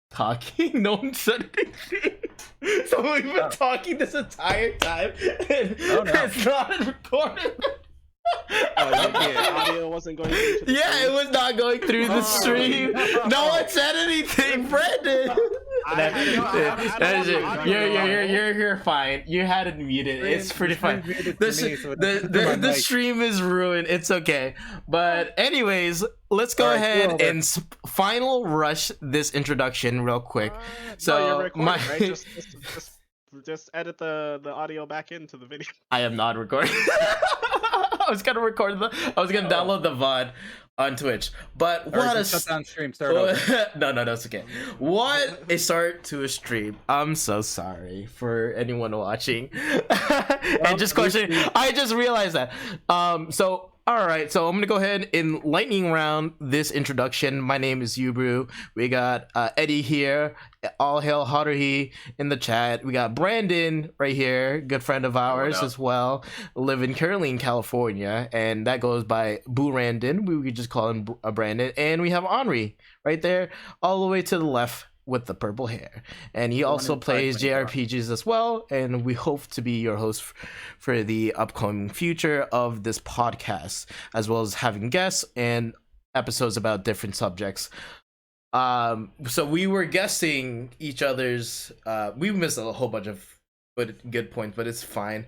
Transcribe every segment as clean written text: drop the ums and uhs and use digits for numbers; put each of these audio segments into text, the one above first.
talking. No one said anything. So we've been talking this entire time, and it's not recorded. The audio wasn't going through to the Yeah, it was not going through the stream. No one said anything, Brandon. You're fine. You had it muted. It's pretty fine. The stream is ruined. It's okay. But anyways, let's go ahead and final rush this introduction real quick. So right? Just edit the audio back into the video. I am not recording. I was gonna download the VOD on Twitch, but what a shut down stream. Start over. no, it's okay. What a start to a stream. I'm so sorry for anyone watching. And just question. I just realized that. So all right, so I'm gonna go ahead and lightning round this introduction. My name is Yuberu. We got Eddie here, AllHailHaruhi in the chat. We got Burandin right here, good friend of ours as well, living currently in California, and that goes by Burandin. We could just call him Brandon. And we have Anri right there, all the way to the left with the purple hair, and he also plays JRPGs as well, and we hope to be your host for the upcoming future of this podcast, as well as having guests and episodes about different subjects. So we were guessing each other's we missed a whole bunch of good points, but it's fine.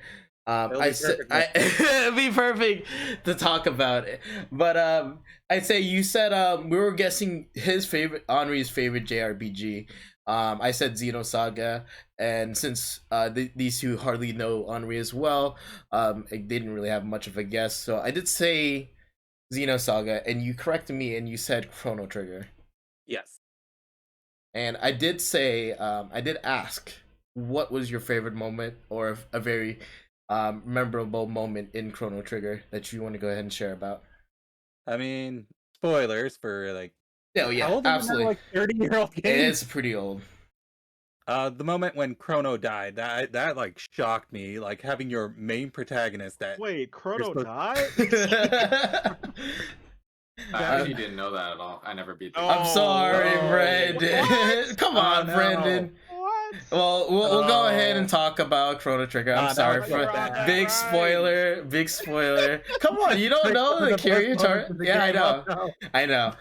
It'd be perfect to talk about it, but I'd say you said we were guessing Anri's favorite JRPG. I said Xenosaga, and since these two hardly know Anri as well, they didn't really have much of a guess. So I did say Xenosaga, and you corrected me and you said Chrono Trigger. Yes. And I did say I did ask what was your favorite moment or a very memorable moment in Chrono Trigger that you want to go ahead and share about. I mean, spoilers for like. Oh yeah, absolutely. Like 30-year-old game. It's pretty old. The moment when Chrono died, that like shocked me. Like having your main protagonist that. Wait, Chrono died? I actually didn't know that at all. I never beat. I'm sorry, Brandon. Come on, Brandon. Well, we'll go ahead and talk about Chrono Trigger. I'm sorry for that. Big spoiler. Come on, you don't know the Kyria chart? Yeah, I know.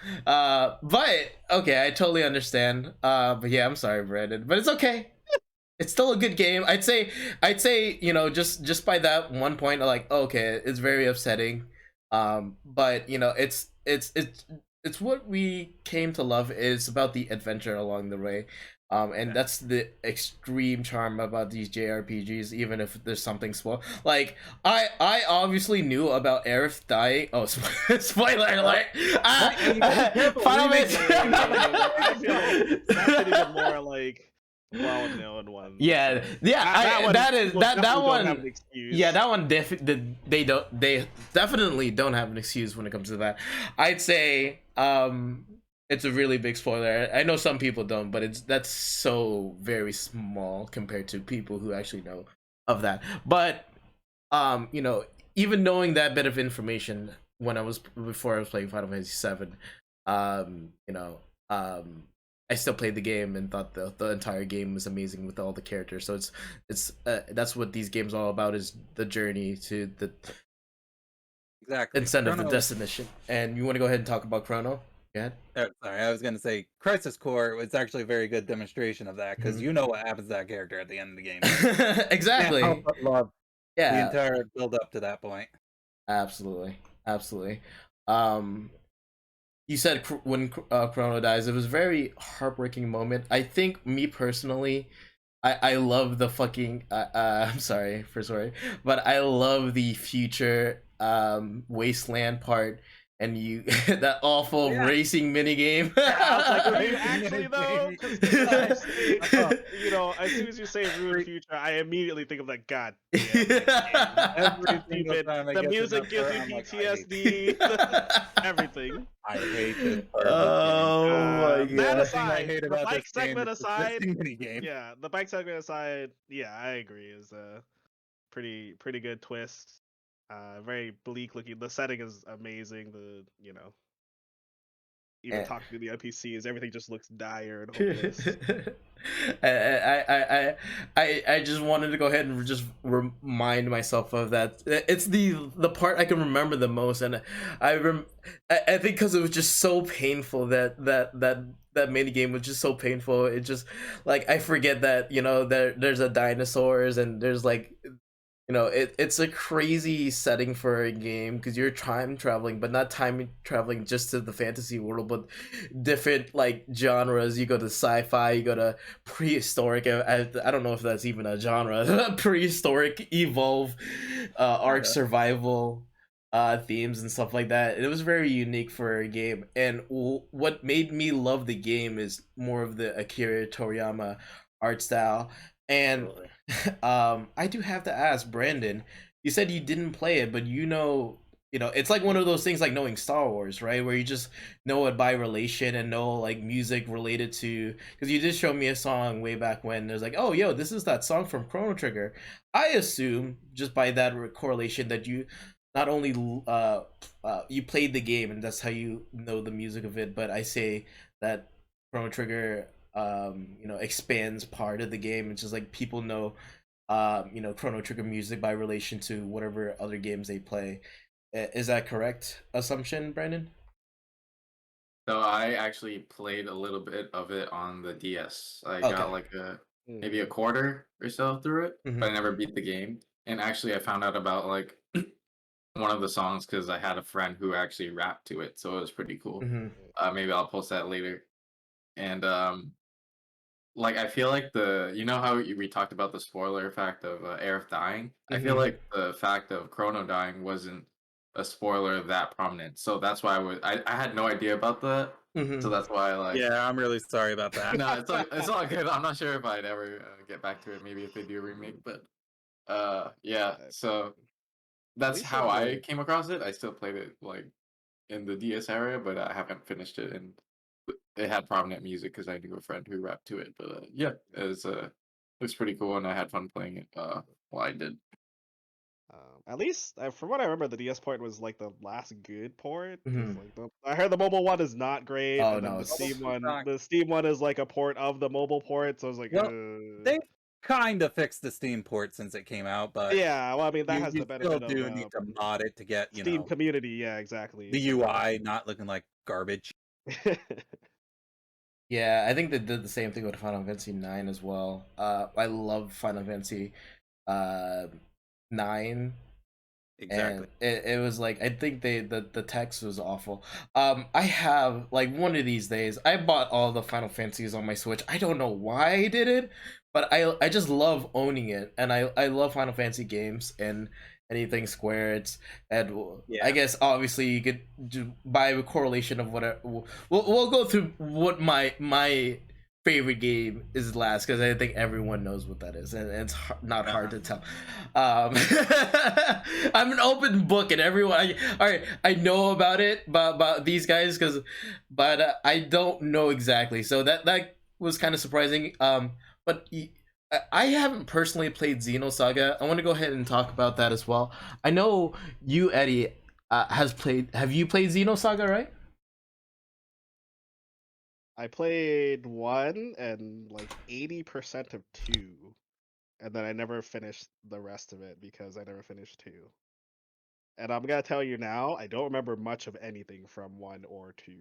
But okay, I totally understand. But yeah, I'm sorry, Brandon. But it's okay. It's still a good game. I'd say, you know, just by that one point, like, okay, it's very upsetting. But you know, it's what we came to love. It's about the adventure along the way. And that's the extreme charm about these JRPGs, even if there's something spoiled. Like, I obviously knew about Aerith dying. Oh, spoiler alert! Final That's even more like well-known one. Yeah. That one. Yeah, that one. They definitely don't have an excuse when it comes to that. I'd say it's a really big spoiler. I know some people don't, but that's so very small compared to people who actually know of that. But you know, even knowing that bit of information before I was playing Final Fantasy VII, you know, I still played the game and thought the entire game was amazing with all the characters. So it's that's what these games are all about, is the journey to the instead of the destination. And you want to go ahead and talk about Chrono? Yeah. Sorry, I was gonna say Crisis Core was actually a very good demonstration of that, because you know what happens to that character at the end of the game. Exactly. Love the entire build up to that point. Absolutely. You said when Chrono dies, it was a very heartbreaking moment. I think me personally, I love the fucking I'm sorry, but I love the future wasteland part. And that awful racing minigame. Actually, though, you know, as soon as you say ruined future, I immediately think of that. God damn. The music gives me PTSD. Everything. I hate this. Oh my god. That aside, the bike segment aside, the bike segment aside, yeah, I agree. Is a pretty good twist. Very bleak looking. The setting is amazing. even talking to the NPCs. Everything just looks dire and hopeless. I just wanted to go ahead and just remind myself of that. It's the part I can remember the most, and I think because it was just so painful that mini game was just so painful. It just like I forget that there's a dinosaurs and there's like it's a crazy setting for a game because you're time traveling, but not time traveling just to the fantasy world, but different like genres. You go to sci-fi, you go to prehistoric. I don't know if that's even a genre. Prehistoric, evolve, arc survival themes and stuff like that. It was very unique for a game, and what made me love the game is more of the Akira Toriyama art style. And I do have to ask Brandon, you said you didn't play it, but it's like one of those things like knowing Star Wars, right? Where you just know it by relation and know like music related to, because you did show me a song way back when there's like, oh yo, this is that song from Chrono Trigger. I assume just by that correlation that you not only you played the game and that's how you know the music of it, but I say that Chrono Trigger expands part of the game. It's just like people know Chrono Trigger music by relation to whatever other games they play. Is that correct assumption, Brandon? So I actually played a little bit of it on the DS. I got like maybe a quarter or so through it, but I never beat the game. And actually I found out about like one of the songs because I had a friend who actually rapped to it, so it was pretty cool. Maybe I'll post that later. And like I feel like how we talked about the spoiler fact of Aerith dying. I feel like the fact of Chrono dying wasn't a spoiler that prominent, so that's why I had no idea about that. So that's why yeah, I'm really sorry about that. No, it's all good. I'm not sure if I'd ever get back to it. Maybe if they do a remake, but yeah. So that's how I came across it. I still played it like in the DS area, but I haven't finished it, and it had prominent music because I knew a friend who rapped to it. But yeah, it was pretty cool, and I had fun playing it. Well, I did. At least from what I remember, the DS port was like the last good port. Like I heard the mobile one is not great. Oh and no, the Steam one is like a port of the mobile port. So I was like, they kind of fixed the Steam port since it came out, but yeah, well, I mean that has the benefit still of need to mod it to get Steam community. Yeah, exactly. The UI not looking like garbage. Yeah, I think they did the same thing with Final Fantasy 9 as well. I love Final Fantasy 9. Exactly. And it was like I think the text was awful. I have like one of these days I bought all the Final Fantasies on my Switch. I don't know why I did it, but I just love owning it, and I love Final Fantasy games and anything Square. I guess obviously you could by a correlation of whatever. We'll go through what my favorite game is last because I think everyone knows what that is, and it's not hard to tell. I'm an open book, and everyone. I know about it, about these guys, but I don't know exactly. So that was kind of surprising. But I haven't personally played Xenosaga. I want to go ahead and talk about that as well. I know you, Eddie, has played. Have you played Xenosaga, right? I played 1 and like 80% of 2, and then I never finished the rest of it because I never finished 2. And I'm gonna tell you now, I don't remember much of anything from 1 or 2.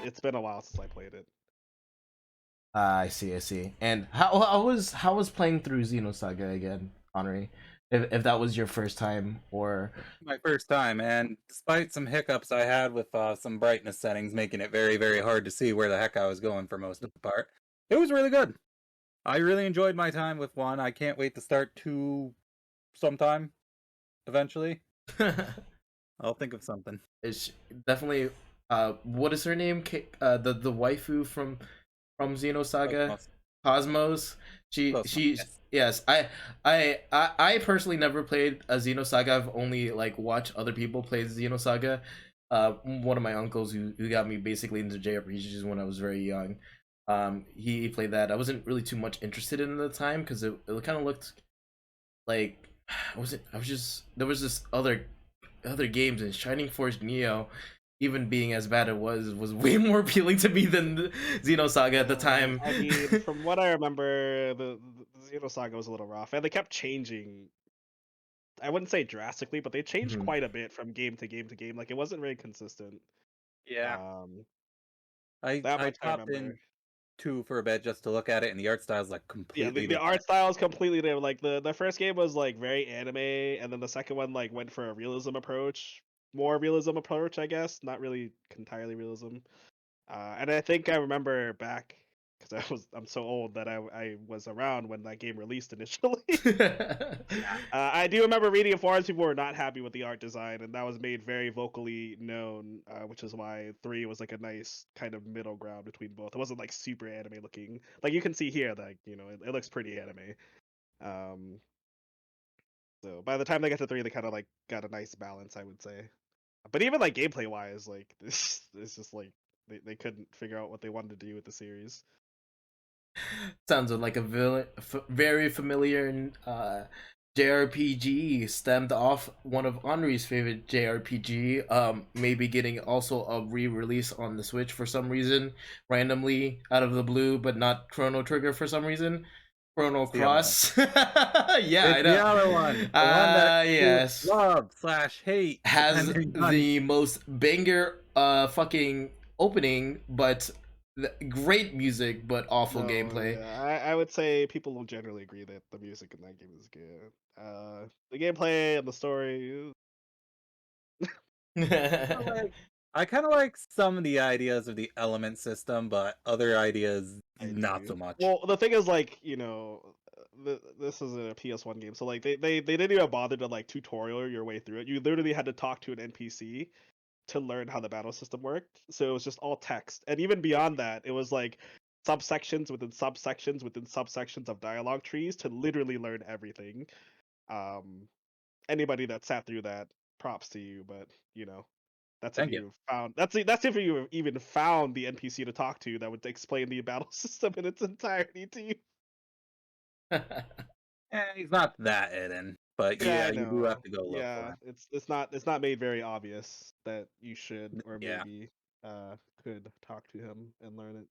It's been a while since I played it. I see. And how was playing through Xenosaga again, Anri? If that was your first time, or my first time, and despite some hiccups I had with some brightness settings making it very, very hard to see where the heck I was going for most of the part, it was really good. I really enjoyed my time with 1. I can't wait to start 2 sometime eventually. I'll think of something. It's definitely what is her name? The waifu from Xenosaga, Cosmos. She's yes. I personally never played a Xenosaga. I've only like watched other people play Xenosaga. One of my uncles who got me basically into JRPGs when I was very young. He played that. I wasn't really too much interested in it at the time because it kind of looked like there was this other games in Shining Force Neo. even being as bad it was way more appealing to me than the Xenosaga at the time. I mean, from what I remember, the Xenosaga was a little rough, and they kept changing. I wouldn't say drastically, but they changed Mhm. quite a bit from game to game to game. Like it wasn't very consistent. Yeah, That I much I popped remember. in 2 for a bit just to look at it, and the art style's like Yeah, completely the art different. style is completely different. Like the first game was like very anime, and then the second one like went for a realism approach, more realism approach, I guess. Not really entirely realism. And I think I remember back because I'm so old that I was around when that game released initially. I do remember reading in forums people were not happy with the art design, and that was made very vocally known, which is why 3 was like a nice kind of middle ground between both. It wasn't like super anime looking. Like you can see here, like it looks pretty anime. Um, so by the time they got to 3, they kind of like got a nice balance, I would say. But even like gameplay wise, like this is just like they couldn't figure out what they wanted to do with the series. Sounds like a very familiar JRPG stemmed off one of Anri's favorite JRPG. Maybe getting also a re-release on the Switch for some reason, randomly out of the blue, but not Chrono Trigger for some reason. Chrono It's the other one. Cross. Yeah, I It's know. the other one. The one that you Yes. love/hate Has depending on the most banger fucking opening, but great music, but awful No, gameplay. yeah, I would say people will generally agree that the music in that game is good. The gameplay and the story. I kind of like some of the ideas of the element system, but other ideas I not do. so much. Well, the thing is, like, this is a PS1 game, so like they didn't even bother to like tutorial your way through it. You literally had to talk to an NPC to learn how the battle system worked. So it was just all text, and even beyond that, it was like subsections within subsections within subsections of dialogue trees to literally learn everything. Um, Anybody that sat through that, props to you, but that's if Thank you. you found that's if you even found the NPC to talk to that would explain the battle system in its entirety to you. He's not that hidden, but Yeah, yeah, I you do have know. to go look for Yeah, him. it's not made very obvious that you should or Yeah. maybe could talk to him and learn it.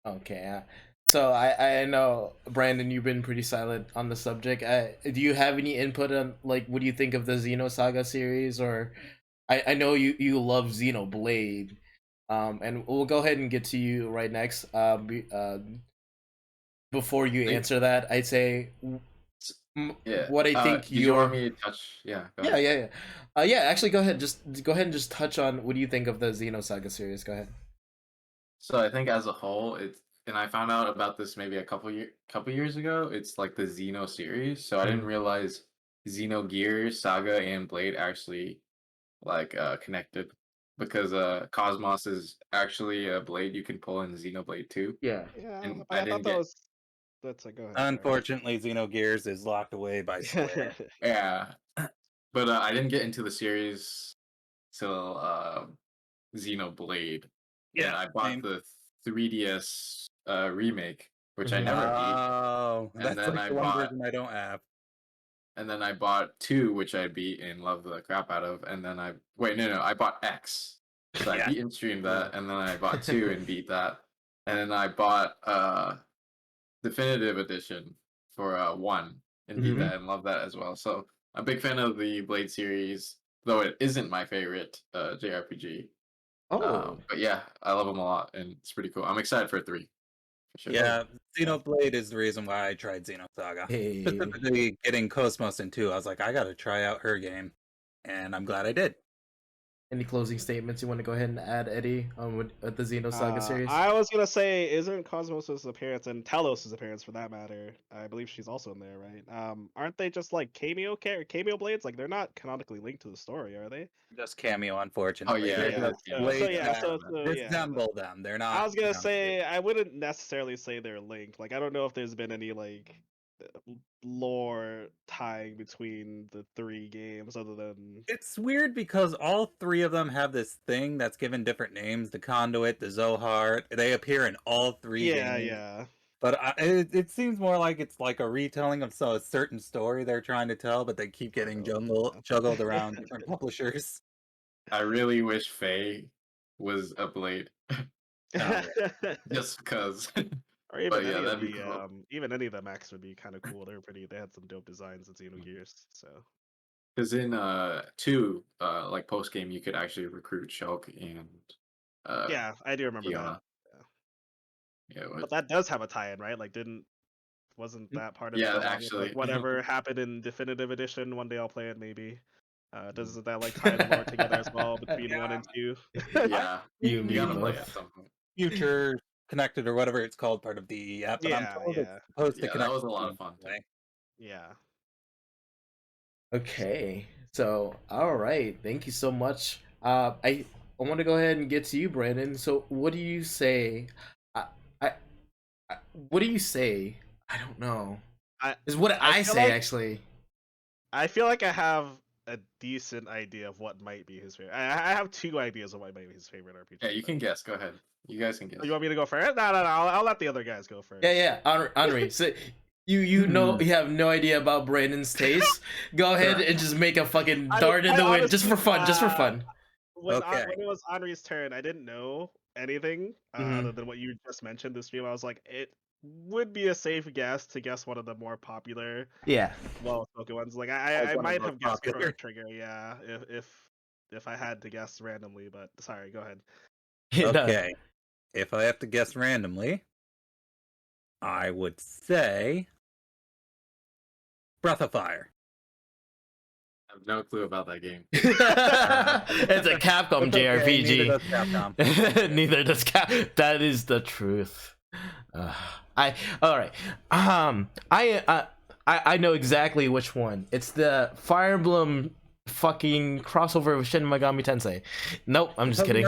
Okay, so I know Brandon, you've been pretty silent on the subject. Do you have any input on like what do you think of the Xenosaga series? Or I know you love Xenoblade, and we'll go ahead and get to you right next. Before you Like, answer that, I'd say yeah. what I think Did you want you're. me to touch? Yeah. Go Yeah, ahead. yeah, yeah. Yeah, actually, go ahead. Just go ahead and just touch on what do you think of the Xenosaga series. Go ahead. So I think as a whole, and I found out about this maybe a couple years ago. It's like the Xeno series. So I didn't Mhm. realize Xenogears, Saga, and Blade actually like connected because Cosmos is actually a blade you can pull in Xenoblade 2. Yeah. Yeah, And but I I thought didn't that get was that's a go ahead. Unfortunately, Xenogears is locked away by Square. Sorry. yeah, but I didn't get into the series till Xenoblade, and Yeah, I bought same. the 3DS remake, which I Mhm. never beat, Oh, and that's then like I the one bought version I don't have. and then I bought 2, which I beat and loved the crap out of, and then I bought X, so I Yeah. beat and streamed Yeah. that, and then I bought 2 and beat that, and then I bought Definitive Edition for 1 and beat Mhm. that and love that as well. So I'm a big fan of the Blade series, though it isn't my favorite JRPG. Oh. But yeah, I love them a lot, and it's pretty cool. I'm excited for 3 for sure. Oh. Yeah, Xenoblade is the reason why I tried Xenosaga. Hey. Specifically getting Cosmos in 2, I was like, I gotta try out her game. And I'm glad I did. Any closing statements you want to go ahead and add, Eddie, on with the Xenosaga series? I was gonna say, isn't Cosmos' appearance and Talos' appearance for that matter? I believe she's also in there, right? Aren't they just like cameo blades? Like they're not canonically linked to the story, are they? Just cameo, Oh unfortunately. yeah, They're Yeah. just So blades yeah. that So yeah. resemble them. They're I not was gonna canonically. say I wouldn't necessarily say they're linked. Like I don't know if there's been any like lore tying between the 3 games other than It's weird because all 3 of them have this thing that's given different names. The Conduit, the Zohar. They appear in all 3 yeah, games. yeah. But it seems more like it's like a retelling of a certain story they're trying to tell, but they keep getting Oh, yeah. juggled around different publishers. I really wish Faye was a blade. Oh, Just because. Or even But yeah, any of that'd be the cool. even any of the mechs would be kind of cool. They had some dope designs in Xenogears. So Because in 2, like post game, you could actually recruit Shulk and yeah, I do remember that. Fiona. Yeah, But that does have a tie-in, right? Like, wasn't that part of it yeah, along with like actually. whatever happened in Definitive Edition? One day I'll play it, maybe. Doesn't that like tie the lore together as well between one yeah. and two? Yeah, You you gotta mean play at both? some point. Future connected or whatever it's called, part of the app, but I'm Yeah, told it's yeah, supposed to Yeah, that connect. was a lot of fun too. yeah. Okay. So, all right. Thank you so much. I want to go ahead and get to you, Brandon. So, what do you say? I, I, what do you say? I don't know. Is what I feel say like, actually. I feel like I have a decent idea of what might be his favorite. I have two ideas of what might be his favorite RPG. Yeah, you can guess. Go ahead. You guys can guess. Oh, you want me to go first? No. I'll let the other guys go first. Yeah. Anri. So you know you have no idea about Brandon's taste. Go ahead Sure. and just make a fucking I dart in the wind, just honestly, for fun. Just for fun. When Okay. it was Anri's turn, I didn't know anything other than what you just mentioned this stream. I was like, it would be a safe guess to guess one of the more popular, Yeah. well-spoken ones. Like Like I one of might the have most guessed popular. Chrono Trigger, yeah, if I had to guess randomly. But sorry, go ahead. Okay. If I have to guess randomly, I would say Breath of Fire. I have no clue about that game. It's a Capcom It's okay, JRPG. neither does Capcom. Neither does Cap. That is the truth. All right. I know exactly which one. It's the Fire Emblem fucking crossover with Shin Megami Tensei. Nope, I'm just kidding.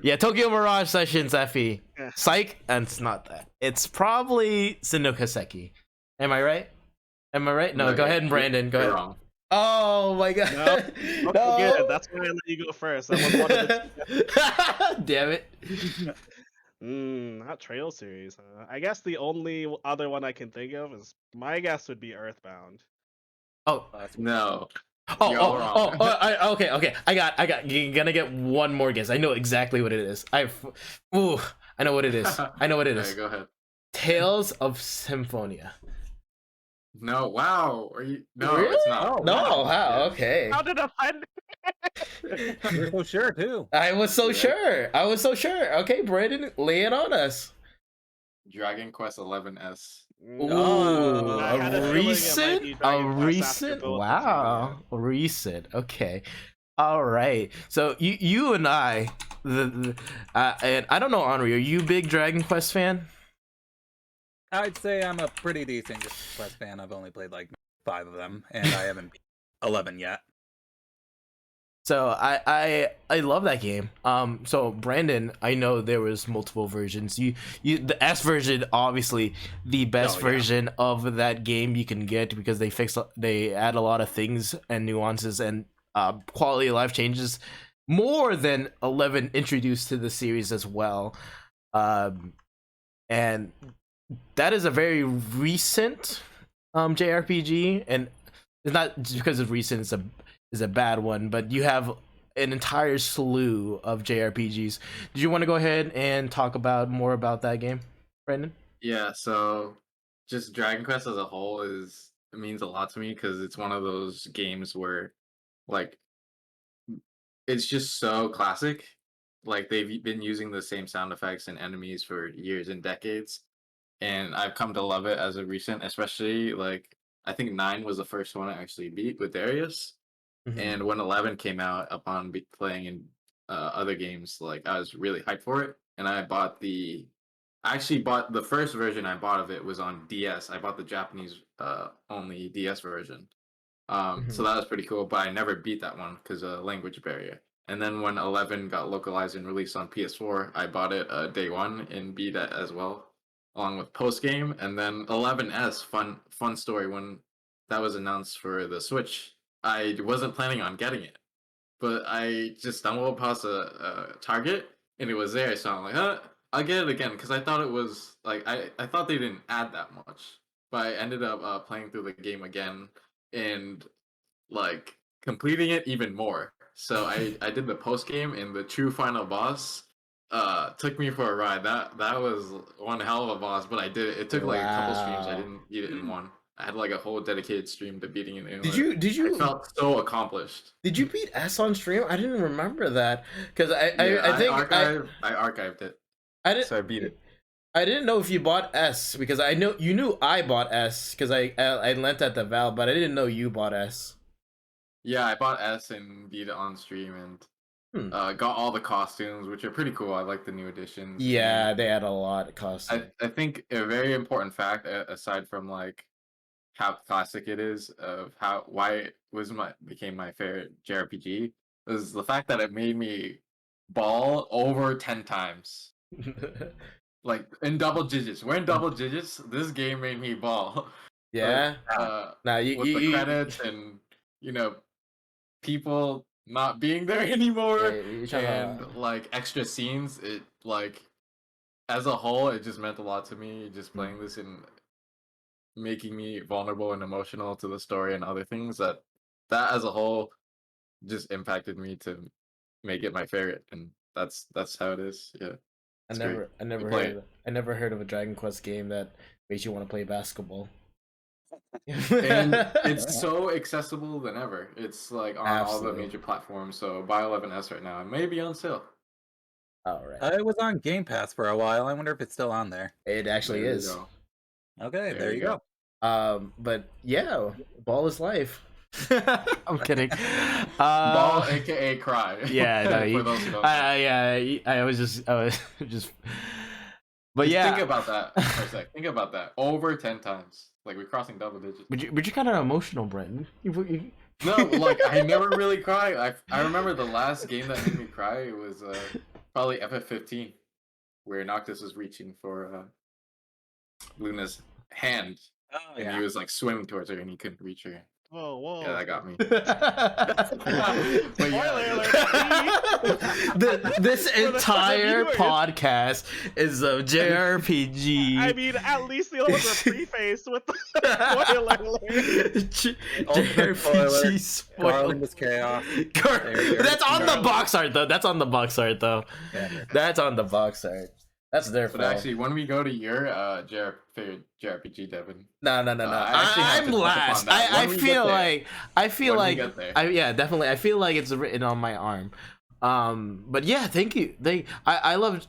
Yeah, Tokyo Mirage Sessions FE. Yeah. Psych, and it's not that. It's probably Sinokaseki. Am I right? Am I right? No, go ahead, Brandon. Go You're ahead. wrong. Oh my god. No. Okay, good. That's why I let you go first. That was one of the Damn it. not Trail series. I guess the only other one I can think of is my guess would be Earthbound. Oh. No. Okay. I got. You're gonna get one more guess. I know exactly what it is. I know what it is. I know what it is. Okay, go ahead. Tales of Symphonia. No, wow. Are you? No, Really? it's not. Oh, No, wow. wow. Okay. How did I find You're so sure too. I was so Yeah. sure. I was so sure. Okay, Brandon, lay it on us. Dragon Quest 11S. Ooh, I had a feeling it might be recent? Dragon Quest after both of Wow, recent. Okay, all right. So you and I, and I don't know, Anri, are you a big Dragon Quest fan? I'd say I'm a pretty decent Quest fan. I've only played like 5 of them, and I haven't beat 11 yet. So I love that game. So Brandon, I know there was multiple versions. You the S version, obviously the best version of that game you can get, because they add a lot of things and nuances and quality of life changes more than 11 introduced to the series as well. And that is a very recent JRPG, and it's not just because it's recent is a bad one, but you have an entire slew of JRPGs. Did you want to go ahead and talk about more about that game, Brandon? Yeah, so just Dragon Quest as a whole it means a lot to me because it's one of those games where like it's just so classic. Like they've been using the same sound effects and enemies for years and decades. And I've come to love it as a recent, especially like I think 9 was the first one I actually beat with Darius. And when 11 came out, upon playing in other games, like I was really hyped for it. And I actually bought the first version I bought of it was on DS. I bought the Japanese only DS version. So that was pretty cool, but I never beat that one because of language barrier. And then when 11 got localized and released on PS4, I bought it day one and beat it as well, along with post game. And then 11S, fun story, when that was announced for the Switch, I wasn't planning on getting it, but I just stumbled past a Target and it was there. So I'm like, I'll get it again because I thought it was like I thought they didn't add that much, but I ended up playing through the game again and like completing it even more. So I did the post game, and the true final boss took me for a ride. That was one hell of a boss, but I did it. It took like a couple streams. I Wow. didn't beat it in one. I had like a whole dedicated stream to beating it. And Did I you felt so accomplished. did you beat S on stream? I didn't remember that because Yeah, I think I archived it, I didn't so I beat it. I didn't know if you bought S because I know you knew I bought S because I lent at the Val, but I didn't know you bought S. Yeah, I bought S and beat it on stream, and got all the costumes, which are pretty cool. I like the new additions. Yeah, and they had a lot of costumes. I think a very important fact, aside from like how classic it is, of why it became my favorite JRPG, was the fact that it made me ball over 10 times. Like in double digits. We're in double digits. This game made me ball. Yeah. Now with the credits and people not being there anymore, and like extra scenes, it like as a whole, it just meant a lot to me. Just playing this and making me vulnerable and emotional to the story and other things that as a whole just impacted me to make it my favorite, and that's how it is. Yeah. I never heard of a Dragon Quest game that makes you want to play basketball. And it's so accessible than ever. It's like on all the major platforms. So buy 11S right now. It may be on sale. All right. It was on Game Pass for a while. I wonder if it's still on there. It actually is. Okay, there you go. But yeah, ball is life. I'm kidding. Ball, aka cry. Yeah, no, for those who don't know. I was just. But just yeah, think about that for a sec. Think about that. Over 10 times. Like we're crossing double digits. But you're kind of emotional, Brenton. No, like I never really cry. I remember the last game that made me cry. It was probably FF15, where Noctis was reaching for Luna's hand, and he was like swimming towards her, and he couldn't reach her. Whoa. Yeah, that got me. This entire podcast is a JRPG. I mean, at least the others are prefaced with the spoiler alert. JRPG spoiler. Was chaos. That's on the box art though. That's on the box art. That's their fault. But actually, when we go to your favorite JRPG, Devin. No. I'm last. I feel like yeah, definitely. I feel like it's written on my arm. But yeah, thank you. I love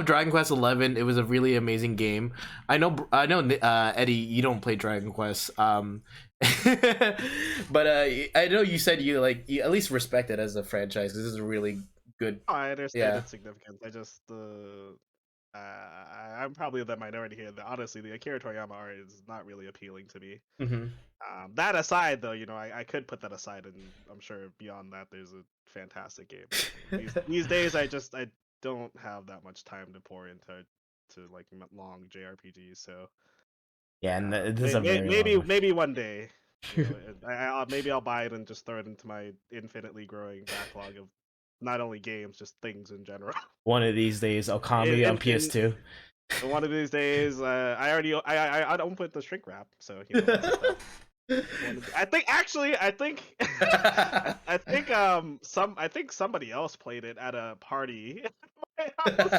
Dragon Quest 11. It was a really amazing game. I know Eddie, you don't play Dragon Quest. But I know you said you at least respect it as a franchise. This is a really good. I understand its significance. I just I'm probably the minority here. Honestly, the Akira Toriyama art is not really appealing to me. Mm-hmm. That aside, though, I could put that aside, and I'm sure beyond that, there's a fantastic game. These days, I don't have that much time to pour into like long JRPGs. So yeah, and this is maybe one day. Maybe I'll buy it and just throw it into my infinitely growing backlog of not only games, just things in general. One of these days, Okami on PS2. One of these days, I don't put the shrink wrap, so I think somebody else played it at a party at my house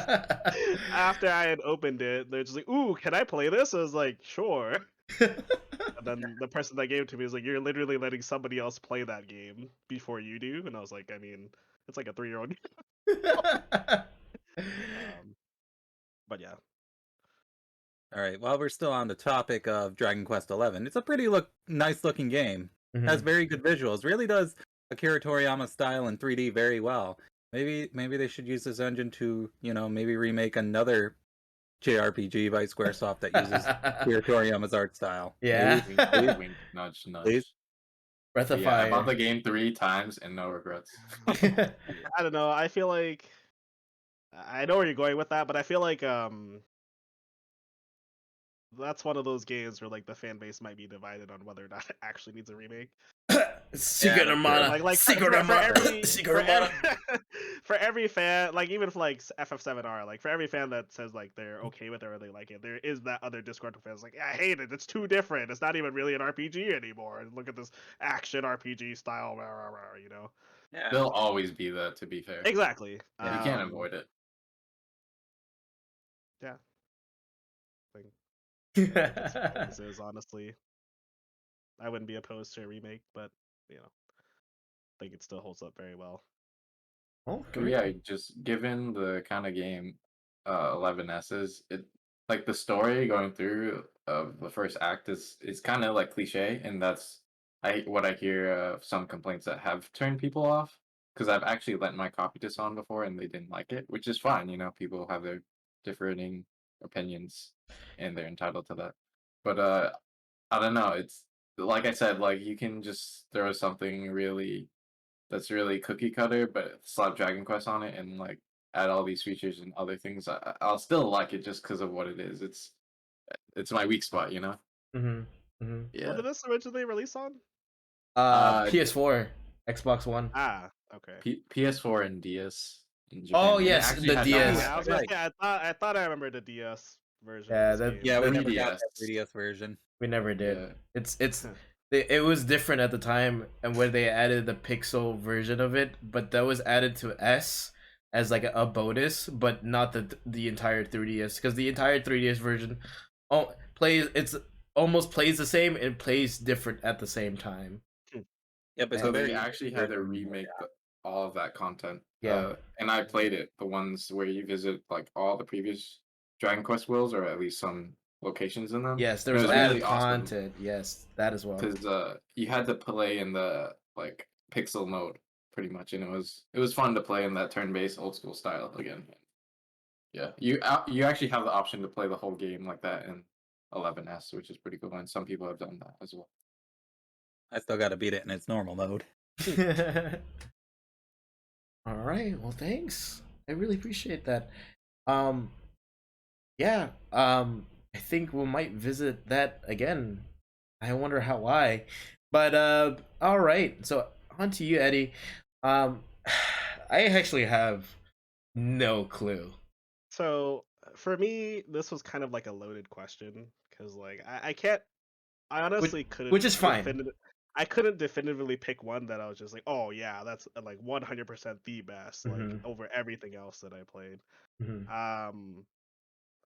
after I had opened it. They're just like, "Ooh, can I play this?" I was like, "Sure." And then the person that gave it to me was like, "You're literally letting somebody else play that game before you do," and I was like, "I mean, it's like a 3-year-old." But yeah. All right. While we're still on the topic of Dragon Quest 11, it's a pretty nice looking game. Mm-hmm. Has very good visuals. Really does Akira Toriyama style in 3D very well. Maybe they should use this engine to maybe remake another JRPG by SquareSoft that uses Akira Toriyama's art style. Yeah. Wink, nudge. Please. Breath of Fire. I bought the game 3 times and no regrets. I don't know. I feel like I know where you're going with that, but I feel like that's one of those games where like the fan base might be divided on whether or not it actually needs a remake. Secret that's Armada. Like Secret for Armada. every Secret for Armada. every, for every fan, like even for like FF7R, like for every fan that says like they're okay with it or they like it, there is that other disgruntled fans like, I hate it. It's too different. It's not even really an RPG anymore. And look at this action RPG style, rah, rah, rah, you know. Yeah. There'll always be that, to be fair. Exactly. Yeah. You can't avoid it. Yeah. That's what this is, honestly. I wouldn't be opposed to a remake, but you know, I think it still holds up very well. Oh, But yeah, just given the kind of game 11S is, it like the story going through of the first act is kind of like cliche, and that's what I hear of some complaints that have turned people off, because I've actually lent my copy to someone before and they didn't like it, which is fine. You know, people have their differing opinions and they're entitled to that. But I don't know. It's like I said, like you can just throw something that's really cookie cutter, but slap Dragon Quest on it and like add all these features and other things. I'll still like it just because of what it is. It's my weak spot, you know. Mm-hmm. Mm-hmm. Yeah. What did this originally release on? PS4, Xbox One. Ah, okay. PS4 and DS in Japan. Oh And it yes, actually the had DS. download Yeah, I was Right. gonna say, I thought I remember the DS version. Yeah, of this game. Yeah, we never 3DS. got that 3DS version. We never did. Yeah. It was different at the time, and when they added the pixel version of it, but that was added to S as like a bonus, but not the entire 3DS, because the entire 3DS version almost plays the same and plays different at the same time. Yeah, but So they actually had to remake all of that content. Yeah. And I played it, the ones where you visit like all the previous Dragon Quest worlds, or at least some locations in them. Yes, there It was was added really awesome. content. Yes, that as well. Because you had to play in the like pixel mode pretty much, and it was fun to play in that turn-based old school style again. Yeah, you actually have the option to play the whole game like that in 11S, which is pretty cool, and some people have done that as well. I still got to beat it in its normal mode. All right, well, thanks. I really appreciate that. Yeah, I think we might visit that again. I wonder why. But all right. So on to you, Eddie. I actually have no clue. So for me, this was kind of like a loaded question because like I honestly couldn't. Which is fine. I couldn't definitively pick one that I was just like, oh yeah, that's like 100% the best, like over everything else that I played.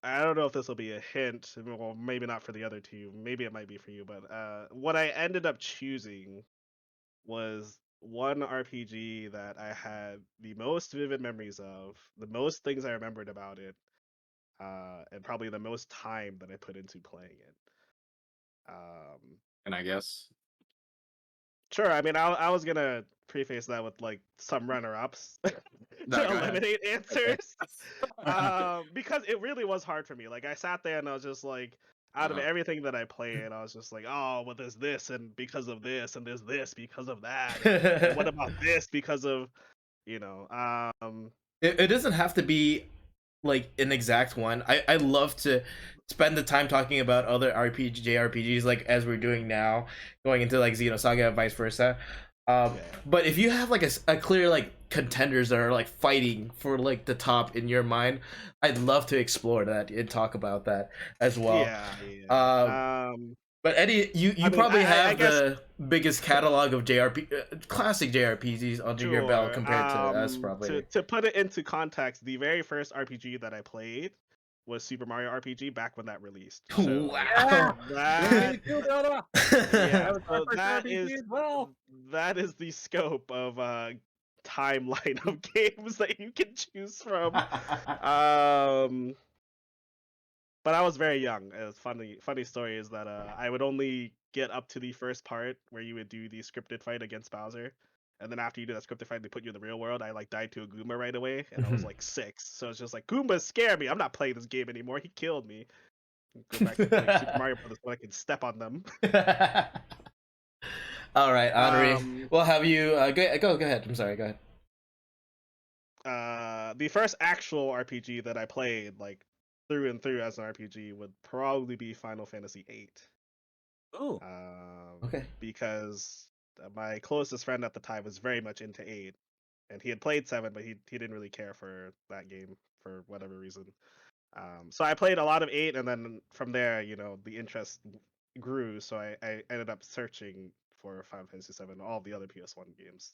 I don't know if this will be a hint. Well, maybe not for the other two. Maybe it might be for you. But what I ended up choosing was one RPG that I had the most vivid memories of, the most things I remembered about it, and probably the most time that I put into playing it. And I guess. Sure. I mean, I was gonna preface that with like some runner-ups to eliminate answers, because it really was hard for me. Like I sat there and I was just like, out of everything that I played, I was just like, oh, well, there's this and because of this, and there's this because of that. And what about this because of, you know? It doesn't have to be like an exact one. I love to spend the time talking about other JRPGs, like as we're doing now, going into like Xenosaga and vice versa. But if you have like a clear like contenders that are like fighting for like the top in your mind, I'd love to explore that and talk about that as well. But Eddie, you probably have the biggest catalog of classic JRPGs under your belt compared to us, probably. To put it into context, the very first RPG that I played was Super Mario RPG back when that released. So wow. That is the scope of timeline of games that you can choose from. But I was very young. Funny story is that I would only get up to the first part where you would do the scripted fight against Bowser, and then after you do that scripted fight, they put you in the real world. I like died to a Goomba right away, and I was like 6, so it's just like Goombas scare me. I'm not playing this game anymore. He killed me. Go back to playing Super Mario Brothers so I can step on them. All right, Anri. We'll have you go ahead. I'm sorry. Go ahead. The first actual RPG that I played, like through and through as an RPG would probably be Final Fantasy VIII. Oh, Okay. Because my closest friend at the time was very much into 8, and he had played 7, but he didn't really care for that game for whatever reason. So I played a lot of 8, and then from there, the interest grew. So I ended up searching for Final Fantasy 7, all the other PS1 games.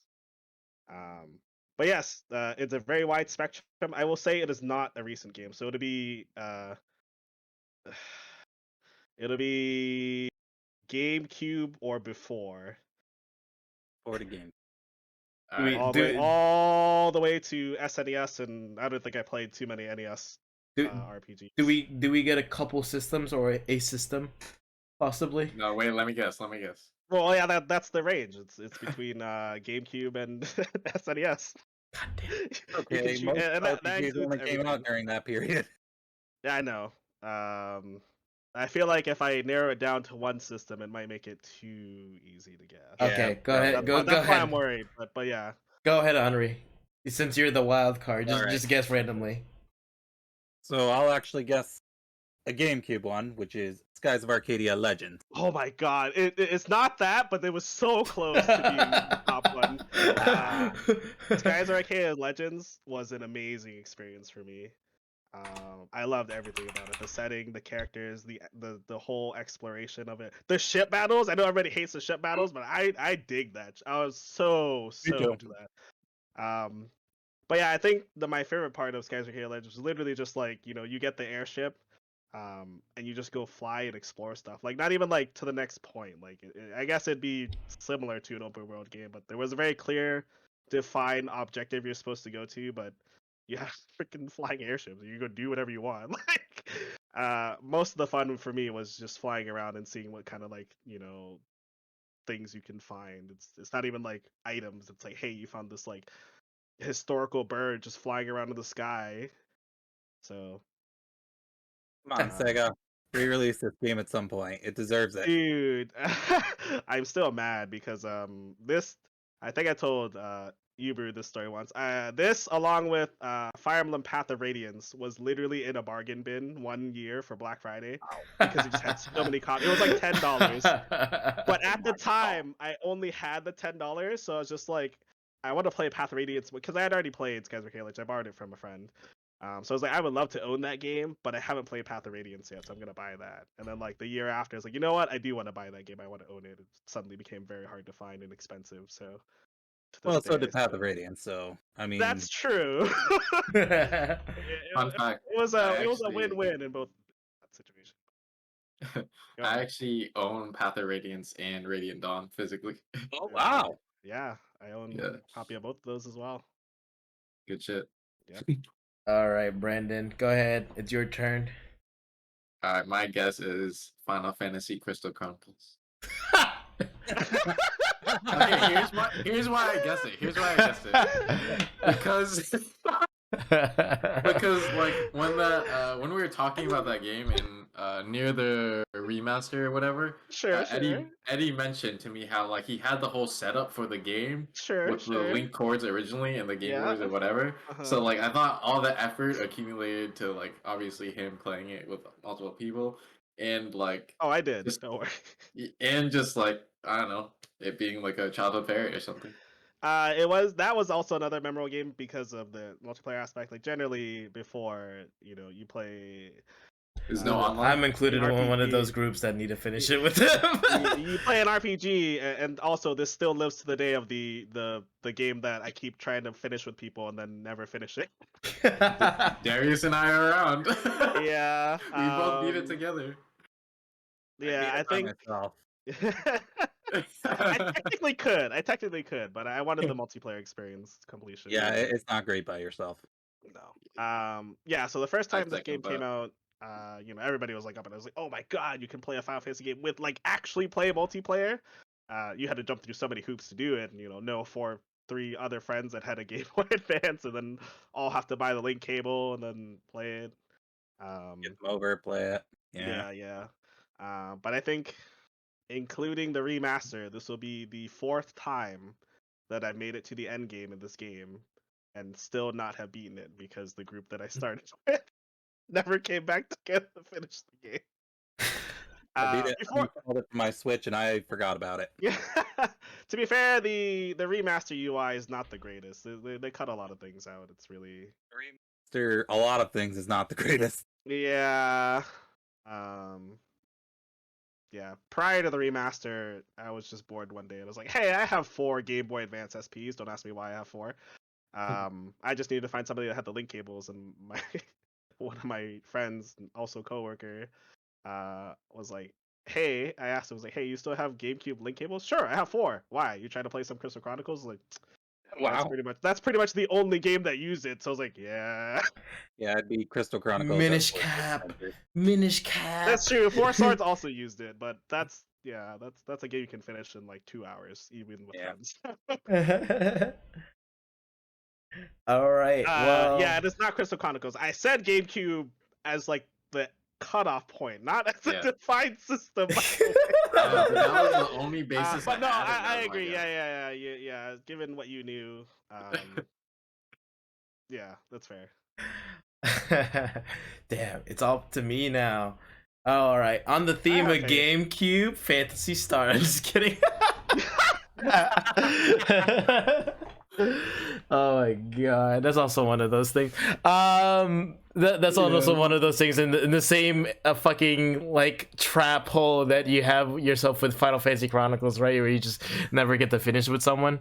But yes, it's a very wide spectrum. I will say it is not a recent game, so it'll be GameCube or before. for the game. Do we All the way to SNES, and I don't think I played too many NES RPGs. Do we get a couple systems or a system, possibly? No, wait. Let me guess. Well, yeah, that's the range. It's between GameCube and SNES. God damn. Okay, most RPGs only came out during that period. Yeah, I know. I feel like if I narrow it down to one system, it might make it too easy to guess. Okay, go ahead. Go That's why ahead. I'm worried. But yeah. Go ahead, Anri. Since you're the wild card, just guess randomly. So I'll actually guess a GameCube one, which is Skies of Arcadia Legends. Oh my god, it's not that, but it was so close to being the top one. Skies of Arcadia Legends was an amazing experience for me. I loved everything about it. The setting, the characters, the whole exploration of it. The ship battles. I know everybody hates the ship battles, but I dig that. I was so into that. But yeah, I think my favorite part of Skies of Arcadia Legends was literally just like, you get the airship, and you just go fly and explore stuff. Like not even like to the next point. Like I guess it'd be similar to an open world game, but there was a very clear, defined objective you're supposed to go to, but you have freaking flying airships. You go do whatever you want. Like, most of the fun for me was just flying around and seeing what kind of like things you can find. It's not even like items. It's like, hey, you found this like historical bird just flying around in the sky. So, come on, Sega, re-release this game at some point. It deserves it, dude. I'm still mad because this. I think I told Yuberu this story once. This, along with Fire Emblem Path of Radiance, was literally in a bargain bin one year for Black Friday because it just had so many copies. It was like $10, but at the time, I only had the $10, so I was just like, I want to play Path of Radiance because I had already played Skies of Arcadia. I borrowed it from a friend. So I was like, I would love to own that game, but I haven't played Path of Radiance yet, so I'm gonna buy that. And then like the year after, I was like, you know what? I do want to buy that game. I want to own it. It suddenly became very hard to find and expensive. So, well, so did Path of Radiance. So I mean, that's true. Fun fact: it was a win-win in both situations. I actually own Path of Radiance and Radiant Dawn physically. Oh wow! Yeah, I own a copy of both of those as well. Good shit. Yeah. All right, Brandon, go ahead. It's your turn. All right, my guess is Final Fantasy Crystal Chronicles. Okay, here's why I guess it. Because like when we were talking about that game and near the remaster or whatever, sure. Eddie mentioned to me how like he had the whole setup for the game with the sure. link cords originally and the Game Boys or whatever. So like I thought all the effort accumulated to like obviously him playing it with multiple people and like I did. Don't worry. And just like I don't know, it being like a childhood fairy or something. That was also another memorable game because of the multiplayer aspect. Like generally before, you play. There's no online. I'm included in one of those groups that need to finish it with them. you play an RPG, and also this still lives to the day of the game that I keep trying to finish with people and then never finish it. Darius and I are around. Yeah, we both beat it together. Yeah, I think. I technically could, but I wanted the multiplayer experience completion. Yeah, it's not great by yourself. No. Yeah. So the first time this game came out, everybody was like up and I was like, oh my god, you can play a Final Fantasy game with like actually play multiplayer. You had to jump through so many hoops to do it, and know 3 other friends that had a Game Boy Advance, and then all have to buy the link cable and then play it. Get them over, play it. Yeah. But I think, including the remaster, this will be the 4th time that I made it to the end game in this game and still not have beaten it because the group that I started with. never came back together to finish the game. I beat it. I Before, installed it for my Switch and I forgot about it. yeah. To be fair, the remaster UI is not the greatest. They cut a lot of things out. It's really Remaster, a lot of things is not the greatest. yeah. Yeah. Prior to the remaster, I was just bored one day and I was like, "Hey, I have 4 Game Boy Advance SPs. Don't ask me why I have 4." I just needed to find somebody that had the link cables, and my one of my friends, also coworker, was like, "Hey," I asked him, was like, "Hey, you still have GameCube link cables?" "Sure, I have 4. Why? You trying to play some Crystal Chronicles?" Like, that's pretty much the only game that used it. So I was like, "Yeah." Yeah, it'd be Crystal Chronicles. Minish Cap. Minish Cap. That's true. 4 Swords also used it, but that's a game you can finish in like 2 hours, even with friends. All right. Well, yeah, it is not Crystal Chronicles. I said GameCube as like the cutoff point, not as a defined system. By the way. That was the only basis. But no, I agree. Yeah. Given what you knew, yeah, that's fair. Damn, it's up to me now. All right, on the theme of GameCube, Phantasy Star. I'm just kidding. Oh my god, that's also one of those things. That's also one of those things in the same fucking like trap hole that you have yourself with Final Fantasy Chronicles, right? Where you just never get to finish with someone.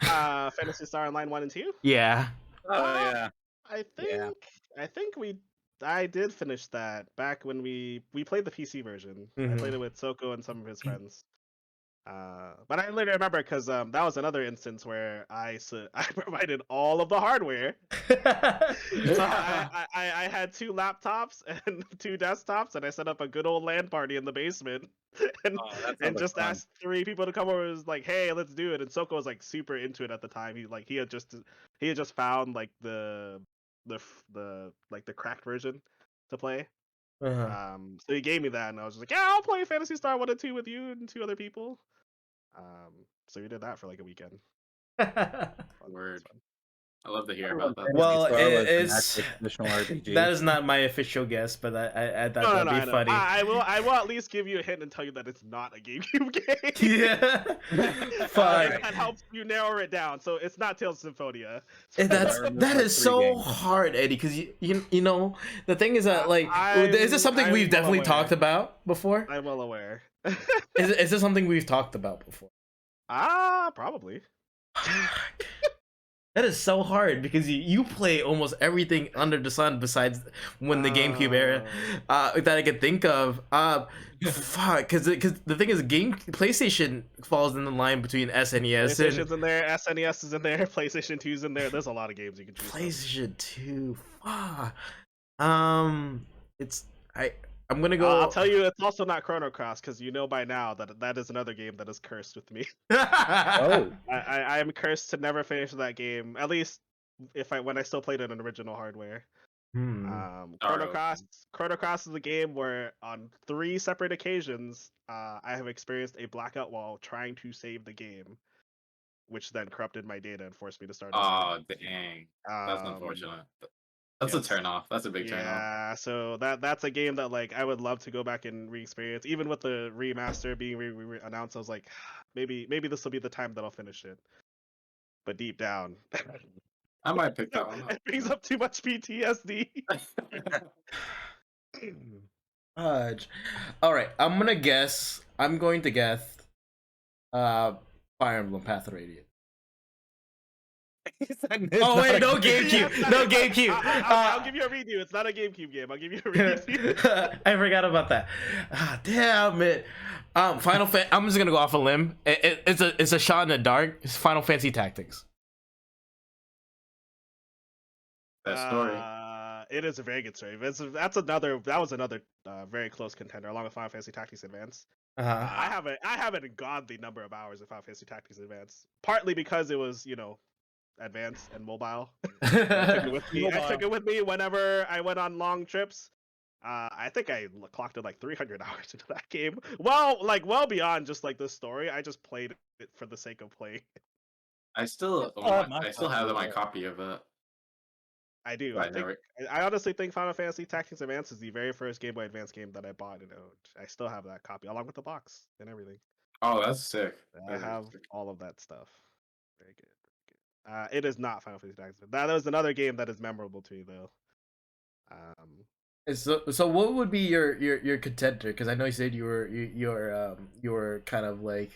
Fantasy Star Online 1 and 2. Yeah. Oh yeah. I think I did finish that back when we played the PC version. I played it with Soko and some of his friends. But I literally remember because that was another instance where I provided all of the hardware. So I had 2 laptops and 2 desktops, and I set up a good old LAN party in the basement, and just asked 3 people to come over. It was like, "Hey, let's do it." And Soko was like super into it at the time. He had just found like the cracked version to play. So he gave me that, and I was just like, "Yeah, I'll play Phantasy Star 1 and 2 with you and 2 other people." So we did that for like a weekend. Word. I love to hear about that. Well, it's RPG. That is not my official guess, but I thought that'd be funny. I will at least give you a hint and tell you that it's not a GameCube game. Yeah. Fine. That helps you narrow it down. So it's not Tales of Symphonia. That is so hard, Eddie, because you know the thing is that like is this something we've definitely talked about before? I'm well aware. Is this something we've talked about before? Probably. That is so hard because you play almost everything under the sun besides when the GameCube era that I could think of. Fuck, because the thing is, PlayStation falls in the line between SNES. PlayStation's in there, SNES is in there, PlayStation 2's in there. There's a lot of games you can choose. PlayStation 2. Fuck. I'm gonna go. I'll tell you, it's also not Chrono Cross because you know by now that is another game that is cursed with me. Oh, I am cursed to never finish that game. At least when I still played it on original hardware. Chrono Cross is a game where on 3 separate occasions I have experienced a blackout while trying to save the game, which then corrupted my data and forced me to start. Oh dang, that's unfortunate. That's a turn off. That's a big turn off. Yeah, so that's a game that like I would love to go back and re-experience. Even with the remaster being announced, I was like, maybe this will be the time that I'll finish it. But deep down, I might pick that one up. It brings up too much PTSD. All right, I'm going to guess Fire Emblem Path of Radiant. Oh wait, no GameCube, no GameCube. I'll give you a redo. It's not a GameCube game. I'll give you a redo. I forgot about that. Damn it. I'm just gonna go off a limb. It's a shot in the dark. It's Final Fantasy Tactics. Best story. It is a very good story. That was another very close contender along with Final Fantasy Tactics Advance. I have a godly number of hours of Final Fantasy Tactics Advance, partly because it was advanced and mobile. I took it with me whenever I went on long trips. I think I clocked it like 300 hours into that game. Well beyond just like the story. I just played it for the sake of playing. I still have my copy of it. I do. But I never. I honestly think Final Fantasy Tactics Advance is the very first Game Boy Advance game that I bought and owned. I still have that copy along with the box and everything. Oh, that's sick. I have all of that stuff. Very good. It is not Final Fantasy Tactics. That was another game that is memorable to me though. So what would be your contender? Because I know you said you were kind of like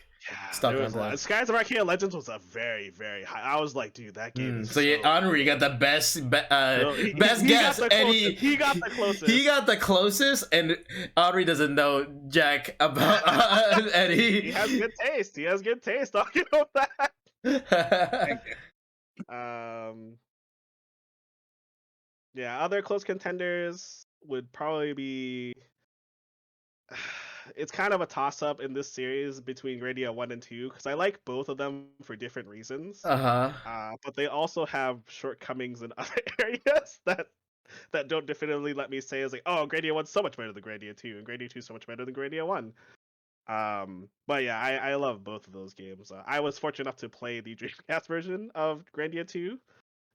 stuck on that. Skies of Arcadia Legends was a very very high. I was like, dude, that game is so yeah, Anri got the best best guess, and he got the closest. He got the closest, and Anri doesn't know jack about and he has good taste. He has good taste. I'll give him that. Yeah, other close contenders would probably be. It's kind of a toss-up in this series between Gradius 1 and 2 because I like both of them for different reasons. But they also have shortcomings in other areas that don't definitively let me say is like, oh, Gradius 1's so much better than Gradius 2, and Gradius 2 is so much better than Gradius 1. But yeah, I love both of those games. I was fortunate enough to play the Dreamcast version of Gradius 2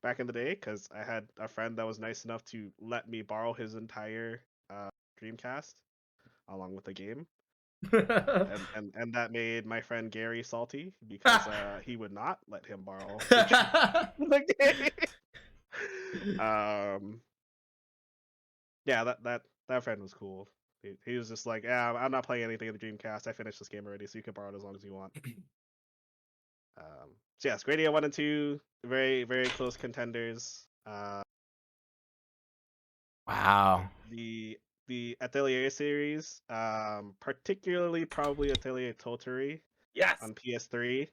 back in the day because I had a friend that was nice enough to let me borrow his entire Dreamcast along with the game. and that made my friend Gary salty because he would not let him borrow the game. Yeah, that friend was cool. He was just like, yeah, I'm not playing anything in the Dreamcast. I finished this game already, so you can borrow it as long as you want. So yes, Gradius 1 and 2, very, very close contenders. Wow. The Atelier series, particularly probably Atelier Toturi. Yes. On PS3.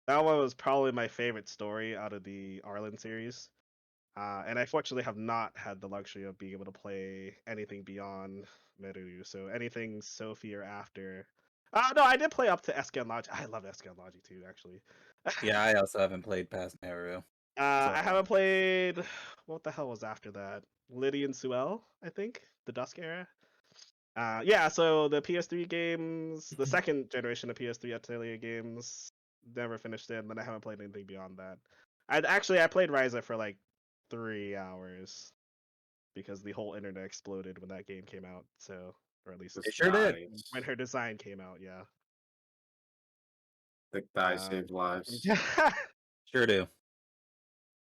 That one was probably my favorite story out of the Arlen series. And I fortunately have not had the luxury of being able to play anything beyond Meru, so anything Sophie or after. No, I did play up to Escan Logic. I love Escan Logic too, actually. Yeah, I also haven't played past Meru. I haven't played. What the hell was after that? Lydian Suel, I think, the Dusk era. Yeah, so the PS3 games, the second generation of PS3 Atelier games, never finished it, and then I haven't played anything beyond that. I played Ryza for like 3 hours because the whole internet exploded when that game came out. So, or at least it sure did when her design came out. Yeah, the die save lives. Sure do.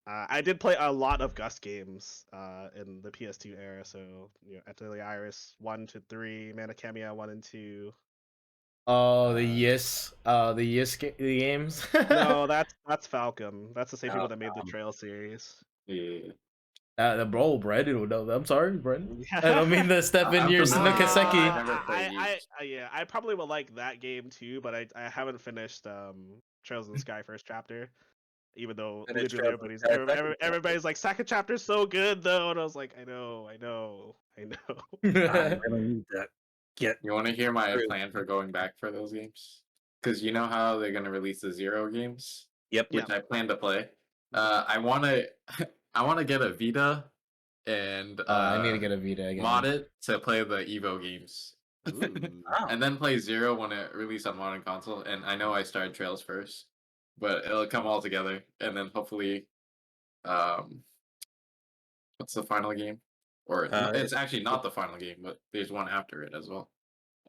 I did play a lot of Gus games in the PS2 era. So, Atelier Iris 1 to 3, Manakemia 1 and 2. Oh, the games. No, that's Falcom. That's the same people that made the Trail series. Yeah. The bro, Brandon would know that. I'm sorry, Brandon. I don't mean to step in your Nukaseki. I probably would like that game too, but I haven't finished Trails in the Sky first chapter. Even though literally everybody's like, second chapter's so good though, and I was like, I know. I really need that. You want to hear my plan for going back for those games? Because you know how they're gonna release the Zero games. Yep. Which I plan to play. I want to get a Vita and I need to get a Vita again. mod it to play the Evo games. And then play Zero when it released on modern console. And I know I started Trails first, but it'll come all together, and then hopefully, what's the final game? Or it's actually not the final game, but there's one after it as well.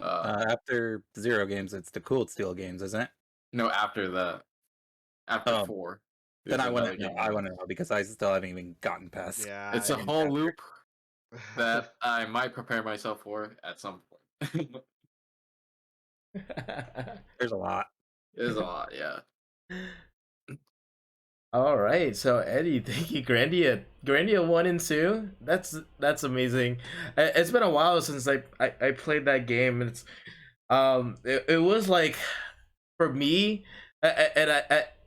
After Zero games, it's the Cold Steel games, isn't it? No, after that. After 4. Then I want to know. I want to know because I still haven't even gotten past. Yeah, it's a whole loop that I might prepare myself for at some point. There's a lot. There's a lot, yeah. All right, so Eddie, thank you, Grandia 1 and 2. That's amazing. It's been a while since I played that game. It's it was like, for me, and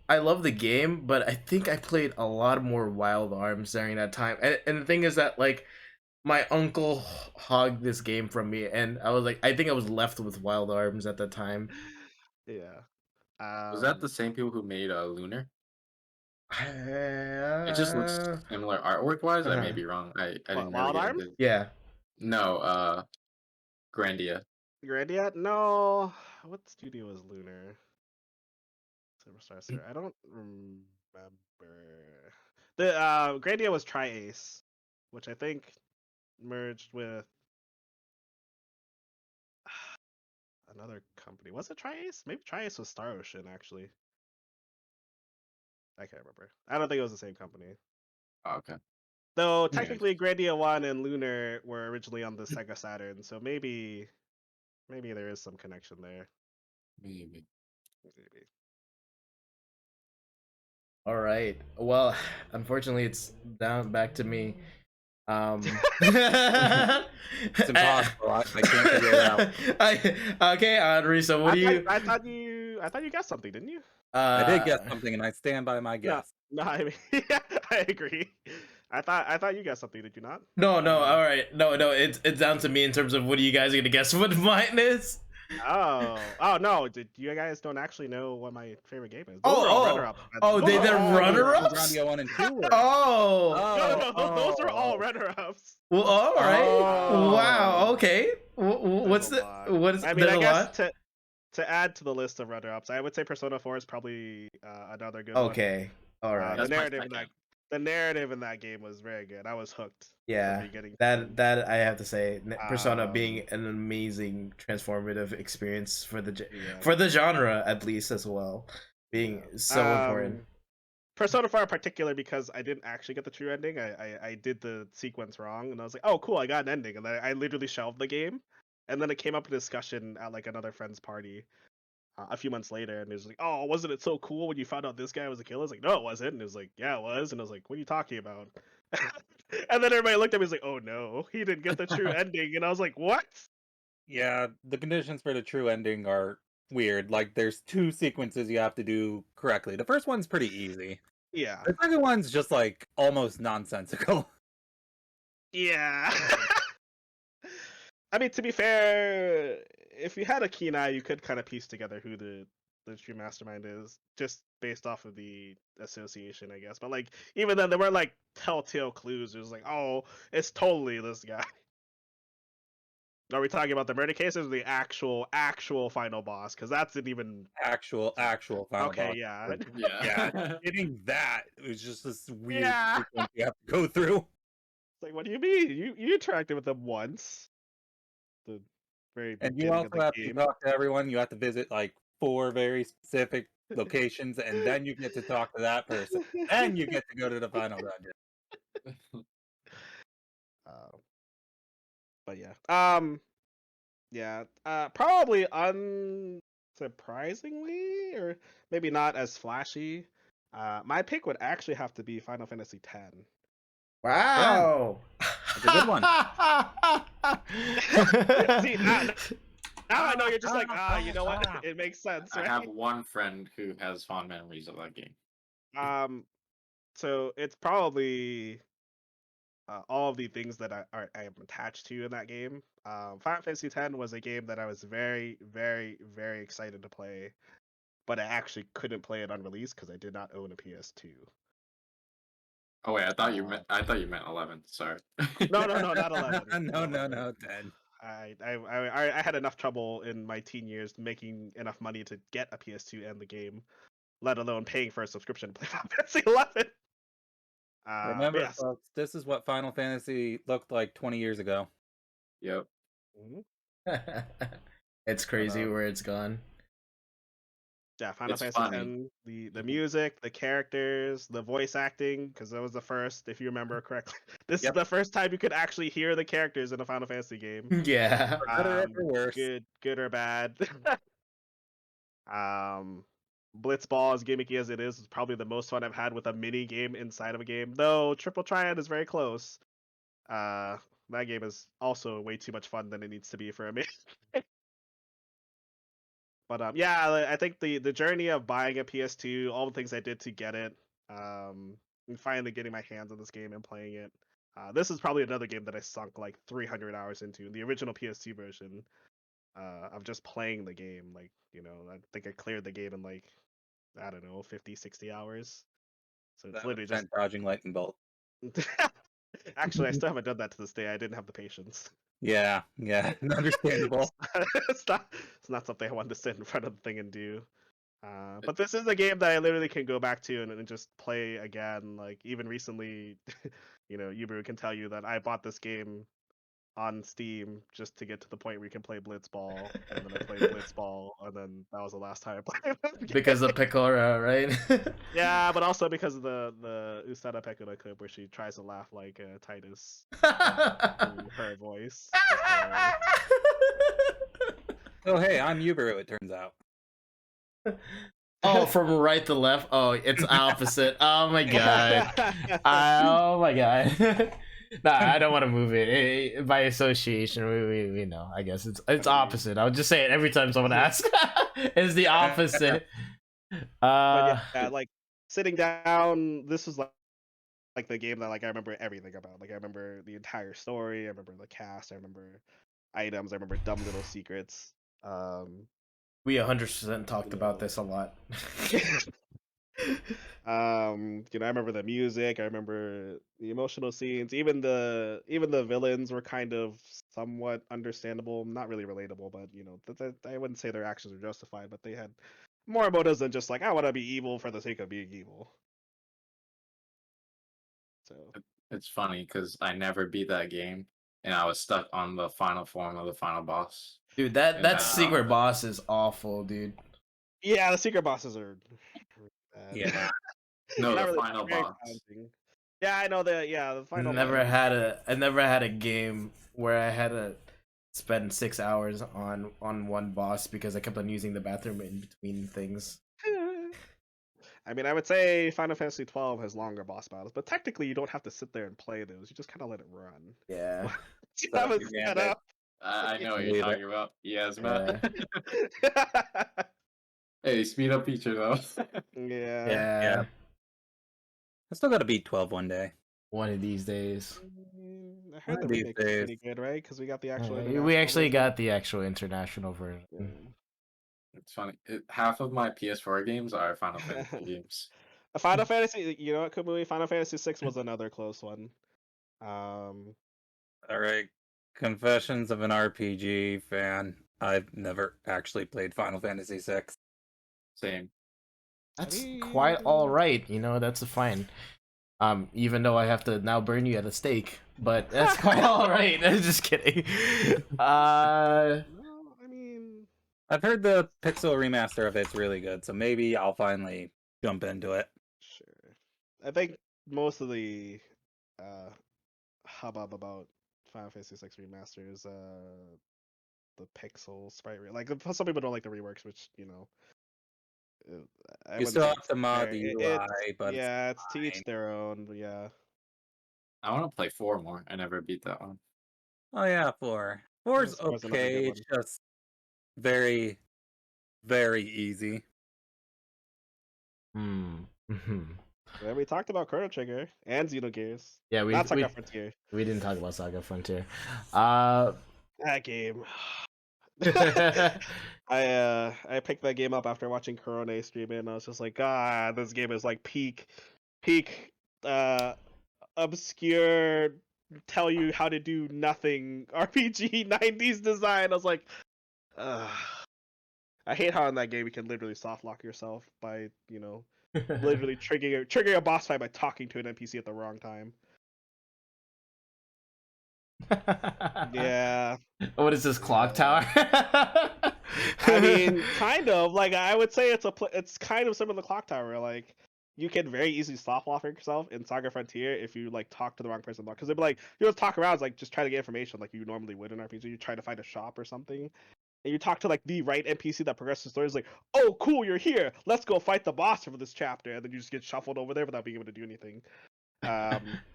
I love the game, but I think I played a lot more Wild Arms during that time. And the thing is that, like, my uncle hogged this game from me, and I was like, I think I was left with Wild Arms at the time. Yeah. Was that the same people who made Lunar? It just looks similar artwork wise. I may be wrong. I didn't Wild really Arms? Yeah. No, Grandia. Grandia? No. What studio is Lunar? Superstar Sir. I don't remember. The Grandia was Tri-Ace. which I think merged with another company. Was it Tri-Ace? Maybe Tri-Ace was Star Ocean, actually. I can't remember. I don't think it was the same company. Oh, okay. Though Yeah. technically Grandia 1 and Lunar were originally on the Sega Saturn, so maybe there is some connection there. Maybe. All right. Well, unfortunately, it's down back to me. It's impossible. I can't figure it out. Okay, Anri. So what do you? I thought you got something, didn't you? I did get something, and I stand by my No, guess. no, I mean, yeah, I agree. I thought you got something, did you not? No. All right. No. It's down to me in terms of what are you guys gonna guess what mine is? Oh no! Did you guys don't actually know what my favorite game is? They're runner-ups. Grandia 1 and 2 were. No, those are all runner-ups. Well, all right. Oh. Wow. Okay. What's the what is? I mean, there's I a guess lot? to add to the list of runner-ups, I would say Persona 4 is probably another good one. Okay. All right. The That's narrative in that game was very good. I was hooked. Yeah, from beginning to end. that I have to say, Persona being Um, an amazing transformative experience for the Yeah. for the genre at least as well, being so important. Persona 4 in particular, because I didn't actually get the true ending. I did the sequence wrong, and I was like, oh cool, I got an ending, and then I literally shelved the game, and then it came up in discussion at like another friend's party a few months later, and it was like, oh, wasn't it so cool when you found out this guy was a killer? I was like, no, it wasn't, and it was like, yeah, it was, and I was like, what are you talking about? And then everybody looked at me and was like, oh no, he didn't get the true ending, and I was like, what? Yeah, the conditions for the true ending are weird. Like, there's 2 sequences you have to do correctly. The first one's pretty easy. Yeah. The second one's just like almost nonsensical. Yeah. I mean, to be fair, if you had a keen eye, you could kind of piece together who the true mastermind is, just based off of the association, I guess. But like, even then, there weren't like telltale clues. It was like, oh, it's totally this guy. Are we talking about the murder cases or the actual final boss? Because that's an even Actual final okay, boss. yeah. Yeah, getting that was just this weird Yeah. sequence you have to go through. It's like, what do you mean? You interacted with them once. The very And you beginning also of the have game. to talk to everyone. You have to visit like 4 very specific locations, and then you get to talk to that person. Then you get to go to the final dungeon. But yeah. Yeah. Probably unsurprisingly, or maybe not as flashy. My pick would actually have to be Final Fantasy X. Wow. That's a good one. See, now I know you're just like, you know what? It makes sense, I right? have one friend who has fond memories of that game. So it's probably all of the things that I am attached to in that game. Final Fantasy X was a game that I was very, very, very excited to play, but I actually couldn't play it on release because I did not own a PS2. Oh wait, I thought you meant 11. Sorry. No, not 11. No, 10. I had enough trouble in my teen years making enough money to get a PS2 and the game, let alone paying for a subscription to play Final Fantasy 11. Remember, yes. folks, this is what Final Fantasy looked like 20 years ago. Yep. It's crazy where it's gone. Yeah, Final Fantasy X, the music, the characters, the voice acting, because that was the first, if you remember correctly. This is the first time you could actually hear the characters in a Final Fantasy game. Yeah. For better or for worse. Good or bad. Blitzball, as gimmicky as it is probably the most fun I've had with a mini game inside of a game. Though Triple Triad is very close. That game is also way too much fun than it needs to be for a mini. But yeah, I think the journey of buying a PS2, all the things I did to get it, and finally getting my hands on this game and playing it. This is probably another game that I sunk like 300 hours into. The original PS2 version of just playing the game. Like, I think I cleared the game in like, I don't know, 50, 60 hours. So it's literally just dodging lightning bolt. Actually, I still haven't done that to this day. I didn't have the patience. Yeah, understandable. It's not something I wanted to sit in front of the thing and do. But this is a game that I literally can go back to and just play again. Like, even recently, Yuberu can tell you that I bought this game on Steam just to get to the point where you can play Blitzball, and then I played Blitzball, and then that was the last time I played this game. Because of Picora, right? Yeah, but also because of the Usada Pekura clip where she tries to laugh like Titus in her voice. Oh, hey, I'm Yuberu, it turns out. Oh, from right to left. Oh, it's opposite. Oh my god. Oh my god. Nah, I don't want to move it. By association, we know. I guess it's opposite. I'll just say it every time someone asks. It's the opposite. But yeah, like sitting down, this was like the game that like I remember everything about. Like I remember the entire story. I remember the cast. I remember items. I remember dumb little secrets. We 100% talked about this a lot. I remember the music. I remember the emotional scenes. Even the villains were kind of somewhat understandable, not really relatable, but I wouldn't say their actions were justified, but they had more motives than just like I want to be evil for the sake of being evil. So it's funny because I never beat that game, and I was stuck on the final form of the final boss. Dude, that secret boss is awful, dude. Yeah, the secret bosses are bad. Yeah. No, the final boss. Yeah, I know that. Yeah, the final. I never had a game where I had to spend 6 hours on one boss because I kept on using the bathroom in between things. I mean, I would say Final Fantasy 12 has longer boss battles, but technically you don't have to sit there and play those. You just kind of let it run. Yeah. That was set up. I know what you're talking about. Yes, man. Yeah. Hey, speed up feature though. Yeah. I still gotta beat 12 one day. One of these days. I heard the remake was pretty good, right? Because we got the actual. We actually got the actual international version. Yeah. It's funny. Half of my PS4 games are Final Fantasy games. Final Fantasy, you know what, Kamui? Final Fantasy 6 was another close one. All right. Confessions of an RPG fan. I've never actually played Final Fantasy 6. Same. That's quite all right. That's fine. Even though I have to now burn you at a stake, but that's quite all right. I'm just kidding. Well, I mean, I've heard the pixel remaster of it's really good, so maybe I'll finally jump into it. sure. I think most of the hubbub about Final Fantasy 6 remaster is the pixel sprite. Like some people don't like the reworks, which I You wouldn't still say have it's to mod fair. the UI, but Yeah, it's to each their own. But yeah. I want to play 4 more. I never beat that one. Oh yeah, 4. 4's Four's another good okay. one. It's just very, very easy. Yeah, we talked about Chrono Trigger and Xenogears. Yeah, Not Saga Frontier. We didn't talk about Saga Frontier. That game. I picked that game up after watching Corona stream it, and I was just like, God, this game is like peak obscure, tell you how to do nothing RPG 90s design. I was like, I hate how in that game you can literally soft lock yourself by literally triggering a boss fight by talking to an NPC at the wrong time. Yeah. What is this, clock tower? I mean, kind of. Like, I would say it's kind of similar to Clock Tower. Like, you can very easily soft lock yourself in Saga Frontier if you like talk to the wrong person. Because they'd be like, you just talk around, like just try to get information like you normally would in RPG. You try to find a shop or something, and you talk to like the right NPC that progresses the story. It's like, oh, cool, you're here. Let's go fight the boss for this chapter, and then you just get shuffled over there without being able to do anything.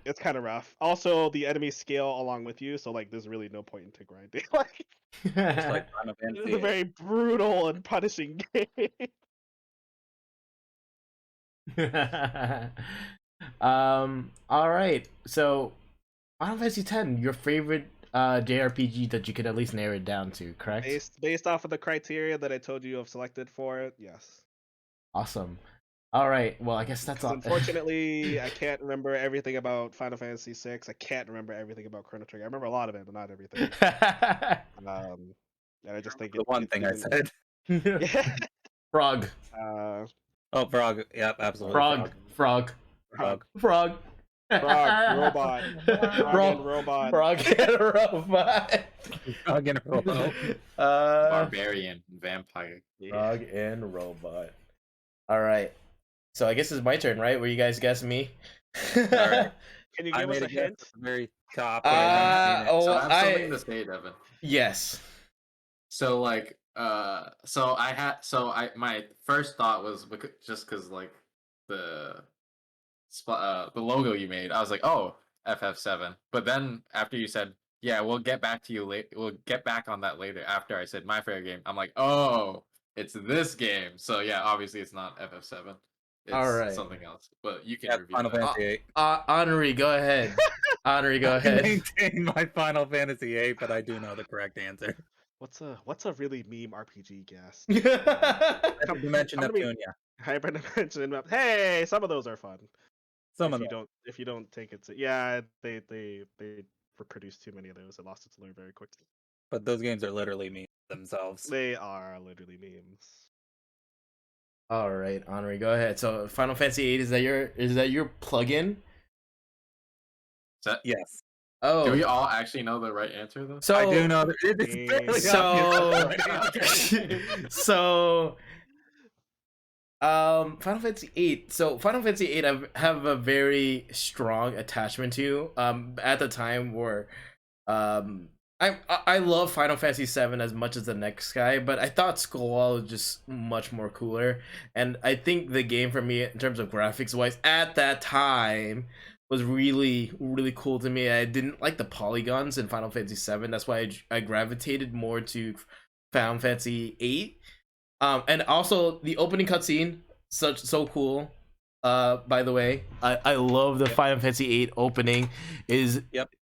It's kind of rough. Also, the enemies scale along with you, so like there's really no point into grinding. Like, Just like Final it's Fantasy. a very brutal and punishing game. All right. So, Final Fantasy X, your favorite JRPG that you could at least narrow it down to, correct? Based off of the criteria that I told you I've selected for it, yes. Awesome. All right. Well, I guess that's all. Unfortunately, I can't remember everything about Final Fantasy VI. I can't remember everything about Chrono Trigger. I remember a lot of it, but not everything. And I just think The one thing I said. Yeah. Frog. Oh, frog. Yep, absolutely. Frog. Frog. Frog. Frog, robot. Frog and robot. Frog and robot. Frog and robot. Barbarian, vampire. Frog and robot. All right. So I guess it's my turn, right? Where you guys guess me? Right. Can you I give us made a a guess hint? at the very top. So I have something to say, Devin. Yes. So like, my first thought was just because like the logo you made, I was like, oh, FF7. But then after you said, yeah, we'll get back to you later. We'll get back on that later. After I said my favorite game, I'm like, oh, it's this game. So yeah, obviously it's not FF7. It's All right. something else. But you can review Final that. Fantasy 8. Anri, go ahead. Anri, go I ahead. maintain my Final Fantasy 8, but I do know the correct answer. What's a really meme RPG guess? Hyperdimension Neptune, yeah. Hyperdimension. Hey, some of those are fun. Some if of you them. if you don't take it, yeah, they produced too many of those. It lost its allure very quickly. But those games are literally memes themselves. They are literally memes. All right, Anri, go ahead. So Final Fantasy VIII, is that your plugin? Yes. Oh. Do we all actually know the right answer though? So I do know that it's fairly Final Fantasy VIII. So Final Fantasy VIII, I have a very strong attachment to. At the time where, I love Final Fantasy VII as much as the next guy, but I thought Squall was just much more cooler. And I think the game for me, in terms of graphics wise, at that time, was really, really cool to me. I didn't like the polygons in Final Fantasy VII. That's why I gravitated more to Final Fantasy VIII. And also the opening cutscene, so cool. By the way, I love the Final Fantasy VIII opening. Is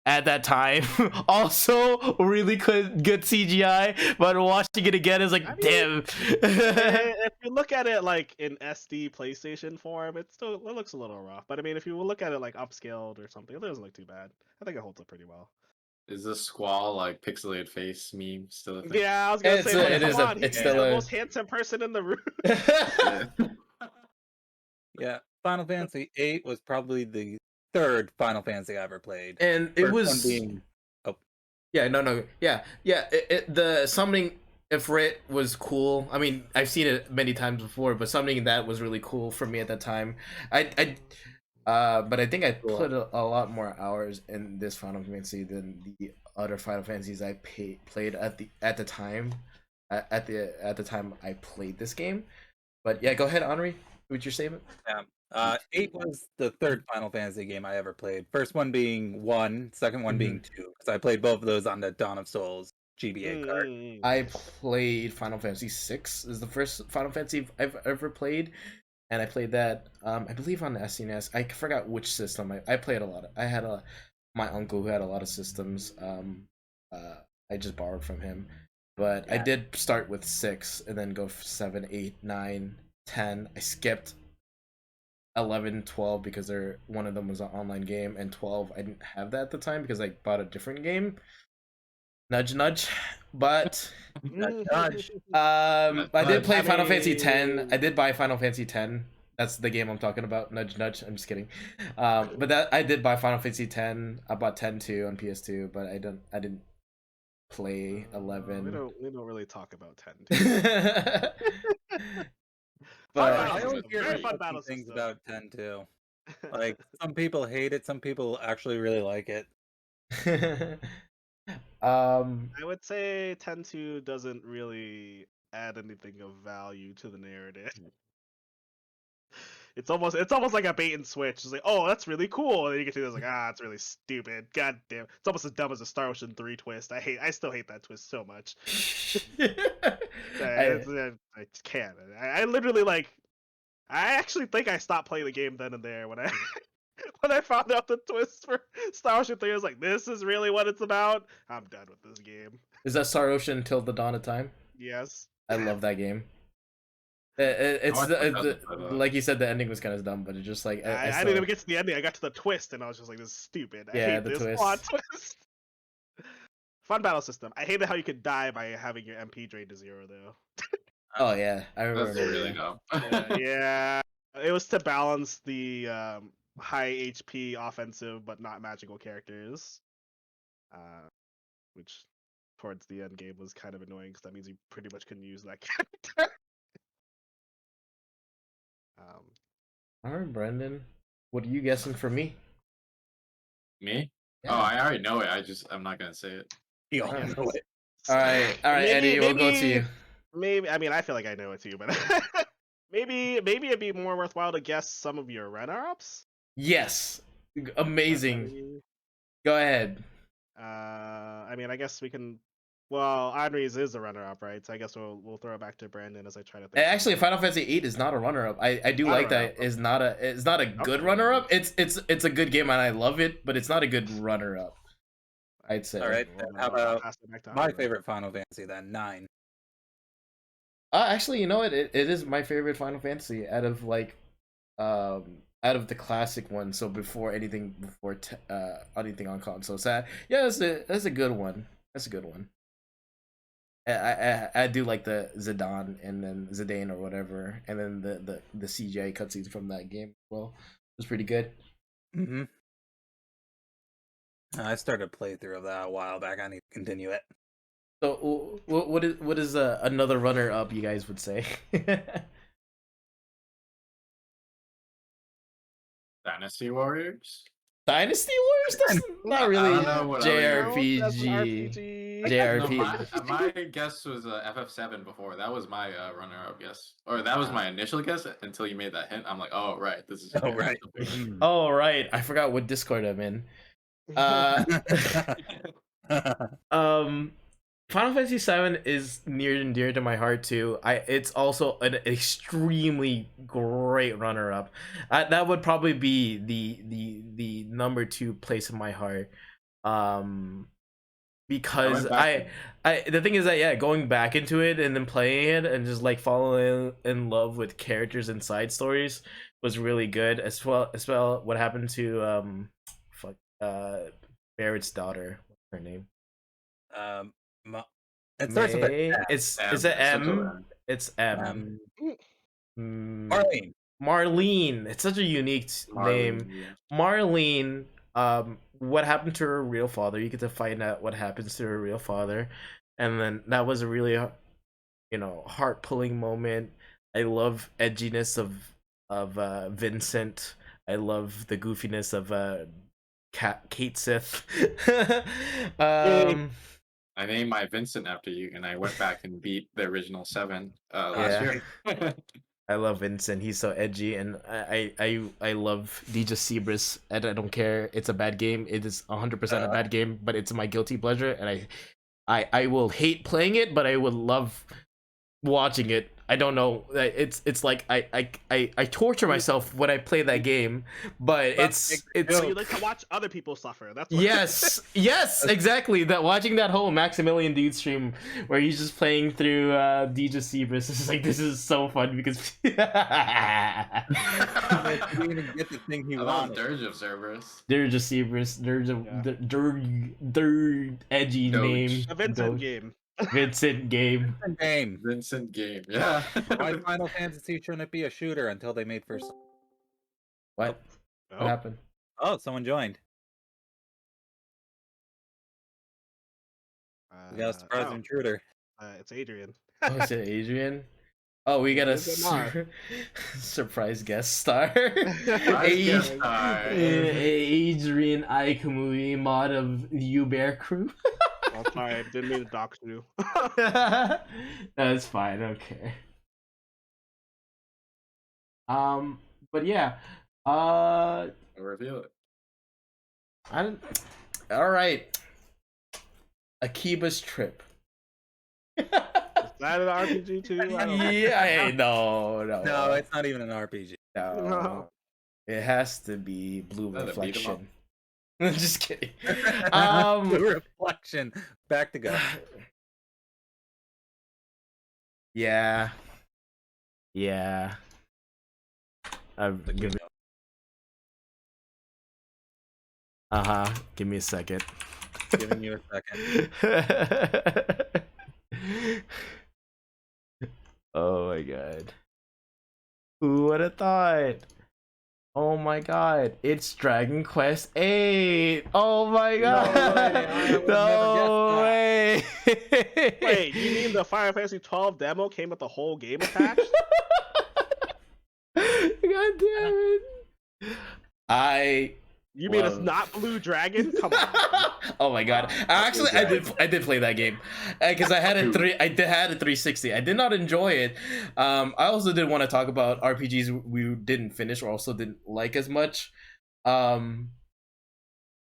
at that time also really good CGI, but watching it again is like, damn. If you look at it like in SD PlayStation form, it looks a little rough. But I mean, if you look at it like upscaled or something, it doesn't look too bad. I think it holds up pretty well. Is this Squall like pixelated face meme still a thing? Yeah, I was gonna say, it's still the most handsome person in the room. Yeah, Final Fantasy VIII was probably the third Final Fantasy I ever played. And it First was one being... the summoning Ifrit was cool. I mean, I've seen it many times before, but summoning that was really cool for me at that time. But I think I put a lot more hours in this Final Fantasy than the other Final Fantasies I played at the time. At the time I played this game. But yeah, go ahead, Anri, with your statement. Yeah. 8 was the third Final Fantasy game I ever played. First one being 1, second one being 2, because I played both of those on the Dawn of Souls GBA card. I played Final Fantasy 6. Is the first Final Fantasy I've ever played, and I played that I believe on the SNES. I forgot which system. I played a lot. I had my uncle who had a lot of systems. I just borrowed from him, but I did start with 6 and then go 7, 8, 9, 10. I skipped 11, 12 because one of them was an online game, and 12 I didn't have that at the time because I bought a different game. Nudge, nudge. But Nudge. I did play Final Fantasy 10. I did buy Final Fantasy 10. That's the game I'm talking about. Nudge, nudge. I'm just kidding. But I did buy Final Fantasy 10. I bought 10 too on PS2, but I didn't play 11. We don't really talk about 10. But I always hear things about 10 too. Like, some people hate it, some people actually really like it. I would say 10-2 doesn't really add anything of value to the narrative. It's almost like a bait and switch. It's like, oh, that's really cool, and then you get to this like, it's really stupid. God damn, it's almost as dumb as a Star Ocean 3 twist. I still hate that twist so much. I just can't. I literally like. I actually think I stopped playing the game then and there when I when I found out the twist for Star Ocean 3. I was like, this is really what it's about. I'm done with this game. Is that Star Ocean Till the Dawn of Time? Yes. I love that game. Like you said, the ending was kind of dumb, but it's just like I didn't even get to the ending. I got to the twist, and I was just like, "This is stupid." I hate this plot twist. Fun battle system. I hated how you could die by having your MP drained to 0, though. Oh yeah, I remember. That's really dumb. Yeah, it was to balance the high HP offensive but not magical characters, which towards the end game was kind of annoying because that means you pretty much couldn't use that character. All right, Brendan, what are you guessing for me? Me? Yeah. Oh, I already know it. I'm not gonna say it. You all know it. All right, Eddie, we'll go to you. Maybe I mean I feel like I know it too, but maybe it'd be more worthwhile to guess some of your runner-ups. Yes, amazing. Go ahead. I mean, I guess we can. Well, Anri's is the runner-up, right? So I guess we'll throw it back to Brandon as I try to think. Actually, Final Fantasy VIII is not a runner-up. I do like that. It's not a good runner-up. It's a good game and I love it, but it's not a good runner-up. I'd say. All right. How about my favorite Final Fantasy then? 9. Actually, you know what? It is my favorite Final Fantasy out of out of the classic one. So before anything on console. So yeah, that's a good one. That's a good one. I do like the Zidane and then Zidane or whatever, and then the CGI cutscenes from that game as well. It was pretty good. Mm-hmm. I started a playthrough of that a while back. I need to continue it. So what is another runner up you guys would say? Dynasty Warriors. Dynasty Wars? That's not really JRPG. JRPG. My guess was FF7 before. That was my runner-up guess, or that was my initial guess until you made that hint. I'm like, oh right, this is. Oh right. Oh right, I forgot what Discord I'm in. Final Fantasy VII is near and dear to my heart too. It's also an extremely great runner-up. That would probably be the number 2 place in my heart. Because the thing is that yeah, going back into it and then playing it and just like falling in love with characters and side stories was really good. As well what happened to Barrett's daughter. What's her name? It starts with an M. It's an M. It's M. Marlene. It's such a unique name. Yeah. Marlene. What happened to her real father? You get to find out what happens to her real father, and then that was a really, heart pulling moment. I love edginess of Vincent. I love the goofiness of Kate Sith. I named my Vincent after you, and I went back and beat the original 7 last year. I love Vincent. He's so edgy, and I love DJ Sebris, and I don't care. It's a bad game. It is 100% a bad game, but it's my guilty pleasure, and I will hate playing it, but I would love watching it. I don't know. It's like I torture myself when I play that game, but it's so you like to watch other people suffer. That's what yes, exactly. That watching that whole Maximilian dude stream where he's just playing through DJ Sebris is like, this is so fun because he didn't get the thing he wanted. Dirge of Cerberus. Dirge of Cerberus. Dirge edgy name. A Vincent game. Vincent game. Vincent game. Yeah. Why Final Fantasy shouldn't it be a shooter until they made first? What? Oh. What happened? Oh, someone joined. We got a surprise intruder. It's Adrian. Oh, is it Adrian? Oh, we got a surprise guest star. Adrian Aikamui, mod of Yuberu crew. Oh, sorry, I didn't mean to dox you. That's fine. Okay. But yeah. I'll reveal it. All right. Akiba's Trip. Is that an RPG too? Yeah, no. No, it's not even an RPG. No. It has to be Blue Reflection. Just kidding. Blue Reflection. Back to go. Yeah. Give me a second. Giving you a second. Oh my god. Who would have thought? Oh my god, it's Dragon Quest 8. Oh my No way, god. I would No never way. Wait, you mean the Final Fantasy 12 demo came with the whole game attached? God damn it. You mean it's Love. not Blue Dragon? Come on. Oh my god. Actually, I did play that game because I had I had a 360. I did not enjoy it. I also did want to talk about RPGs we didn't finish or also didn't like as much.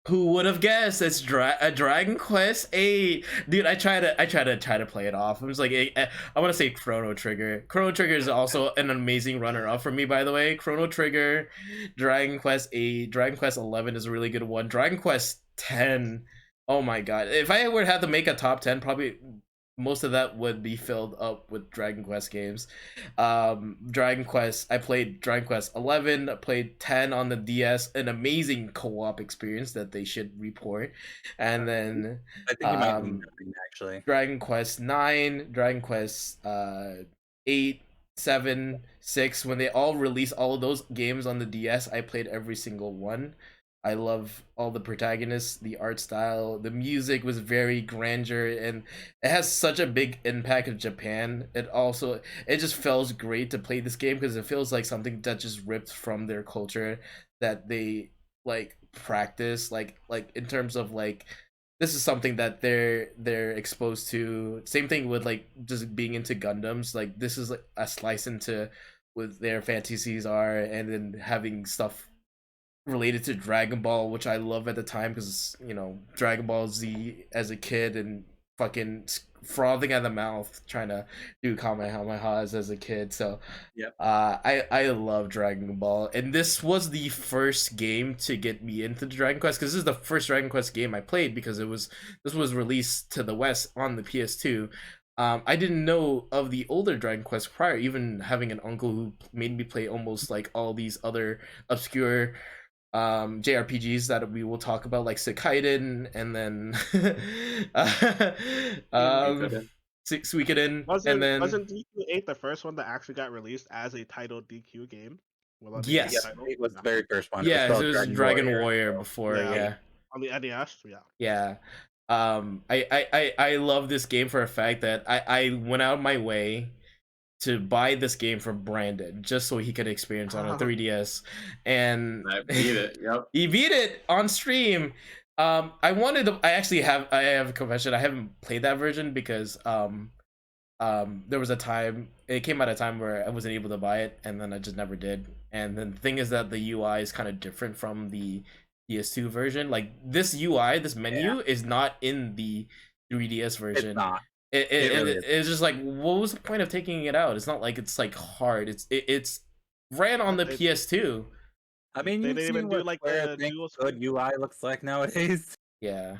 Who would have guessed it's a Dragon Quest 8? Dude, I try to play it off. I was like, I want to say Chrono Trigger. Chrono Trigger is also an amazing runner-up for me, by the way. Chrono Trigger, Dragon Quest 8, Dragon Quest 11 is a really good one. Dragon Quest 10, oh my god. If I would have to make a top 10, probably most of that would be filled up with Dragon Quest games. Dragon Quest, I played Dragon Quest 11, I played 10 on the DS, an amazing co-op experience that they should report. And then I think you might mean nothing, actually. Dragon Quest 9, Dragon Quest 8, 7, 6, when they all released all of those games on the DS, I played every single one. I love all the protagonists, the art style, the music was very grandeur, and it has such a big impact of Japan. It just feels great to play this game because it feels like something that just ripped from their culture that they like practice, like in terms of like this is something that they're exposed to. Same thing with like just being into Gundams. Like this is like a slice into what their fantasies are, and then having stuff related to Dragon Ball, which I love at the time because you know Dragon Ball Z as a kid and fucking frothing at the mouth trying to do Kamehamehas as a kid. So Yep. I love Dragon Ball, and this was the first game to get me into the Dragon Quest because this is the first Dragon Quest game I played because this was released to the West on the PS2. I didn't know of the older Dragon Quest prior, even having an uncle who made me play almost like all these other obscure JRPGs that we will talk about, like Suikoden, and then Suikoden, and then Wasn't DQ8 the first one that actually got released as a titled DQ game? Yes. It was the very first one. Yeah, called it was Dragon Warrior before. Yeah. On the NES, Yeah. I love this game for a fact that I went out of my way to buy this game for Brandon just so he could experience on a 3DS, and I beat it. Yep. he beat it on stream. I have a confession. I haven't played that version because there was a time it came at a time where I wasn't able to buy it, and then I just never did. And then the thing is that the UI is kind of different from the PS2 version. Like this UI, this menu is not in the 3DS version. It's not. It's just like, what was the point of taking it out? It's not like it's like hard. It's ran on the PS2. I mean, they you've didn't seen even do what like Square the thinks dual good UI looks like nowadays. Yeah.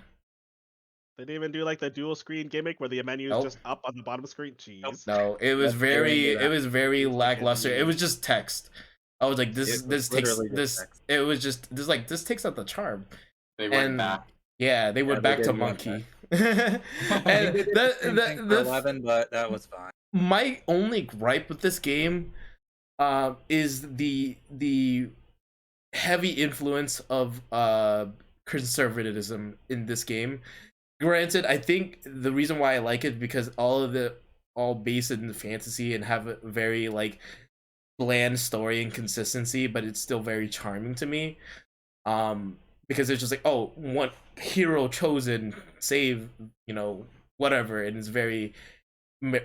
They didn't even do like the dual screen gimmick where the menu is just up on the bottom screen. Jeez. No, it was very lackluster. It was just text. I was like, this takes out the charm. They went back. Yeah, they went back to Monkey. And the 11, but that was fine. My only gripe with this game is the heavy influence of conservatism in this game. Granted, I think the reason why I like it because all based in the fantasy and have a very like bland story and consistency, but it's still very charming to me. Because it's just like, oh, one hero chosen, save, you know, whatever, and it's very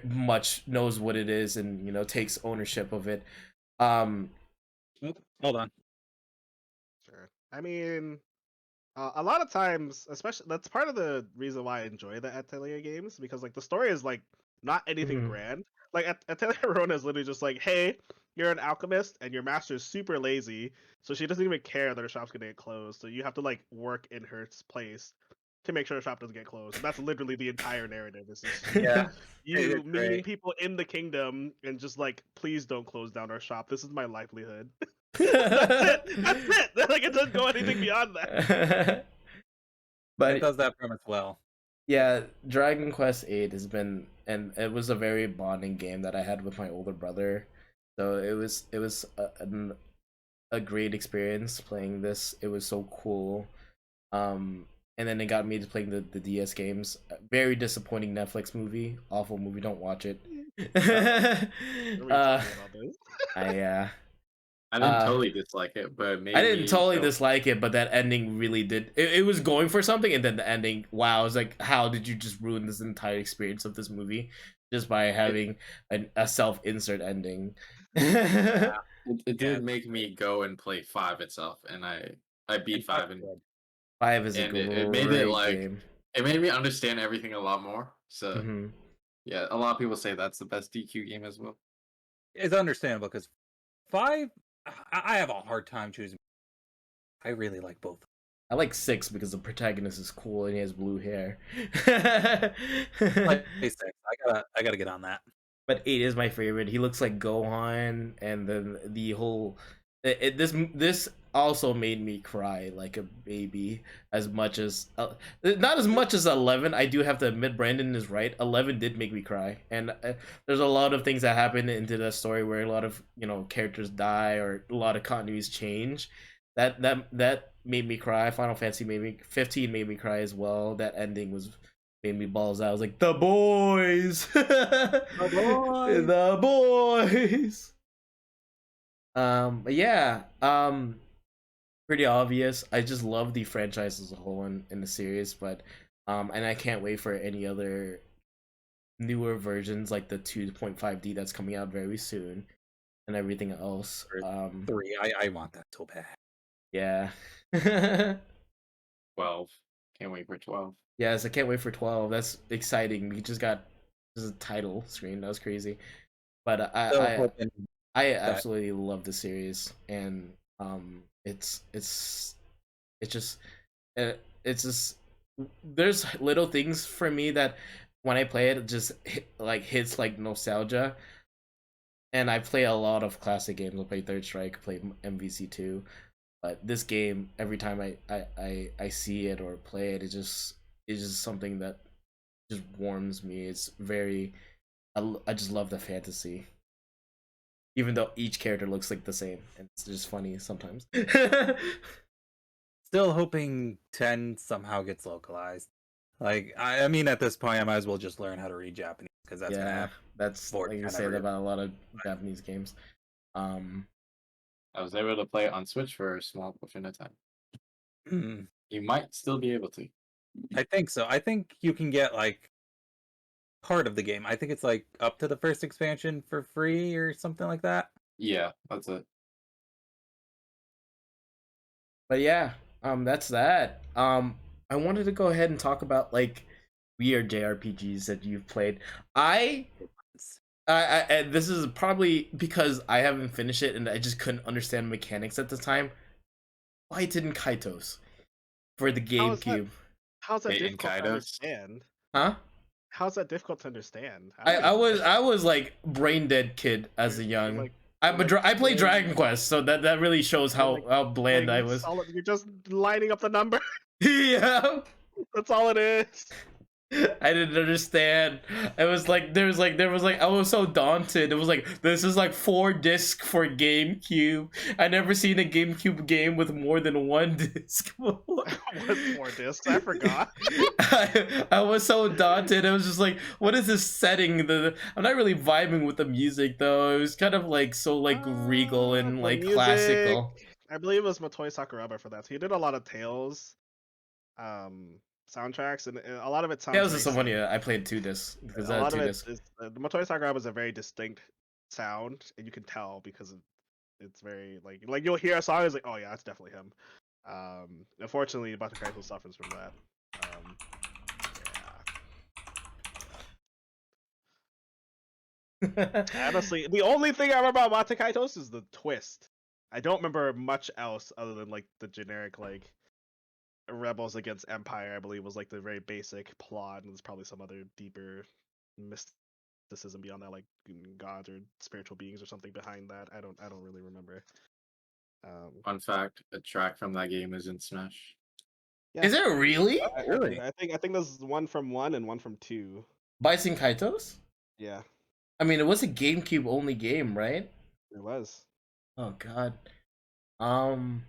much knows what it is and, you know, takes ownership of it. Hold on. Sure. I mean, a lot of times, especially that's part of the reason why I enjoy the Atelier games because like the story is like not anything grand. Like Atelier Rona is literally just like, hey, you're an alchemist and your master is super lazy, so she doesn't even care that her shop's gonna get closed. So you have to like work in her place to make sure her shop doesn't get closed. And that's literally the entire narrative. This is you meeting people in the kingdom and just like, please don't close down our shop. This is my livelihood. That's it. Like it doesn't go anything beyond that. But it does that premise well. Yeah, Dragon Quest 8 has been, and it was a very bonding game that I had with my older brother. So it was a great experience playing this. It was so cool. And then it got me to playing the DS games. Very disappointing Netflix movie. Awful movie. Don't watch it. I didn't totally dislike it, but maybe I didn't totally dislike it, but that ending really did. It was going for something, and then the ending. Wow, I was like, how did you just ruin this entire experience of this movie just by having a self-insert ending? It did make me go and play 5 itself, and I beat 5, and 5 is a and great it made it like game. it made me understand everything a lot more. So yeah, a lot of people say that's the best DQ game as well. It's understandable because 5, I have a hard time choosing. I really like both. I like 6 because the protagonist is cool and he has blue hair. Like 6, I gotta get on that. But 8 is my favorite. He looks like Gohan, and then the whole this also made me cry like a baby. As much as not as much as 11. I do have to admit, Brandon is right. 11 did make me cry, and there's a lot of things that happen into the story where a lot of characters die or a lot of continuities change. That made me cry. Final Fantasy 15 made me cry as well. That ending made me balls out. I was like, the boys, the boys. But yeah, pretty obvious. I just love the franchise as a whole in the series, but and I can't wait for any other newer versions like the 2.5D that's coming out very soon, and everything else. 3, I want that so bad. Yeah. 12. Can't wait for 12. Yes, I can't wait for 12. That's exciting. We just got a title screen. That was crazy. But I absolutely love the series, and it's just there's little things for me that when I play it just hits like nostalgia. And I play a lot of classic games. I play Third Strike, play MVC2. But this game, every time I see it or play it, it's just something that just warms me. It's very, I just love the fantasy, even though each character looks like the same, and it's just funny sometimes. Still hoping 10 somehow gets localized. Like I mean, at this point, I might as well just learn how to read Japanese because that's gonna happen. That's like you say that about a lot of Japanese games. I was able to play it on Switch for a small portion of time. You might still be able to. I think so. I think you can get like part of the game. I think it's like up to the first expansion for free or something like that. Yeah, that's it. But yeah, that's that. I wanted to go ahead and talk about like weird JRPGs that you've played. And this is probably because I haven't finished it and I just couldn't understand mechanics at the time. Why didn't Kaitos for the GameCube? How's that difficult to understand? Huh? How's that difficult to understand? I was like brain dead kid as a young. I played Dragon Quest, so that really shows how bland I was. You're just lining up the number. Yeah, that's all it is. I didn't understand. It was like there was like I was so daunted. It was like this is like 4 discs for GameCube. I never seen a GameCube game with more than 1 disc. With 4 discs, I forgot. I was so daunted. I was just like, what is this setting? I'm not really vibing with the music though. It was kind of like so like regal and like music, classical. I believe it was Motoi Sakuraba for that. So he did a lot of Tales. Soundtracks and a lot of it sounds. Yeah, it was so funny. I played 2 discs because a lot of it is the Motoi Sakuraba is a very distinct sound, and you can tell because it's very like you'll hear a song, it's like, oh yeah, that's definitely him. Unfortunately, Bata Kaito suffers from that. Honestly, the only thing I remember about Bata Kaitos is the twist. I don't remember much else other than like the generic like Rebels Against Empire, I believe, was like the very basic plot, and there's probably some other deeper mysticism beyond that, like gods or spiritual beings or something behind that. I don't really remember. Fun fact: a track from that game is in Smash. Yeah. Is it really? Really? I think there's one from 1 and one from 2. Bison Kaitos? Yeah. I mean, it was a GameCube only game, right? It was. Oh god. Um.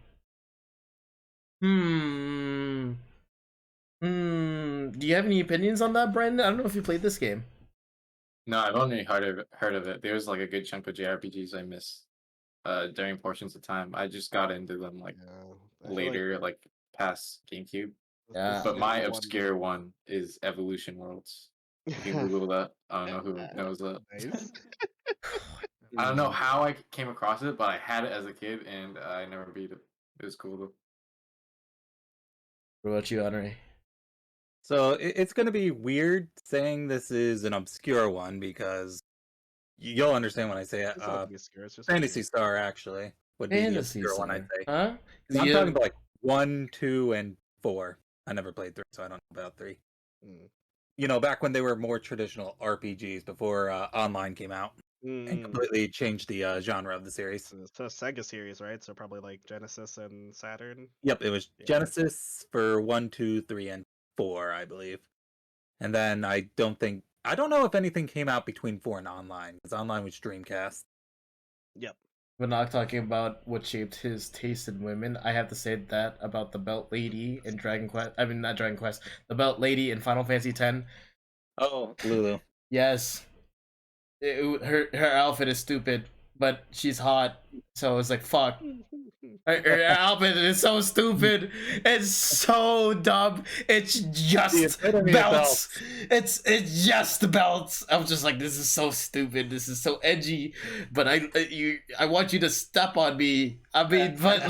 Hmm. Do you have any opinions on that, Brandon? I don't know if you played this game. No, I've only heard of it. There's like a good chunk of JRPGs I missed during portions of time. I just got into them like Yeah, I feel later, like past GameCube. Yeah. But this my is the obscure one is Evolution Worlds. You can Google that. I don't know who knows that. Nice. I don't know how I came across it, but I had it as a kid and I never beat it. It was cool though. What about you, Anri? So it's going to be weird saying this is an obscure one because you'll understand when I say it. It's not obscure, it's just Fantasy weird. Star actually would be the Fantasy obscure one, I'd Star. say. Huh? 'Cause I'm talking about like 1, 2, and 4. I never played 3, so I don't know about 3. You know, back when they were more traditional RPGs before online came out and completely changed the genre of the series. It's a Sega series, right? So probably like Genesis and Saturn. Yep, it was Yeah. Genesis for 1, 2, 3, and 4, I believe. And then I don't know if anything came out between 4 and online, because online was Dreamcast. Yep. We're not talking about what shaped his taste in women. I have to say that about the Belt Lady in Dragon Quest. I mean, not Dragon Quest. The Belt Lady in Final Fantasy X. Oh, Lulu. Yes. Her outfit is stupid, but she's hot. So it's like, fuck. Her outfit is so stupid. It's so dumb. It's just belts. It's just belts. I was just like, this is so stupid. This is so edgy. But I want you to step on me. I mean, but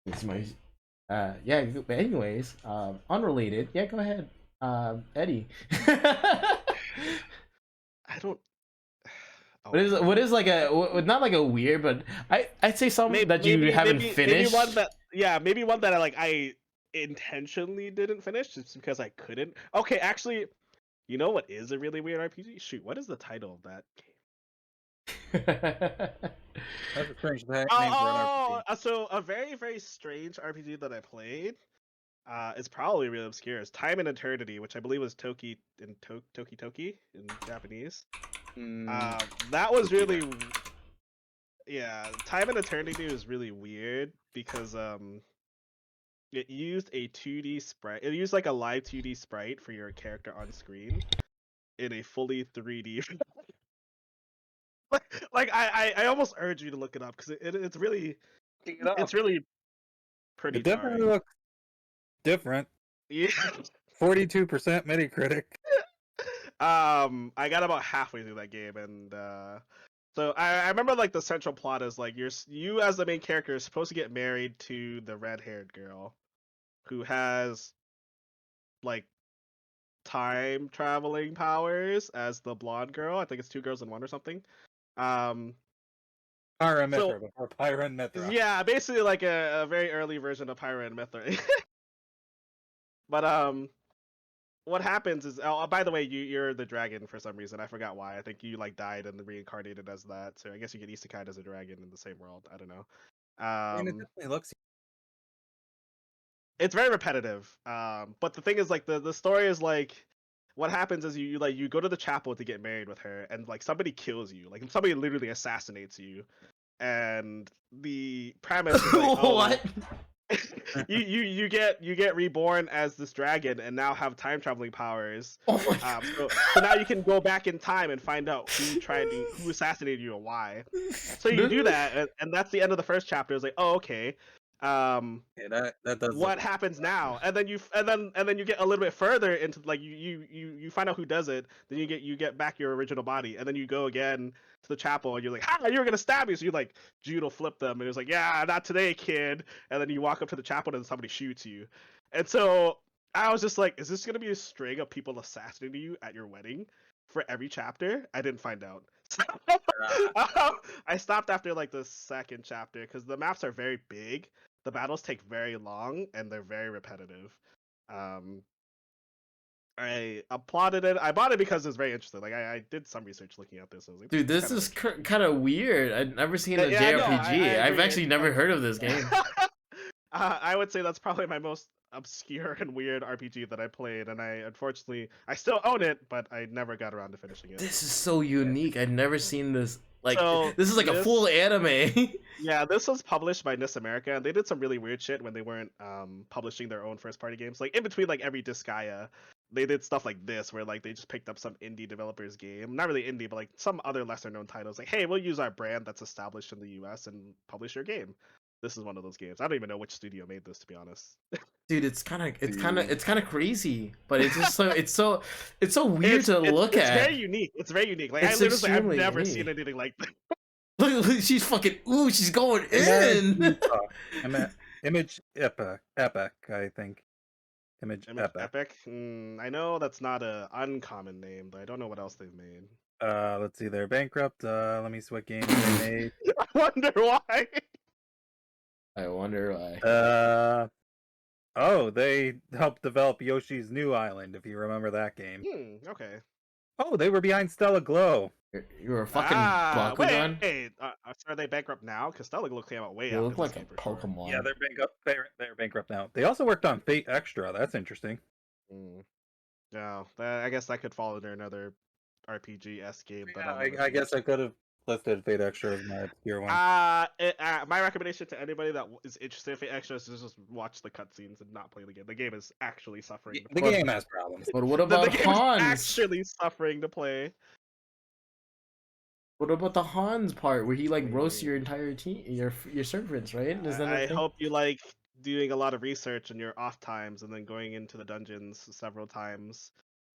it's my yeah. But anyways, unrelated. Yeah, go ahead, Eddie. I don't. What is like a not like a weird, but I'd say something that you haven't finished. Maybe one that I intentionally didn't finish just because I couldn't. Okay, actually, you know what is a really weird RPG? Shoot, what is the title of that game? That's a strange name for an RPG. So a very, very strange RPG that I played. It's probably really obscure. It's Time and Eternity, which I believe was Toki in Japanese. That was really, yeah. Time and Eternity was really weird because it used a 2D sprite. It used like a live 2D sprite for your character on screen in a fully 3D. like I almost urge you to look it up because it's really pretty. It definitely looks different. Yeah. 42% Metacritic. I got about halfway through that game, and so I remember like the central plot is like you as the main character is supposed to get married to the red-haired girl, who has like time traveling powers as the blonde girl. I think it's 2 girls in 1 or something. Pyra and Mithra before Pyra and Mithra. Yeah, basically like a very early version of Pyra and Mithra. But what happens is, oh, by the way, you're the dragon for some reason. I forgot why. I think you like died and reincarnated as that. So I guess you get isekai as a dragon in the same world. I don't know. I mean, it definitely looks. It's very repetitive. But the thing is, like the story is like, what happens is you go to the chapel to get married with her, and like somebody kills you. Like somebody literally assassinates you, and the premise is like, oh, what? you get reborn as this dragon and now have time traveling powers. Oh my God. So now you can go back in time and find out who assassinated you and why. So you do that, and that's the end of the first chapter. It's like, oh, okay. Yeah, that does. What happens now? And then you get a little bit further into like you find out who does it. Then you get back your original body, and then you go again to the chapel, and you're like, "Ha! You were gonna stab me!" So you like judo flip them, and it's like, "Yeah, not today, kid." And then you walk up to the chapel, and somebody shoots you. And so I was just like, "Is this gonna be a string of people assassinating you at your wedding for every chapter?" I didn't find out. So, I stopped after like the second chapter because the maps are very big. The battles take very long and they're very repetitive. I applauded it. I bought it because it was very interesting. Like I did some research looking at this. I was like, dude, this is kind of weird. I've never seen a JRPG. I've actually never heard of this game. I would say that's probably my most obscure and weird RPG that I played, and I still own it, but I never got around to finishing it. This is so unique. I've never seen this Like So this is like a this- full anime. Yeah, this was published by NIS America, and they did some really weird shit when they weren't publishing their own first party games. Like in between like every Disgaea, they did stuff like this where like they just picked up some indie developer's game. Not really indie, but like some other lesser known titles. Like, hey, we'll use our brand that's established in the US and publish your game. This is one of those games. I don't even know which studio made this, to be honest. Dude, it's kind of crazy, but it's just it's so weird to look it's at. It's very unique. It's very unique. Like It's I literally, I've extremely never unique. seen anything like this. Look, she's fucking she's going in. Image Epic, I think. Image Epic. Epic. I know that's not a uncommon name, but I don't know what else they've made. Let's see, they're bankrupt. Let me see what games they made. I wonder why. I wonder why. Oh, they helped develop Yoshi's New Island, if you remember that game. Okay. Oh, they were behind Stella Glow. You were a fucking Bakugan. Wait, are they bankrupt now? Because Stella Glow came out way You after look like this a game, for sure. Pokemon. Yeah, they're bankrupt. They're bankrupt now. They also worked on Fate Extra. That's interesting. No, I guess that could fall under another RPG-esque game. But Yeah, I guess I could have listed Fate Extra as my obscure one. My recommendation to anybody that is interested in Fate Extra is to just watch the cutscenes and not play the game. The game is actually suffering. The game has problems. But what about the game Hans? is actually suffering to play. What about the Hans part where he like roasts your entire team, your servants, right? Is that I hope you like doing a lot of research in your off times and then going into the dungeons several times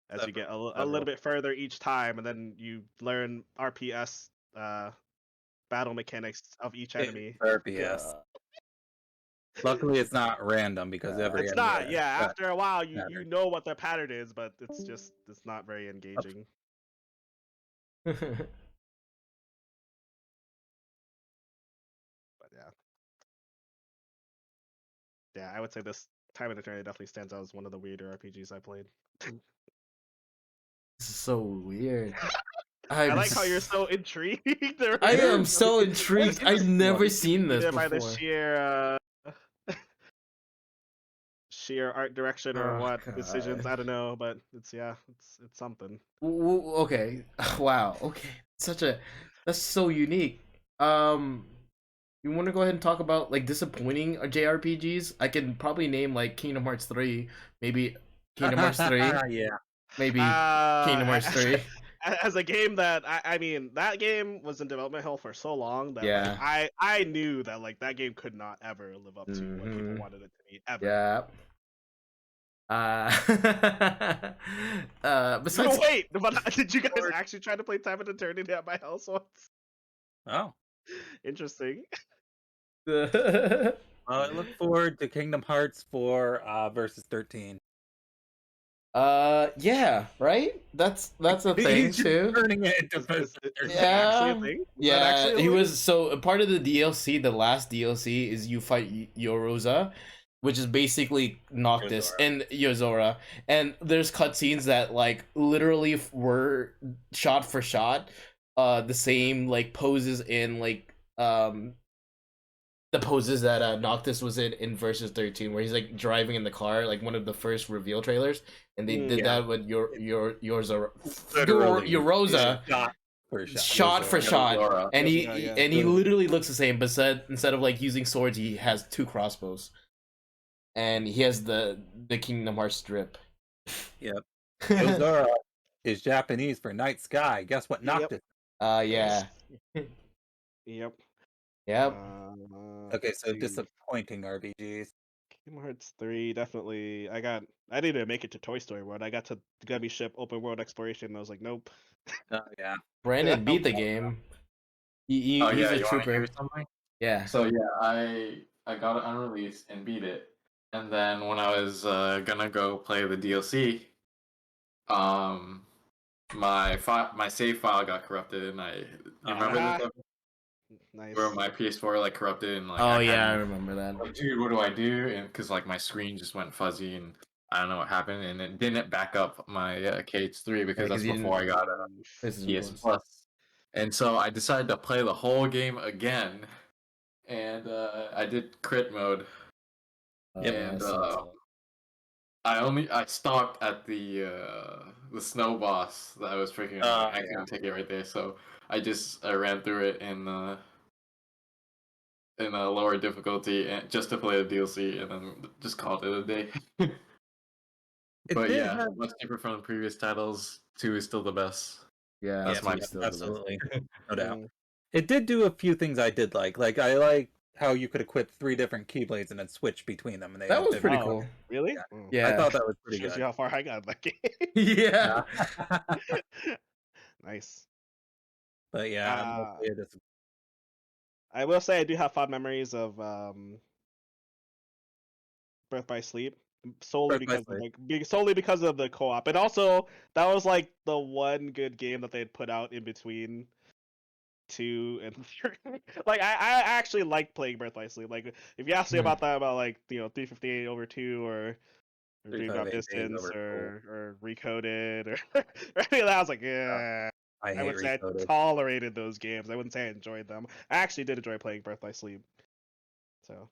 as you get a little bit further each time, and then you learn RPS battle mechanics of each enemy. RPS. Luckily, it's not random because every it's enemy not. Yeah, after a while, you pattern. know what the pattern is, but it's not very engaging. But yeah, I would say this Time and Eternity definitely stands out as one of the weirder RPGs I played. This is so weird. I like how you're so intrigued. I am so intrigued. I've never seen this before. By the sheer art direction or what decisions, I don't know, but it's something. Okay, wow. Okay, that's so unique. You want to go ahead and talk about like disappointing JRPGs? I can probably name like Kingdom Hearts 3, maybe Kingdom Hearts 3. Yeah. Maybe Kingdom Hearts 3. As a game that I mean, that game was in development hell for so long that like, I knew that like that game could not ever live up to what people wanted it to be ever. Yeah. Besides, wait, but did you guys actually try to play Time and Eternity at my house once? Oh, interesting. I look forward to Kingdom Hearts 4 versus 13. Yeah, right. That's a thing too. Turning it into versus 13. Yeah. He was so part of the DLC. The last DLC is you fight Yoroza, which is basically Noctis and Yozora, and there's cutscenes that like literally were shot for shot, the same like poses in like the poses that Noctis was in versus 13, where he's like driving in the car, like one of the first reveal trailers, and they did that with Yoroza, shot for shot, and he literally looks the same, but instead of like using swords, he has 2 crossbows, and he has the Kingdom Hearts strip. Yep. Yozora is Japanese for night sky. Guess what Noctis? Yeah. Yep. Okay, so disappointing RPGs. Kingdom Hearts 3 definitely. I didn't even make it to Toy Story World. I got to Gummy Ship open world exploration, and I was like, nope. Yeah. Brandon beat the game. He's a trooper. Yeah. So yeah, I got it unreleased and beat it, and then when I was gonna go play the DLC, my save file got corrupted, and you remember this? Nice. Where my PS4 like corrupted and like. I remember that. Like, dude, what do I do? And because like my screen just went fuzzy and I don't know what happened, and it didn't back up my KH3 because that's before I got PS Plus. And so I decided to play the whole game again, and I did crit mode. I stopped at the snow boss that I was freaking annoying. I couldn't take it right there, so I ran through it in a lower difficulty and just to play the DLC, and then just called it a day. But yeah, much different from the previous titles. 2 is still the best. Yeah, That's my still absolutely, no doubt. Mm. It did do a few things I did like. Like I like how you could equip 3 different keyblades and then switch between them. And they that was had pretty different- cool. Really? Yeah, I thought that was pretty Shows good. you how far I got in that game. yeah. Nice. But yeah, I will say I do have fond memories of Birth by Sleep solely Birth by because of solely because of the co-op, and also that was like the one good game that they had put out in between 2 and 3. Like I actually like playing Birth by Sleep. Like if you ask me about that, about like 358 over 2 or Dream Drop 358 days Distance over or Recoded or any of that, I was like, yeah. I I hate would say I Recoded. tolerated those games. I wouldn't say I enjoyed them. I actually did enjoy playing Birth by Sleep. So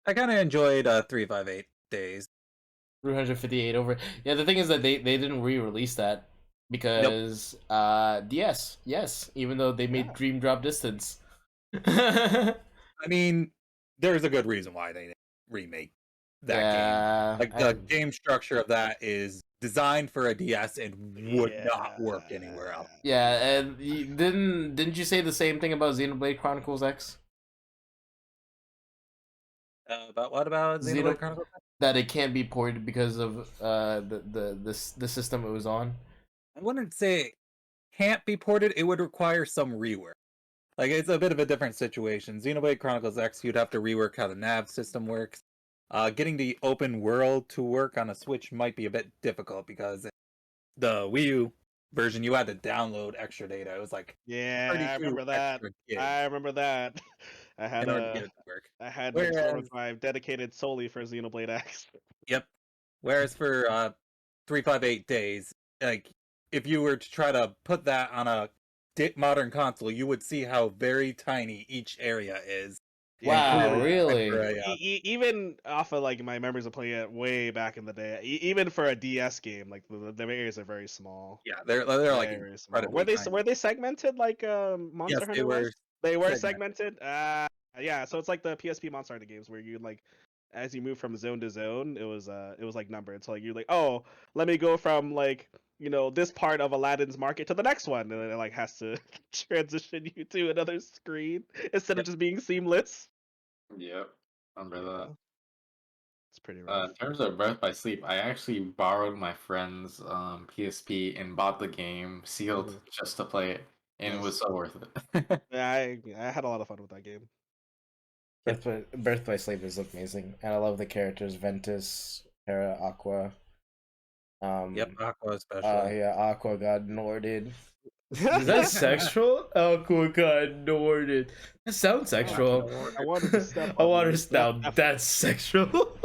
I kind of enjoyed 358 days. 358 over. Yeah, the thing is that they didn't re-release that because DS, yes, even though they made Dream Drop Distance. I mean, there's a good reason why they didn't remake that game. Like the game structure of that is designed for a DS and would not work anywhere else. Yeah, and didn't you say the same thing about Xenoblade Chronicles X? About what about Xenoblade Chronicles X? That it can't be ported because of the system it was on. I wouldn't say it can't be ported. It would require some rework. Like it's a bit of a different situation. Xenoblade Chronicles X, you'd have to rework how the nav system works. Getting the open world to work on a Switch might be a bit difficult because the Wii U version you had to download extra data. It was like I remember that. I remember that. I had I had a Nintendo Drive dedicated solely for Xenoblade X. Yep. Whereas for 358 days, like if you were to try to put that on a modern console, you would see how very tiny each area is. Wow, really? Even off of like my memories of playing it way back in the day, even for a DS game, like the areas are very small. Yeah, they're like very small. Were they segmented like Monster Hunter? They were segmented. Yeah, so it's like the PSP Monster Hunter games where you like, as you move from zone to zone, it was like numbered. So like you're like, oh, let me go from like this part of Aladdin's market to the next one, and then it like has to transition you to another screen instead of just being seamless. Yep, I remember that. It's pretty rough. In terms of Birth by Sleep, I actually borrowed my friend's PSP and bought the game sealed just to play it, and it was so worth it. Yeah, I had a lot of fun with that game. Birth by Sleep is amazing, and I love the characters Ventus, Terra, Aqua. Aqua especially. Yeah, Aqua got Norded. Is that sexual? Aqua got Norded. That sounds sexual. I wanted to step. I want to step. That's sexual.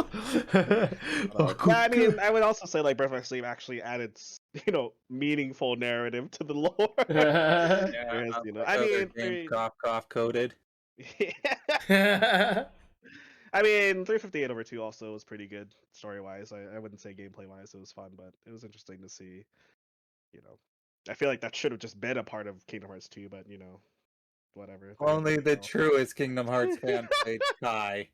I mean, I would also say like Birth by Sleep actually added, meaningful narrative to the lore. I mean, cough coded. I mean, 358 over 2 also was pretty good story wise. I wouldn't say gameplay wise it was fun, but it was interesting to see. I feel like that should have just been a part of Kingdom Hearts 2, but whatever. Only the truest Kingdom Hearts fan played Kai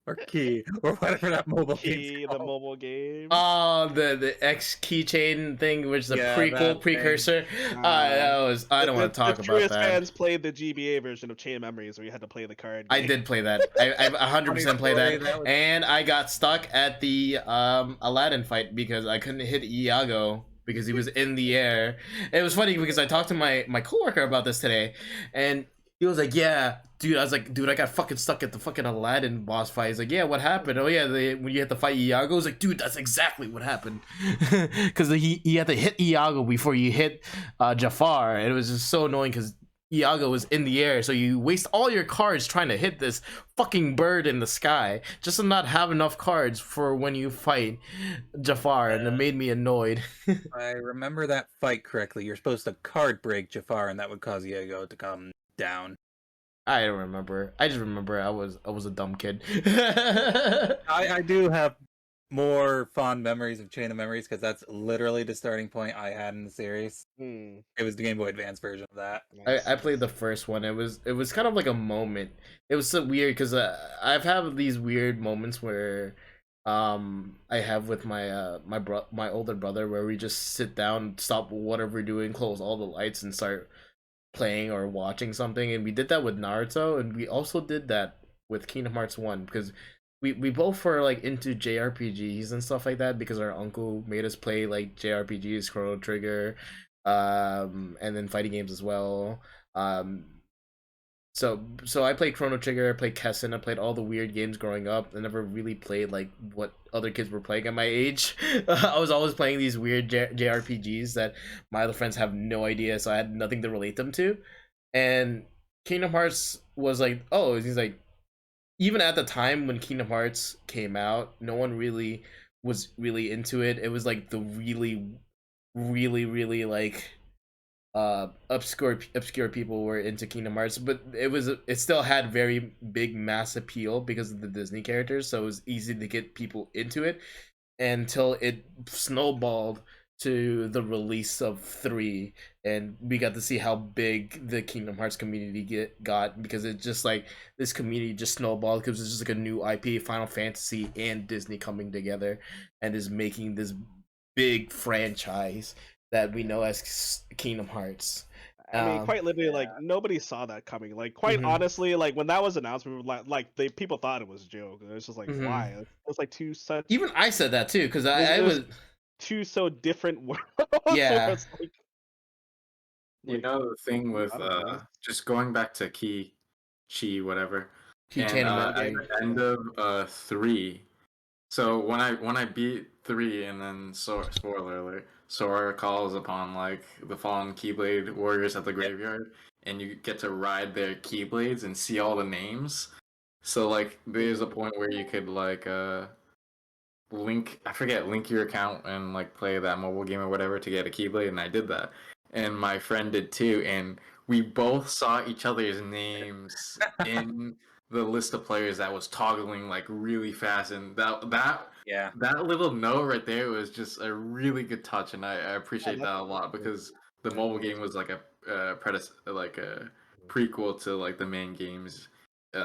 or Key or whatever that mobile game. The mobile game. Oh, the X keychain thing, which is a precursor. I don't want to talk about that. The truest fans played the GBA version of Chain Memories, where you had to play the card game. I did play that. I 100% play that, and I got stuck at the Aladdin fight because I couldn't hit Iago because he was in the air. It was funny because I talked to my coworker about this today, and he was like, "Yeah, dude." I was like, "Dude, I got fucking stuck at the fucking Aladdin boss fight." He's like, "Yeah, what happened?" "Oh yeah, when you had to fight Iago." I was like, "Dude, that's exactly what happened," because he had to hit Iago before you hit Jafar, and it was just so annoying because Iago was in the air, so you waste all your cards trying to hit this fucking bird in the sky just to not have enough cards for when you fight Jafar, and it made me annoyed. I remember that fight correctly. You're supposed to card break Jafar, and that would cause Iago to come down. I don't remember. I just remember I was a dumb kid. I do have more fond memories of Chain of Memories because that's literally the starting point I had in the series. It was the Game Boy Advance version of that. I played the first one. It was kind of like a moment. It was so weird because I've had these weird moments where I have with my my older brother where we just sit down, stop whatever we're doing, close all the lights, and start playing or watching something. And we did that with Naruto, and we also did that with Kingdom Hearts 1 because we both were like into JRPGs and stuff like that because our uncle made us play like JRPGs, Chrono Trigger, and then fighting games as well. So I played Chrono Trigger, I played Kessen, I played all the weird games growing up. I never really played like what other kids were playing at my age. I was always playing these weird JRPGs that my other friends have no idea, so I had nothing to relate them to. And Kingdom Hearts was like, oh, he's like, even at the time when Kingdom Hearts came out, no one really was really into it. It was like the really like obscure people were into Kingdom Hearts, but it still had very big mass appeal because of the Disney characters, so it was easy to get people into it until it snowballed to the release of 3, and we got to see how big the Kingdom Hearts community got because it just like this community just snowballed because it's just like a new IP, Final Fantasy and Disney coming together and is making this big franchise that we know as Kingdom Hearts. I mean, quite literally, like nobody saw that coming. Like, quite honestly, like when that was announced, we were like the people thought it was a joke. It was just like, why? It was like two such. Even I said that too because I was two so different worlds. Yeah. Like, you know the thing with just going back to Chi whatever. Chi and at the end of 3. So when I beat 3 and then spoiler alert, Sora calls upon like the fallen Keyblade warriors at the graveyard, and you get to ride their Keyblades and see all the names. So like there's a point where you could like link your account and like play that mobile game or whatever to get a Keyblade, and I did that. And my friend did too, and we both saw each other's names in the list of players that was toggling like really fast, and that little note right there was just a really good touch, and I appreciate that a lot because the mobile game was like a prequel to like the main games,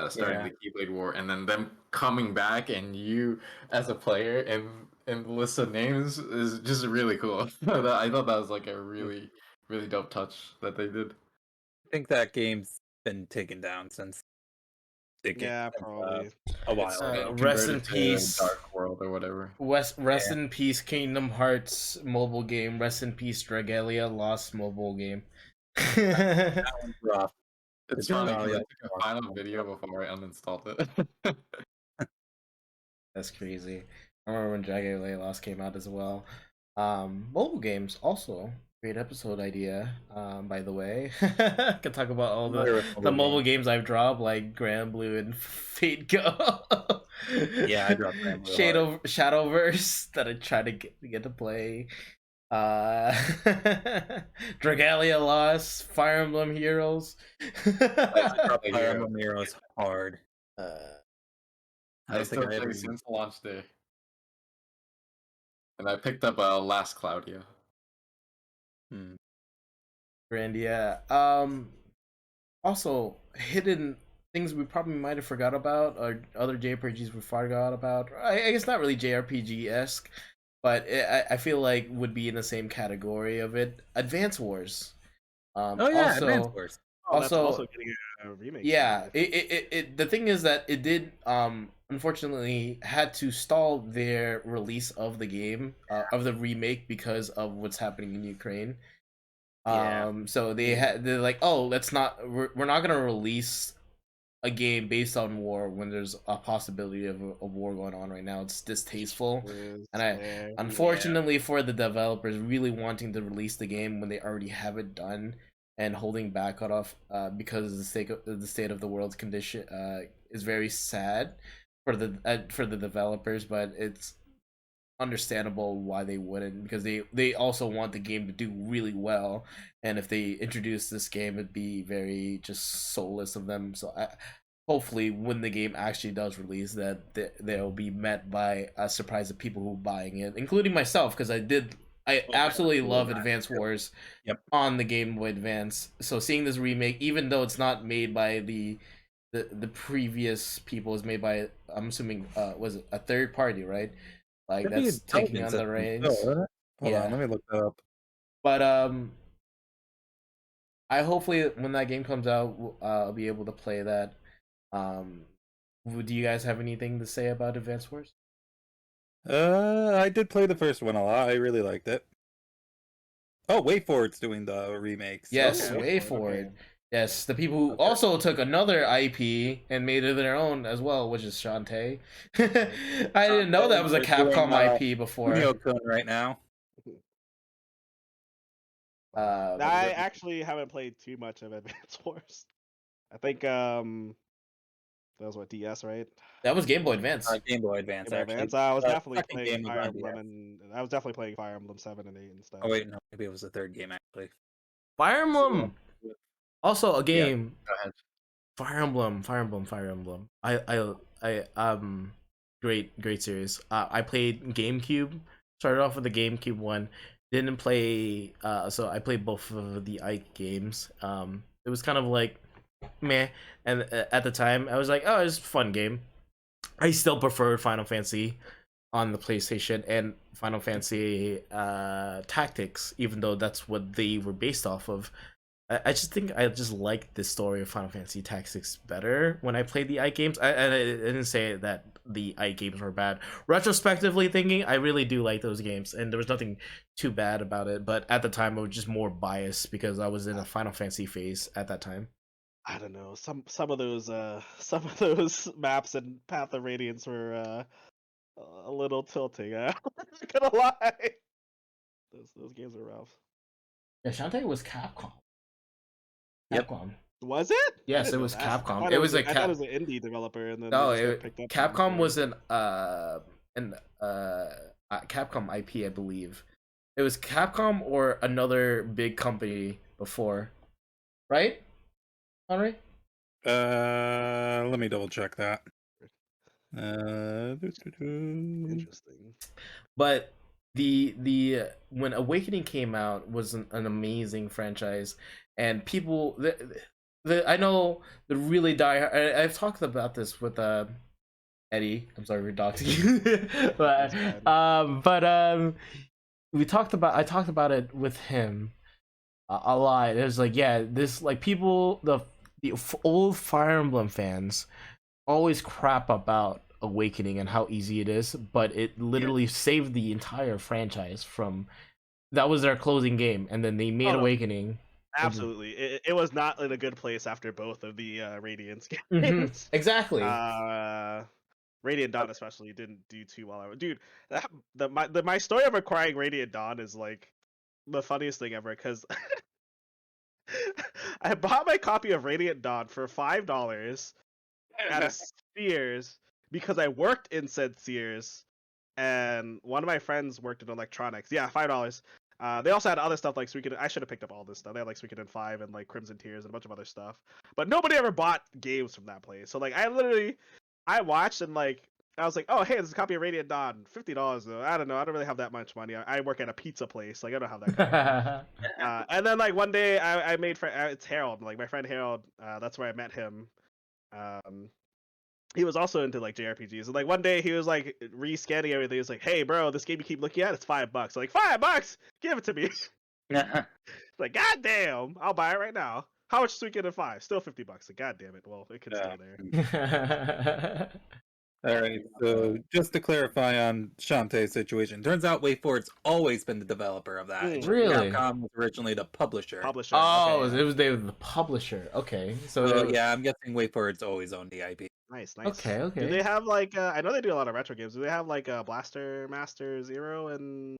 starting the Keyblade War, and then them coming back and you as a player and the list of names is just really cool. I thought that was like a really dope touch that they did. I think that game's been taken down since probably a while. Rest in peace, Dark World or whatever. Rest in peace, Kingdom Hearts mobile game. Rest in peace, Dragalia Lost mobile game. That one's rough. It's funny because I took a final video before I uninstalled it. That's crazy. I remember when Dragalia Lost came out as well. Mobile games also great episode idea. By the way, I can talk about all the mobile games I've dropped, like Grand Blue and Fate Go. Yeah, I dropped Grand Blue. Shadowverse that I try to get to play. Dragalia Lost, Fire Emblem Heroes. Fire Emblem Heroes hard. I still play since launch day, and I picked up Last Claudia. Grandia. Also hidden things we probably might have forgot about, or other JRPGs we forgot about. I guess not really JRPG-esque, but I feel like would be in the same category of it. Advance Wars. Advance Wars. Also getting a remake. Yeah, the thing is that it did unfortunately had to stall their release of the game, of the remake, because of what's happening in Ukraine. So they're like, oh, we're not gonna release a game based on war when there's a possibility of a war going on right now. It's distasteful, and unfortunately for the developers really wanting to release the game when they already have it done and holding back off because of the state of the world's condition is very sad for the developers, but it's understandable why they wouldn't, because they also want the game to do really well, and if they introduce this game it'd be very just soulless of them. So hopefully when the game actually does release, that they'll be met by a surprise of people who are buying it, including myself, because I absolutely love Advance Wars on the Game Boy Advance. So seeing this remake, even though it's not made by the previous people, is made by, I'm assuming, was it a third party, right? Like that's taking on the reins. Hold on, let me look that up. But I hopefully when that game comes out, I'll be able to play that. Do you guys have anything to say about Advance Wars? I did play the first one a lot. I really liked it. Oh, WayForward's doing the remakes. Yes, WayForward. Yes, the people who also took another IP and made it their own as well, which is Shantae. I didn't know that was a Capcom IP before. Right now. I actually haven't played too much of Advance Wars. I think that was what, DS, right? That was Game Boy Advance. Game Boy Advance, actually. I was definitely playing Fire Emblem, and I was definitely playing Fire Emblem 7 and 8 and stuff. Oh wait, no, maybe it was the third game actually. Fire Emblem. Also a game. Go ahead. Fire Emblem. I great series. I played GameCube. Started off with the GameCube one. Didn't play so I played both of the Ike games. It was kind of like meh, and at the time I was like, oh, it's a fun game. I still preferred Final Fantasy on the PlayStation and Final Fantasy Tactics, even though that's what they were based off of. I just think I just like the story of Final Fantasy Tactics better when I played the Ike games. I didn't say that the Ike games were bad. Retrospectively thinking, I really do like those games, and there was nothing too bad about it. But at the time, I was just more biased because I was in a Final Fantasy phase at that time. I don't know. Some of those maps and Path of Radiance were a little tilting. I'm not gonna lie. Those games are rough. Yeah, Shantae was Capcom. Capcom. Was it? Yes, it was Capcom. I thought it was an indie developer, and then Capcom was an Capcom IP, I believe. It was Capcom or another big company before, right? Anri? Let me double check that. Interesting. But the when Awakening came out was an amazing franchise, and people I know the really I've talked about this with Eddie. I'm sorry for doxing you, but I talked about it with him a lot. It was like, yeah, this like people the old Fire Emblem fans always crap about Awakening and how easy it is, but it literally saved the entire franchise from that was their closing game, and then they made Awakening. Absolutely, it was not in a good place after both of the Radiance games. Mm-hmm. Exactly. Radiant Dawn especially didn't do too well. Dude, my story of acquiring Radiant Dawn is like the funniest thing ever, because I bought my copy of Radiant Dawn for $5 at a Sears because I worked in said Sears, and one of my friends worked in electronics. Yeah, $5. They also had other stuff like I should have picked up all this stuff. They had like Suikoden 5 and like Crimson Tears and a bunch of other stuff. But nobody ever bought games from that place. So like I watched and like I was like, oh hey, there's a copy of Radiant Dawn, $50 though. I don't know. I don't really have that much money. I work at a pizza place. Like I don't have that kind of money. And then like one day I made it's Harold. Like my friend Harold. That's where I met him. He was also into like JRPGs, and like one day he was like rescanning everything. He was like, "Hey, bro, this game you keep looking at, it's $5." I'm like, $5? Give it to me. Like, god damn, I'll buy it right now. How much is Suikoden 5? Still $50. Like, god damn it. Well, it could stay there. All right. So just to clarify on Shantae's situation, turns out WayForward's always been the developer of that. Really? Capcom was originally the publisher. Oh, okay, it was they were the publisher. Okay, so yeah, I'm guessing WayForward's always owned the IP. Nice. Okay. Do they have like I know they do a lot of retro games. Do they have like Blaster Master Zero and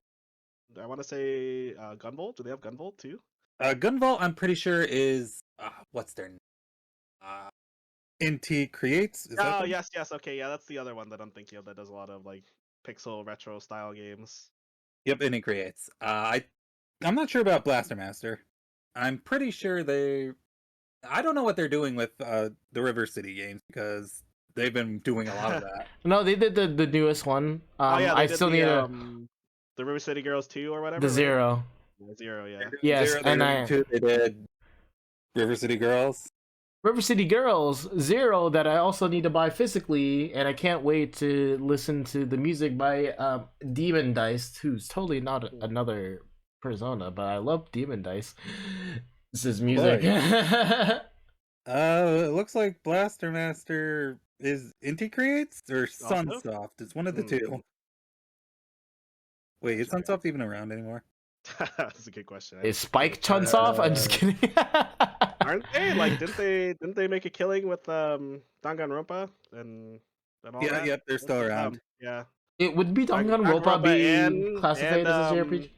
I want to say Gunvolt? Do they have Gunvolt too? Gunvolt, I'm pretty sure is what's their name? Inti Creates. Yes. Okay, yeah, that's the other one that I'm thinking of that does a lot of like pixel retro style games. Yep, Inti Creates. I'm not sure about Blaster Master. I'm pretty sure they I don't know what they're doing with the River City games because they've been doing a lot of that. No, they did the newest one. Oh yeah, I they did still need the River City Girls 2 or whatever. the right? Zero. Yeah, Zero, yeah. They're doing Yes, Zero, they're and doing two. They did River City Girls. River City Girls Zero that I also need to buy physically, and I can't wait to listen to the music by Demon Dice, who's totally not another Persona, but I love Demon Dice. This is music. It looks like Blaster Master is Inti Creates or Also? Sunsoft. It's one of the two. Wait, is Sunsoft even around anymore? That's a good question. Is Spike Chunsoft? I'm just kidding. Aren't they? Like, didn't they make a killing with Danganronpa and all Yeah, that? yep, they're still around. Yeah. It would be Danganronpa be and classified as a JRPG?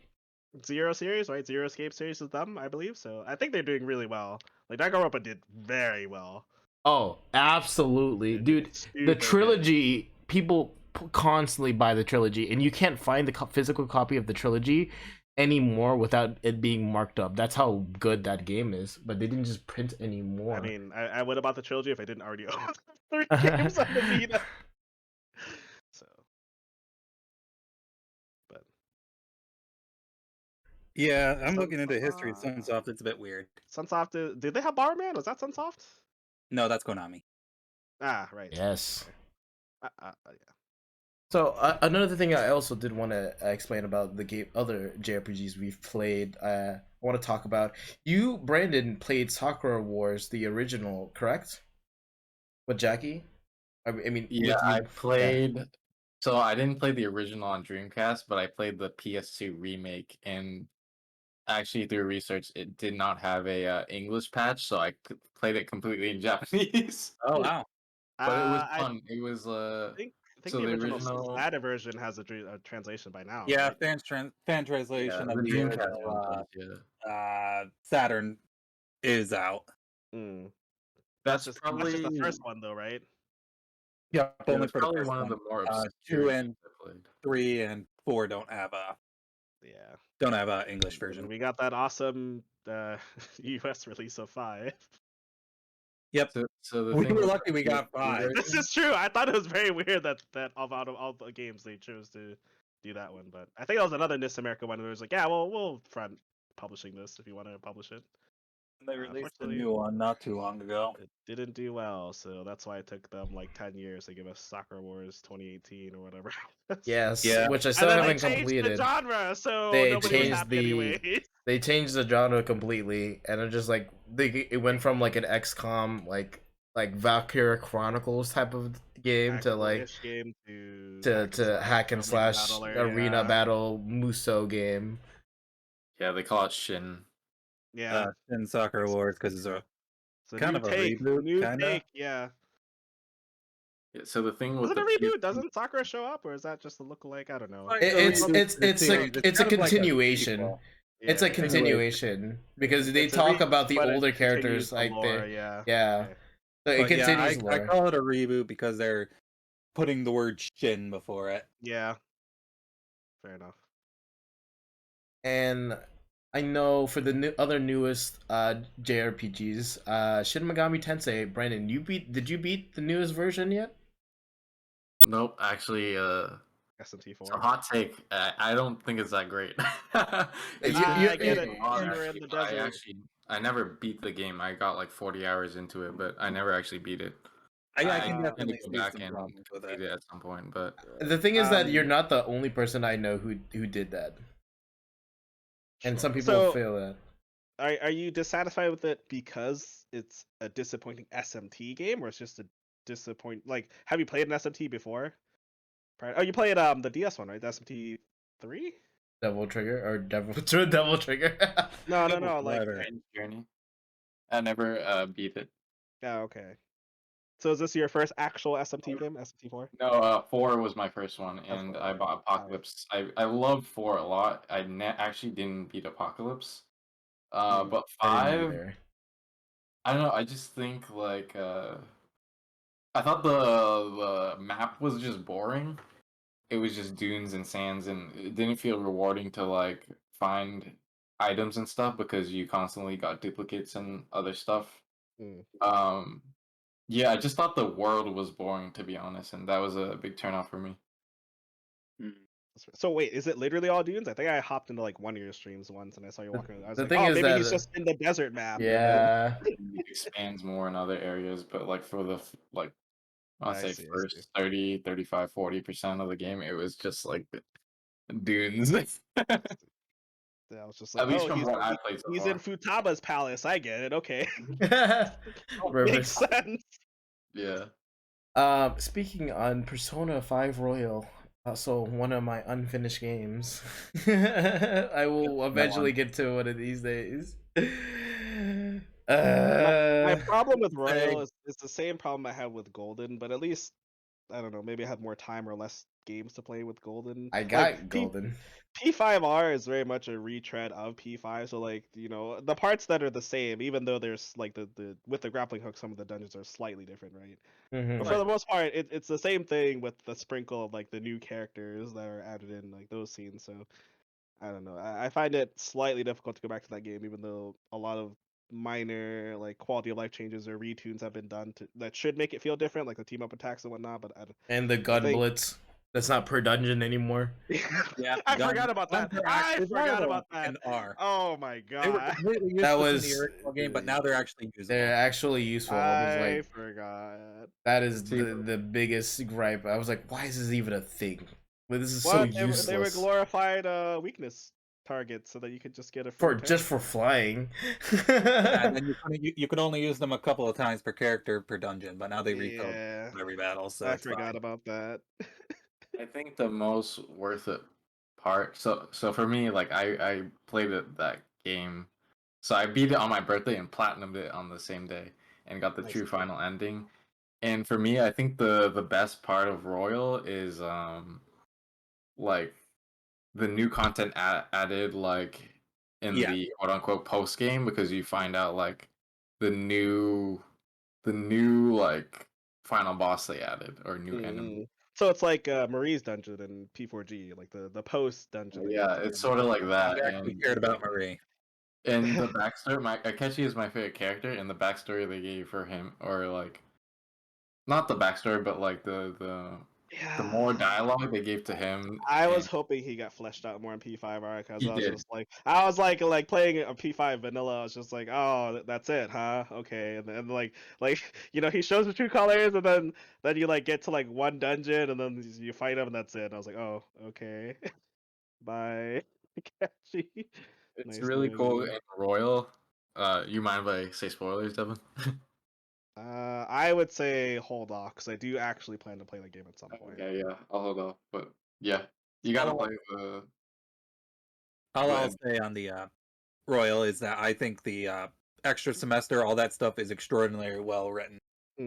Zero series, right? Zero Escape series is them, I believe. So I think they're doing really well. Like Danganronpa did very well. Oh, absolutely, dude. The trilogy, people constantly buy the trilogy, and you can't find the physical copy of the trilogy anymore without it being marked up. That's how good that game is. But they didn't just print anymore. I mean, I would have bought the trilogy if I didn't already own 3 games on the Vita. So, but yeah, I'm looking into history of Sunsoft. It's a bit weird. Sunsoft, did they have Barman? Was that Sunsoft? No, that's Konami. Ah, right. Yes. Yeah. So another thing I also did want to explain about the other JRPGs we've played. I want to talk about. You, Brandon, played Sakura Wars, the original, correct? With Jackie? I mean, yeah, I played. Yeah. So I didn't play the original on Dreamcast, but I played the PS2 remake, and actually through research, it did not have a English patch, so I played it completely in Japanese. Oh wow! But it was fun. It was I think so the original Splatter version has a translation by now. Yeah, right? fan translation of the original Saturn is out. That's just the first one, though, right? Yeah, only for probably the first one of the more obscure 2 and 3 and 4 don't have a English version. We got that awesome US release of 5. Yep. So we were lucky we got 5. This is true. I thought it was very weird that out of all the games they chose to do that one, but I think that was another NIS America one where it was like, yeah, well, we'll front publishing this if you want to publish it. They released a new one not too long ago. It didn't do well, so that's why it took them like 10 years to give us Sakura Wars 2018 or whatever. Yes, yeah. Which I still haven't completed. The genre, so they changed the genre completely, and it just like it went from like an XCOM like Valkyria Chronicles type of game to like to hack and slash arena battle Muso game. Yeah, they call it Shin. Yeah, Shin Sakura Wars because it's a kind of a reboot, yeah. So the thing was it a reboot? Doesn't Sakura show up, or is that just a lookalike? I don't know. It's a continuation. It's a continuation because they talk about the older characters like yeah. So it continues. I call it a reboot because they're putting the word Shin before it. Yeah, fair enough. And I know for the other newest JRPGs, Shin Megami Tensei, Brandon, did you beat the newest version yet? Nope, actually, SMT4. It's a hot take. I don't think it's that great. I never beat the game. I got like 40 hours into it, but I never actually beat it. I can definitely go back and beat it at some point. But the thing is that you're not the only person I know who did that. And some people fail that. Are you dissatisfied with it because it's a disappointing SMT game, or it's just a disappointing? Like, have you played an SMT before? Oh, you played the DS one, right? The SMT 3? Devil Trigger or Devil Trigger? No, like Journey. I never beat it. Oh, okay. So is this your first actual SMT game, SMT4? No, 4 was my first one, and I bought Apocalypse. I love 4 a lot. I actually didn't beat Apocalypse. But 5, I don't know. I just think like I thought the map was just boring. It was just dunes and sands, and it didn't feel rewarding to like find items and stuff because you constantly got duplicates and other stuff. Yeah, I just thought the world was boring, to be honest, and that was a big turnoff for me. So wait, is it literally all dunes? I think I hopped into like one of your streams once and I saw you walking around. I was The like, thing oh, is maybe that, he's just in the desert map. yeah. It expands more in other areas, but like for the like I'll I say see. first 30, 35, 40% of the game, it was just like dunes. I was just like, At least oh, from what I played so he's in far. Futaba's palace. I get it. Okay. Rivers. Makes sense. Yeah. Speaking on Persona 5 Royal, also one of my unfinished games. I will eventually get to one of these days. My problem with Royal is the same problem I had with Golden, but at least I don't know, maybe I had more time or less games to play with Golden. I Like got Golden. P5R is very much a retread of P5, so like, you know, the parts that are the same, even though there's like the with the grappling hook, some of the dungeons are slightly different, right? But for the most part, it's the same thing with the sprinkle of like the new characters that are added in like those scenes. So I don't know. I find it slightly difficult to go back to that game, even though a lot of minor like quality of life changes or retunes have been done to that should make it feel different, like the team up attacks and whatnot. But And the gun blitz. That's not per dungeon anymore. Yeah, I forgot about that. I forgot about that. Oh my god. They were completely useless in the original game, but now they're actually useful. They're actually useful. I forgot. That is the biggest gripe. I was like, why is this even a thing? Well, this is so useless. They were glorified weakness targets so that you could just get a just for flying. Yeah, and then you could only use them a couple of times per character per dungeon, but now they refill every battle. So I forgot about that. I think the most worth it part. So for me, like I played that game. So I beat it on my birthday and platinumed it on the same day and got the true final ending. And for me, I think the best part of Royal is like the new content added like in the quote unquote post game, because you find out like the new like final boss they added or new enemy. So it's like Marie's dungeon in P4G, like the post dungeon. Yeah, it's sort of like that. I actually cared about Marie. And the backstory, Akechi is my favorite character, and the backstory they gave for him, or like, not the backstory, but like the more dialogue they gave to him. I was hoping he got fleshed out more in P5R because I was like playing a P5 vanilla. I was just like, oh, that's it, huh? Okay, and then like you know, he shows the true colors, and then you like get to like one dungeon, and then you fight him, and that's it. And I was like, oh, okay, bye, Akechi. It's really cool in Royal. You mind if I say spoilers, Devin? I would say hold off because I do actually plan to play the game at some point. Okay, yeah, I'll hold off. But yeah, you gotta play the. All I'll say on the Royal is that I think the extra semester, all that stuff is extraordinarily well written. I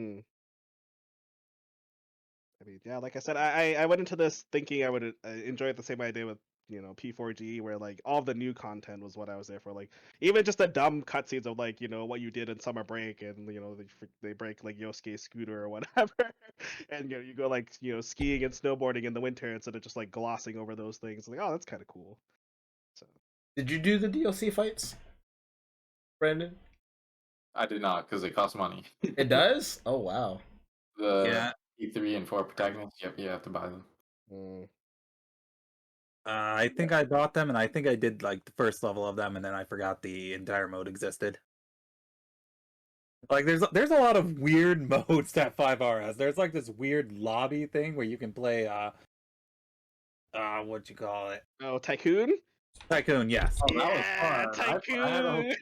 mean, yeah, like I said, I went into this thinking I would enjoy it the same way I did with, you know, P4G, where like all the new content was what I was there for. Like even just the dumb cutscenes of like, you know, what you did in summer break, and you know they break like Yosuke's scooter or whatever, and you know you go like, you know, skiing and snowboarding in the winter instead of just like glossing over those things. Like, oh, that's kind of cool. So did you do the DLC fights, Brandon? I did not, because it costs money. It does? Oh wow. The E3 and 4 protagonists, yep, you have to buy them. I think I bought them, and I think I did like the first level of them, and then I forgot the entire mode existed. Like there's a lot of weird modes that 5R has. There's like this weird lobby thing where you can play what you call it? Oh, Tycoon? Tycoon, yes. Oh, yeah, Tycoon.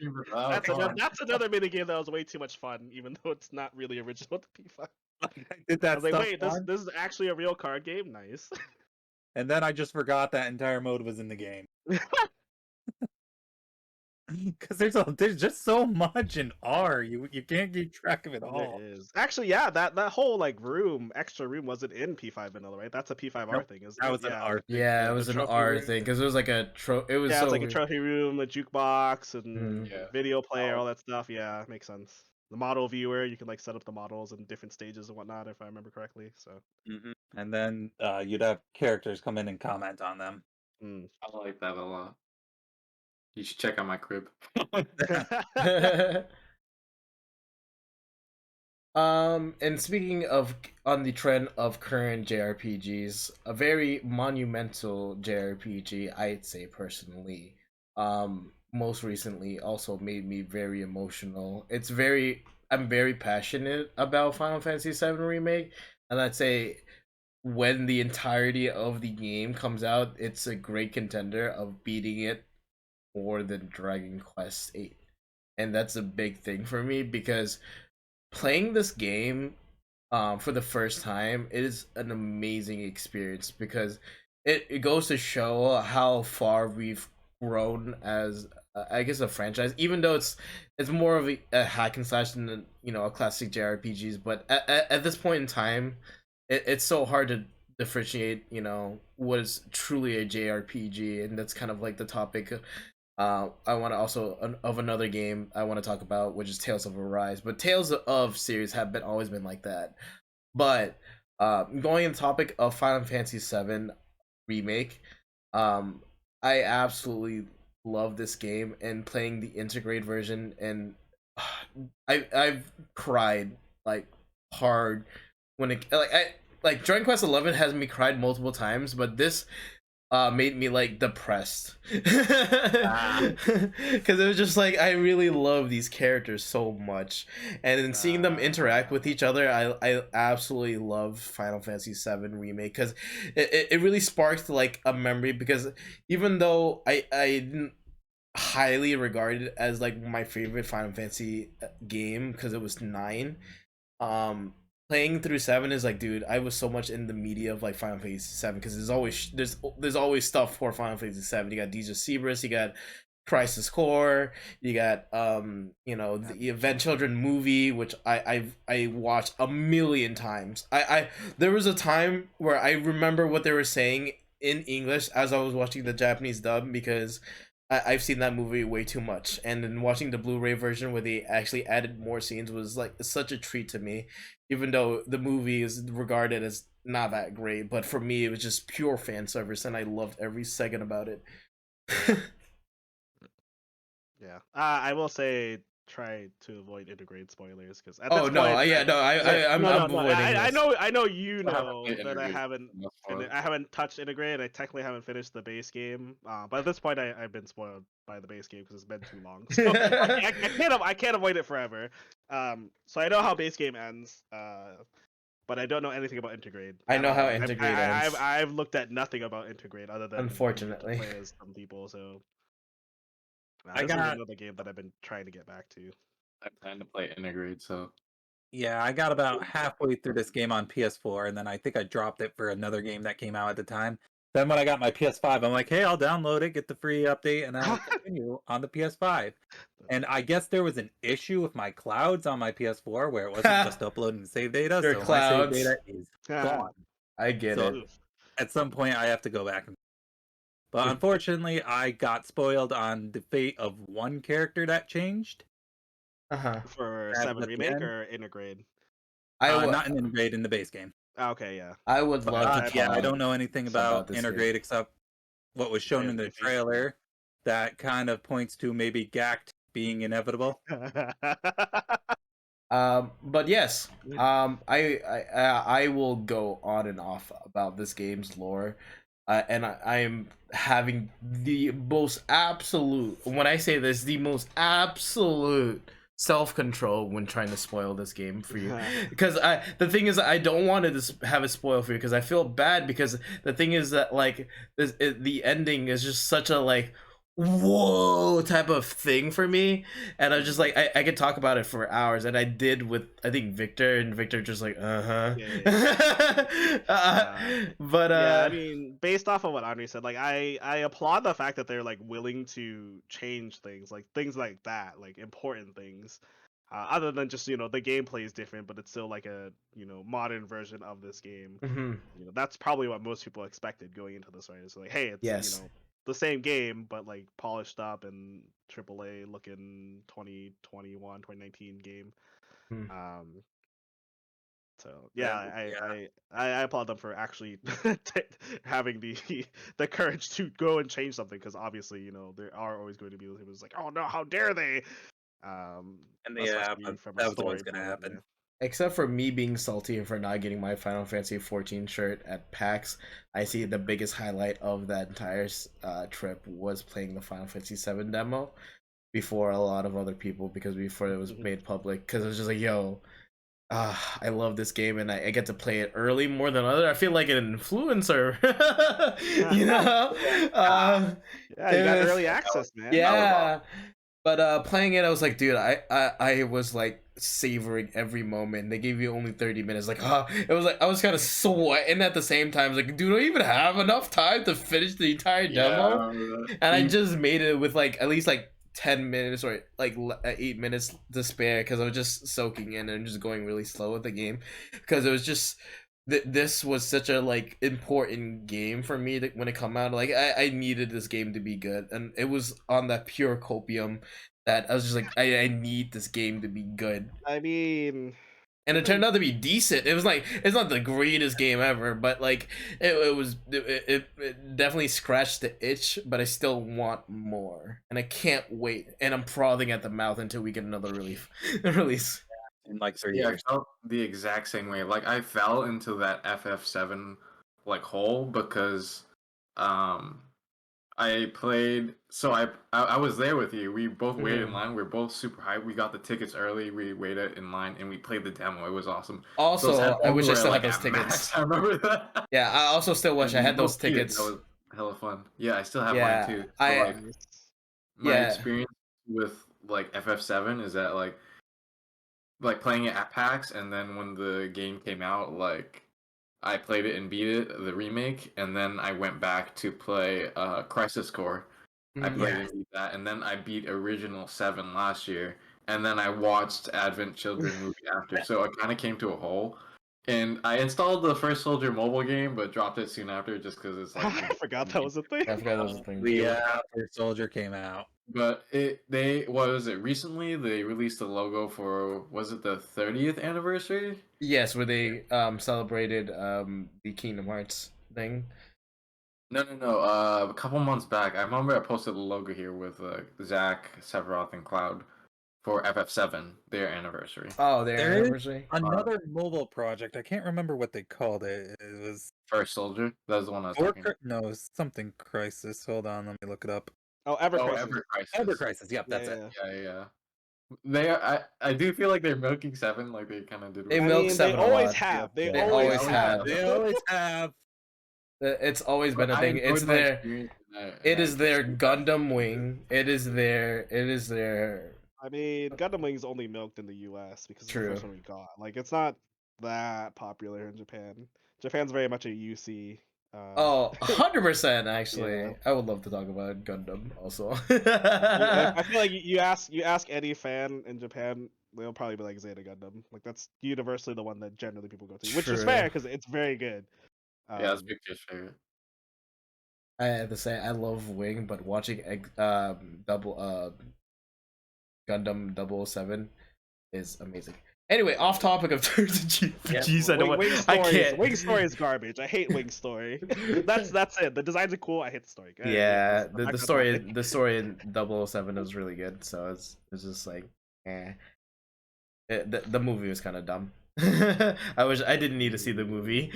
That's another mini game that was way too much fun, even though it's not really original to P5. I did that. I was like, wait, this is actually a real card game? Nice. And then I just forgot that entire mode was in the game. Because there's just so much in R, you can't keep track of it all. There is. Actually, yeah, that whole like extra room wasn't in P5 vanilla, right? That's a P5R thing, isn't it? That was an R thing. Yeah, it was an R thing because it was like it was it's like a trophy room, a jukebox, and video player, all that stuff. Yeah, makes sense. The model viewer, you can like set up the models in different stages and whatnot, if I remember correctly. So. And then you'd have characters come in and comment on them. I like that a lot. You should check out my crib. And speaking of on the trend of current JRPGs, a very monumental JRPG, I'd say personally, most recently also made me very emotional. I'm very passionate about Final Fantasy VII Remake, and I'd say when the entirety of the game comes out, it's a great contender of beating it more than Dragon Quest 8. And that's a big thing for me because playing this game for the first time, it is an amazing experience because it goes to show how far we've grown as I guess a franchise, even though it's more of a hack and slash than a classic JRPGs. But at this point in time, it's so hard to differentiate what is truly a JRPG, and that's kind of like the topic I want to also of another game I want to talk about, which is Tales of Arise. But Tales of series have been always been like that. But going on the topic of Final Fantasy VII remake, um, I absolutely love this game and playing the integrate version, and I've cried like hard when it like Dragon Quest 11 has me cried multiple times, but this made me like depressed because it was just like I really love these characters so much, and then seeing them interact with each other, I absolutely love Final Fantasy VII remake because it really sparked like a memory, because even though I didn't highly regard it as like my favorite Final Fantasy game because it was 9, playing through 7 is like, dude, I was so much in the media of like Final Fantasy 7 because there's always stuff for Final Fantasy 7. You got DJ Cerberus, you got Crisis Core, you got the Event Children movie, which I watched a million times. I there was a time where I remember what they were saying in English as I was watching the Japanese dub, because I've seen that movie way too much, and then watching the Blu-ray version where they actually added more scenes was like such a treat to me, even though the movie is regarded as not that great. But for me, it was just pure fan service, and I loved every second about it. Yeah, I will say try to avoid integrate spoilers because at Oh this no, point, I'm avoiding I this. know you I haven't know played that Integrate. I haven't touched integrate. I technically haven't finished the base game, but at this point, I've been spoiled by the base game because it's been too long. So I can't avoid it forever. So I know how base game ends. But I don't know anything about integrate. I know how Like, integrate ends. I've looked at nothing about integrate other than Unfortunately. to play as some people. So I this is got another game that I've been trying to get back to. I plan to play Integrate, so I got about halfway through this game on PS4, and then I think I dropped it for another game that came out at the time. Then when I got my PS5, I'm like, hey, I'll download it, get the free update, and then I'll continue on the PS5. And I guess there was an issue with my clouds on my PS4 where it wasn't just uploading save data, Your so clouds. my save data is gone. I get So it. at some point, I have to go back. But unfortunately, I got spoiled on the fate of one character that changed. For At 7 the remake end. or integrate? Not an integrate in the base game. Okay, yeah. I would love to. I don't know anything about integrate except what was shown in the trailer that kind of points to maybe Gact being inevitable. But yes, I will go on and off about this game's lore, and I'm having the most absolute. When I say this, the most absolute self-control when trying to spoil this game for you, because the thing is, I don't want to have it spoiled for you because I feel bad, because the thing is that like the ending is just such a like whoa type of thing for me, and I was just like I could talk about it for hours, and I did with I think Victor, and Victor just like but yeah, I mean, based off of what Anri said, like I applaud the fact that they're like willing to change things like that, like important things, other than just the gameplay is different, but it's still like a modern version of this game. That's probably what most people expected going into this, right? It's like, hey, it's the same game, but like polished up and AAA looking 2021, 2019 game. So yeah, I applaud them for actually having the courage to go and change something, because obviously there are always going to be people who's like, oh no, how dare they? And yeah, but that was always going to happen. except for me being salty for not getting my Final Fantasy 14 shirt at PAX, I see the biggest highlight of that entire trip was playing the Final Fantasy 7 demo before a lot of other people, because before it was made public, because it was just like, yo, I love this game, and I get to play it early more than other. I feel like an influencer, you know. Yeah, you got early access, man. Yeah, but playing it, I was like, dude, I was like savoring every moment. They gave you only 30 minutes. Like, it was like I was kind of sweating at the same time. I was like, dude, I even have enough time to finish the entire demo, and I just made it with like at least like 10 minutes or like 8 minutes to spare, because I was just soaking in and just going really slow with the game, because it was just this was such a like important game for me when it come out. Like I needed this game to be good, and it was on that pure copium that I was just like, I need this game to be good. I mean, and it turned out to be decent. It was like, it's not the greatest game ever, but like it definitely scratched the itch. But I still want more, and I can't wait. And I'm frothing at the mouth until we get another release. In like 3 Yeah, years. I felt the exact same way. Like I fell into that FF7 like hole because I played, so I was there with you. We both waited in line. We were both super hyped. We got the tickets early. We waited in line and we played the demo. It was awesome. Also, I wish I still had at those tickets. max. I remember that. Yeah, I also still wish I had those tickets. That was hella fun. Yeah, I still have Yeah, mine too. So, I- like, my yeah. experience with like FF7 is that like playing it at PAX, and then when the game came out, like I played it and beat it, the remake, and then I went back to play Crisis Core. I played and beat that, and then I beat Original 7 last year, and then I watched Advent Children movie after, so it kind of came to a hole. And I installed the First Soldier mobile game, but dropped it soon after just because it's like... I forgot that was a thing. I forgot that was a thing. First Soldier came out. But what was it, recently they released the logo for, was it the 30th anniversary? Yes, where they celebrated the Kingdom Hearts thing. No. A couple months back, I remember I posted the logo here with Zach, Sephiroth, and Cloud for FF7, their anniversary. Oh, their There is anniversary. Another mobile project. I can't remember what they called it. It was First Soldier. That was the one I was talking about. no, something Crisis. Hold on, let me look it up. Oh, Ever Oh, Crisis. Ever Crisis. Ever Crisis. Yep, that's it. Yeah. They are, I do feel like they're milking 7, like they kind of did. They I milk mean, 7 they a always lot. have. They They always always have. They always have. It's always been a I thing. It's enjoyed my their. experience in that- It in is that their experience. Gundam Wing. It is their. I mean, Gundam Wing's only milked in the U.S. because it's the True. first one we got. Like, it's not that popular in Japan. Japan's very much a UC. Oh, 100% actually. Yeah. I would love to talk about Gundam also. I feel like you ask any fan in Japan, they'll probably be like Zeta Gundam. Like that's universally the one that generally people go to, which is True. fair because it's very good. Yeah, that's Victor's favorite. I have to say I love Wing, but watching Gundam 007 is amazing. Anyway, off topic of JRPGs. I don't want. I can't. Wing Story is garbage. I hate Wing Story. that's it. The designs are cool. I hate the story. Yeah, the story in 007 is really good. So it's just like, the movie was kind of dumb. I didn't need to see the movie.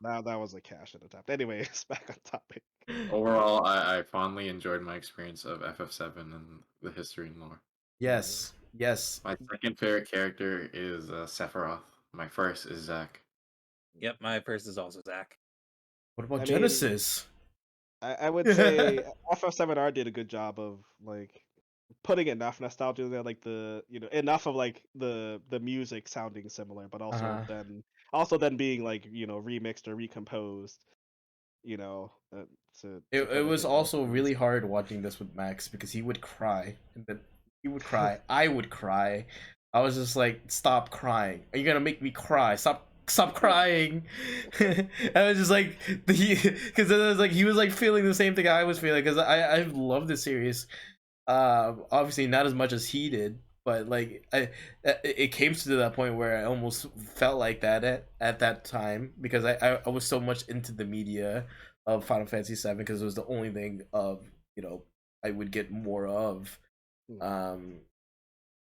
Now that was a cash in attempt. Anyways, back on topic. Overall, I fondly enjoyed my experience of FF7 and the history and lore. Yes. My second favorite character is Sephiroth. My first is Zack. Yep, my first is also Zach. What about I mean, Genesis? I would say FF7R did a good job of like putting enough nostalgia there, like enough of like the music sounding similar, but also then being like remixed or recomposed. It was also really hard watching this with Max because he would cry, and then he would cry. I would cry. I was just like, stop crying. Are you gonna make me cry? Stop crying. I was just like, because it was like he was like feeling the same thing I was feeling, because I love this series. Obviously not as much as he did, but like it came to that point where I almost felt like that at that time, because I was so much into the media of Final Fantasy 7, because it was the only thing of I would get more of. I'm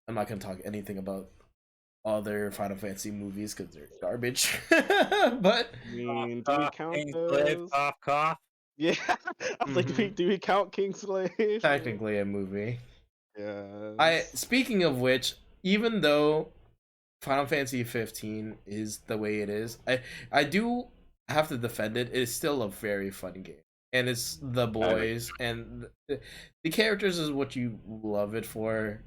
not gonna talk anything about other Final Fantasy movies because they're garbage. But I mean, do we count Kingslave, those? cough, cough. Yeah, I was like, do we count Kingslave? technically a movie. Yeah. Speaking of which, even though Final Fantasy 15 is the way it is, I do have to defend it. It is still a very fun game, and it's the boys and the characters is what you love it for.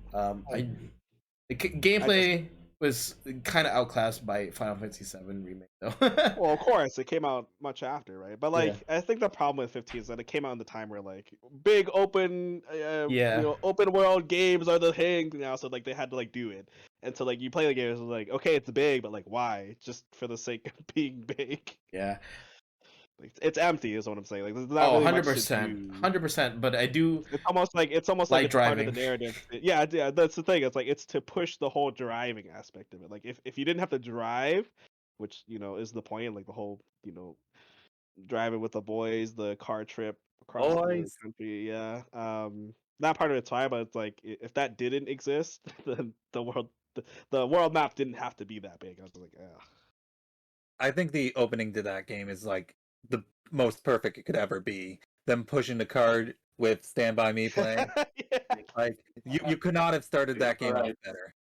Gameplay was kind of outclassed by Final Fantasy 7 remake though. Well, of course, it came out much after, right? But like, Yeah. I think the problem with 15 is that it came out in the time where like big open, Yeah. open world games are the thing now. So like they had to like do it, and so like you play the game, it's like okay, it's big, but like why? Just for the sake of being big. Yeah. Like, it's empty, is what I'm saying. Like there's not really much to do. 100%. But I do. It's almost like it's Like part of driving. the narrative. Yeah, that's the thing. It's like it's to push the whole driving aspect of it. Like if you didn't have to drive, which is the point, like the whole driving with the boys, the car trip across the Boys. country. Yeah, not part of it's fine, but it's like if that didn't exist, then the world map didn't have to be that big. I was like, yeah. I think the opening to that game is like the most perfect it could ever be. Them pushing the card with Stand By Me playing. Yeah. Like you could not have started that game out better.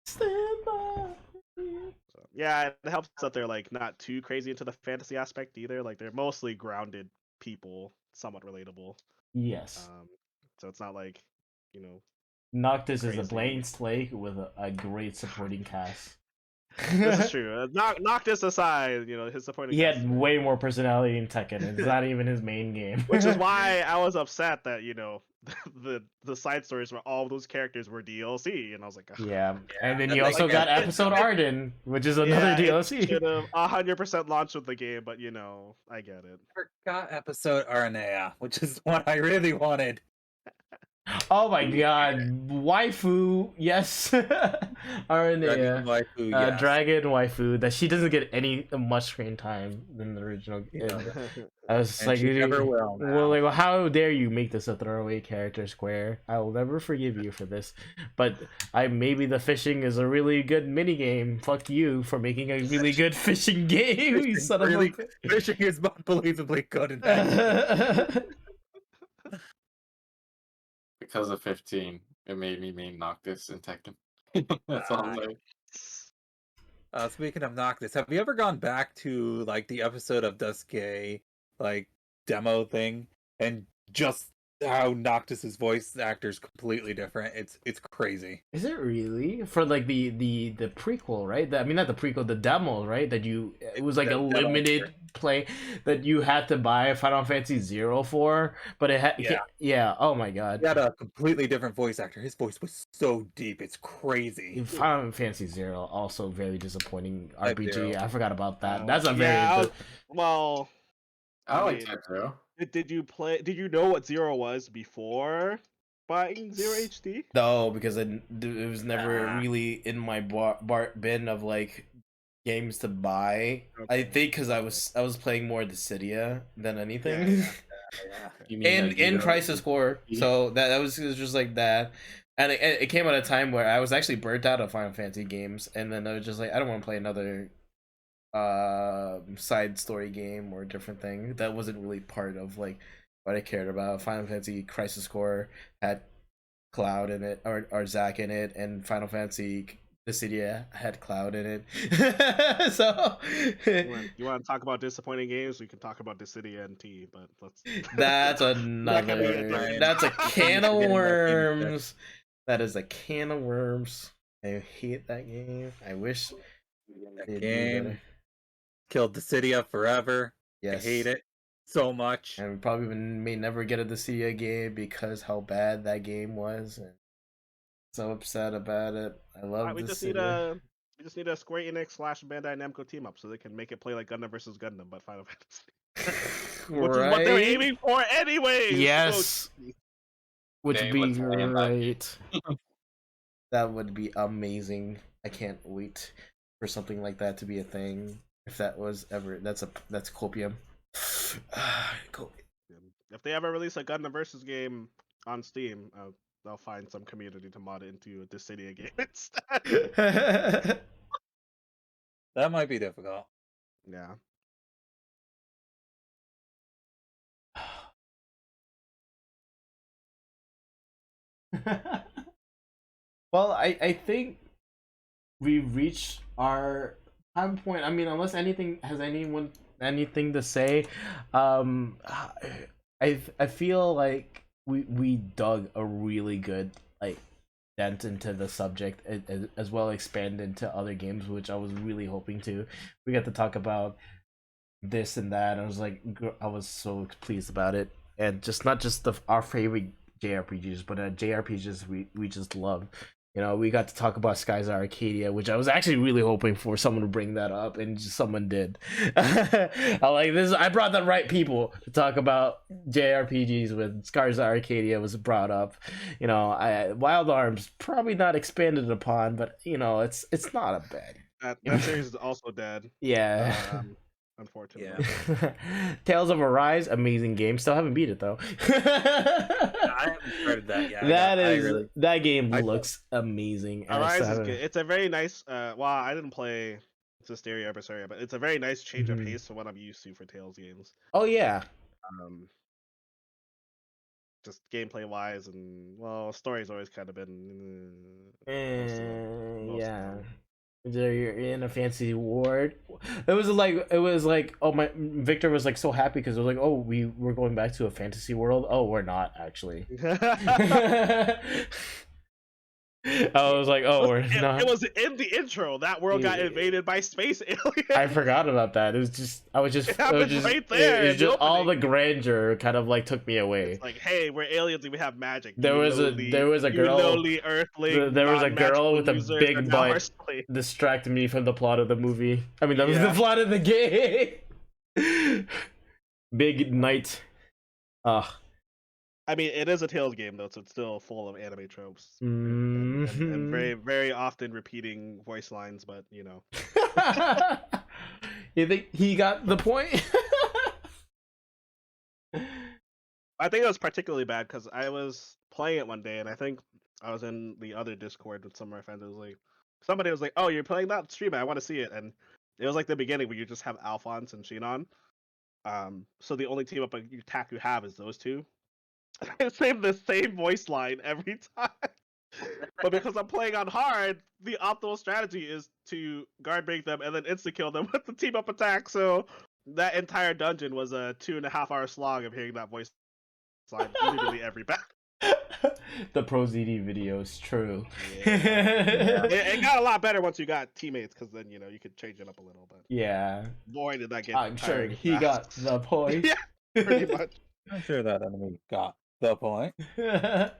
Stand by. Yeah, it helps that they're like not too crazy into the fantasy aspect either. Like they're mostly grounded people, somewhat relatable. Yes. So it's not like Noctis is a crazy. blank slate with a great supporting cast. This is true. Knock this aside, his supporting. He cast had is way more personality in Tekken. It's not even his main game. which is why I was upset that the side stories where all those characters were DLC, and I was like, ugh. Yeah, and then and you like, also got it- episode Arden, which is another Yeah, DLC. should have 100% launched with the game, but I get it. Forgot episode Aranea, which is what I really wanted. Oh my god, waifu, yes. Aranea, Dragon Waifu, yes. Dragon waifu, that she doesn't get any much screen time than the original. Yeah. I was And like, she never will now. well, how dare you make this a throwaway character, Square? I will never forgive you for this. But maybe the fishing is a really good mini game. Fuck you for making a really good fishing game. You son of a. Fishing is unbelievably good in that. Because of 15, it made me main Noctis in Tekken. That's all I'm saying. Speaking of Noctis, have you ever gone back to like the episode of Duske like demo thing and just how Noctis's voice actor is completely different? It's crazy. Is it really for like the prequel, right? I mean, not the prequel, the demo, right? That it was like The a demo, limited play that you had to buy Final Fantasy 0 for, but it had yeah. Oh my god, He had a completely different voice actor. His voice was so deep, it's crazy. Final Fantasy 0 also very disappointing RPG. I forgot about that. Oh, That's a yeah, very well. I like mean, that too. Did you know what Zero was before buying Zero HD? no, because it was never really in my bin of like games to buy. I think because I was playing more Dissidia than anything. You mean that in Zero- Crisis Core, so that was just like that, and it came at a time where I was actually burnt out of Final Fantasy games, and then I was just like, I don't want to play another side story game or different thing that wasn't really part of like what I cared about. Final Fantasy Crisis Core had Cloud in it or Zack in it, and Final Fantasy Dissidia had Cloud in it. So You want to talk about disappointing games? We can talk about Dissidia and T, but let's. that's another. That's a can of worms. That is a can of worms. I hate that game. I wish That game killed Dissidia forever. Yes. I hate it so much. And we probably may never get a Dissidia game because how bad that game was. And so upset about it. I love we just need a Square Enix / Bandai Namco team up so they can make it play like Gundam versus Gundam, but Final Fantasy. Which is what they're aiming for anyways. Yes. So... Which would be let's play that. great. That would be amazing. I can't wait for something like that to be a thing. If that was ever, that's copium. Copium. If they ever release a Gundam versus game on Steam, they'll find some community to mod it into a Dissidia game instead. That might be difficult. Yeah. Well, I think we reached our time point. I mean, unless anyone anything to say, I feel like we dug a really good like dent into the subject, as well expand into other games, which I was really hoping to. We got to talk about this and that. I was so pleased about it, and just not just our favorite JRPGs, but JRPGs we just love. You know, we got to talk about Skies of Arcadia, which I was actually really hoping for someone to bring that up, and just someone did. I like this. I brought the right people to talk about JRPGs when Skies of Arcadia was brought up. You know, Wild Arms probably not expanded upon, but you know, it's not a bad. That series is also dead. Yeah. Unfortunately. Yeah. Tales of Arise, amazing game. Still haven't beat it though. I haven't started that yet. That game looks amazing. Arise is good. It's a very nice. Well, I didn't play Systeria or Berseria, but it's a very nice change of pace from what I'm used to for Tales games. Oh yeah. Just gameplay wise, and well, story's always kind of been. Yeah. You're in a fancy ward. It was like oh my Victor was like so happy because it was like, oh, we're going back to a fantasy world. Oh, we're not actually. I was like, oh, we're not. It was in the intro. That world got invaded by space aliens. I forgot about that. It was just right there. It was just all the grandeur kind of like took me away. It's like, hey, we're aliens and we have magic. There was a girl. Lowly earthling. There was a girl with a big butt distracted me from the plot of the movie. I mean, that was the plot of the game. Big knight. I mean, it is a Tales game though, so it's still full of anime tropes and very, very often repeating voice lines. But you know, you think he got the point? I think it was particularly bad because I was playing it one day, and I think I was in the other Discord with some of my friends. It was like somebody was like, "Oh, you're playing that? Stream it. I want to see it." And it was like the beginning where you just have Alphonse and Shinon. So the only team up attack you have is those two. I save the same voice line every time. But because I'm playing on hard, the optimal strategy is to guard break them and then insta kill them with the team up attack. So that entire dungeon was a 2.5 hour slog of hearing that voice line literally every battle. The Pro ZD video is true. Yeah. It got a lot better once you got teammates, because then you know you could change it up a little bit. Yeah. Boy, did that get I'm sure he got the point. Yeah, pretty much. I'm sure that enemy got the point. That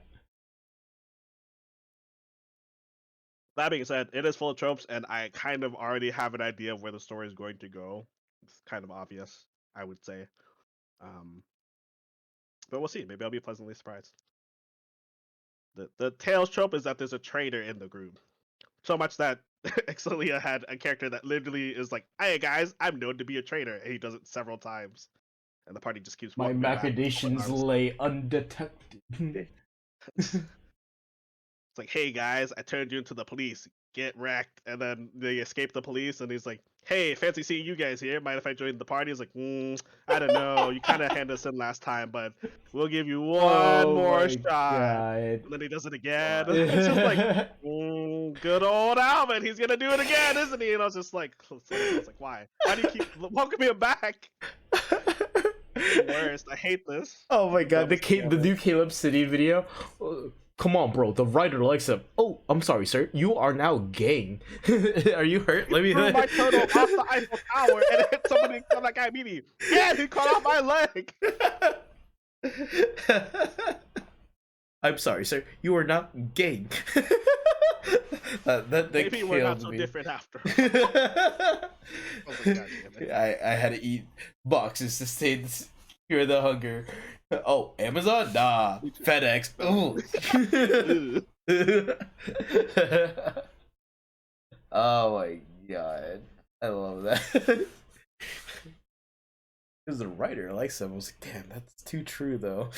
being said, it is full of tropes, and I kind of already have an idea of where the story is going to go. It's kind of obvious, I would say. But we'll see. Maybe I'll be pleasantly surprised. The Tails trope is that there's a traitor in the group. So much that Excelia had a character that literally is like, "Hey guys, I'm known to be a traitor," and he does it several times. And the party just keeps my machinations lay undetected. It's like, "Hey guys, I turned you into the police. Get wrecked." And then they escape the police, and he's like, "Hey, fancy seeing you guys here. Mind if I join the party?" He's like, I don't know. You kind of handed us in last time, but we'll give you one more shot. God. And then he does it again. It's just like, good old Alvin. He's gonna do it again, isn't he? And I was just like, why? Why do you keep welcoming him back? The worst. I hate this. Oh my god, the new Caleb City video. Come on, bro. The writer likes him. Oh, I'm sorry, sir. You are now gang. Are you hurt? Let me. Threw my turtle off the Eiffel Tower and it hit somebody and killed that guy immediately. Yeah, he cut off my leg. I'm sorry, sir. You are now gang. that Maybe we're not so different after. I had to eat boxes to cure the hunger. Oh, Amazon? Nah. FedEx. Ooh. Oh my god. I love that. because the writer likes them. I was like, damn, that's too true though.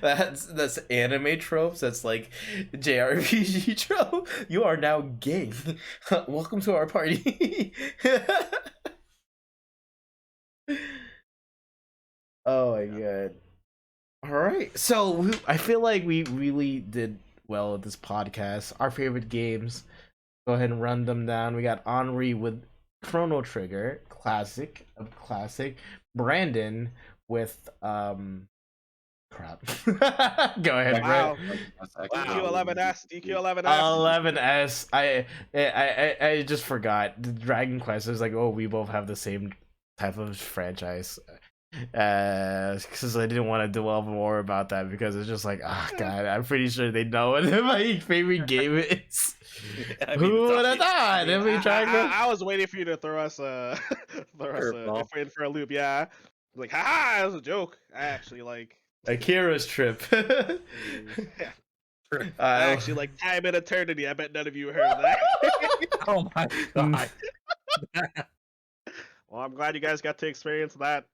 that's anime tropes. That's like JRPG trope. You are now gay. Welcome to our party. Oh my god. All right. So I feel like we really did well with this podcast. Our favorite games. Go ahead and run them down. We got Anri with Chrono Trigger, classic of classic. Burandin with crap. Go ahead, Wow. Wow. DQ11S. DQ11S. 11S. I just forgot. The Dragon Quest is like, oh, we both have the same type of franchise. Because I didn't want to dwell more about that because it's just like, oh god, I'm pretty sure they know what my favorite game is. I mean, Who would have thought? I was waiting for you to throw us a waiting for a loop. Yeah, like, haha, that was a joke. I actually like Akira's trip. I actually like time and eternity. I bet none of you heard that. Oh my god. Well, I'm glad you guys got to experience that.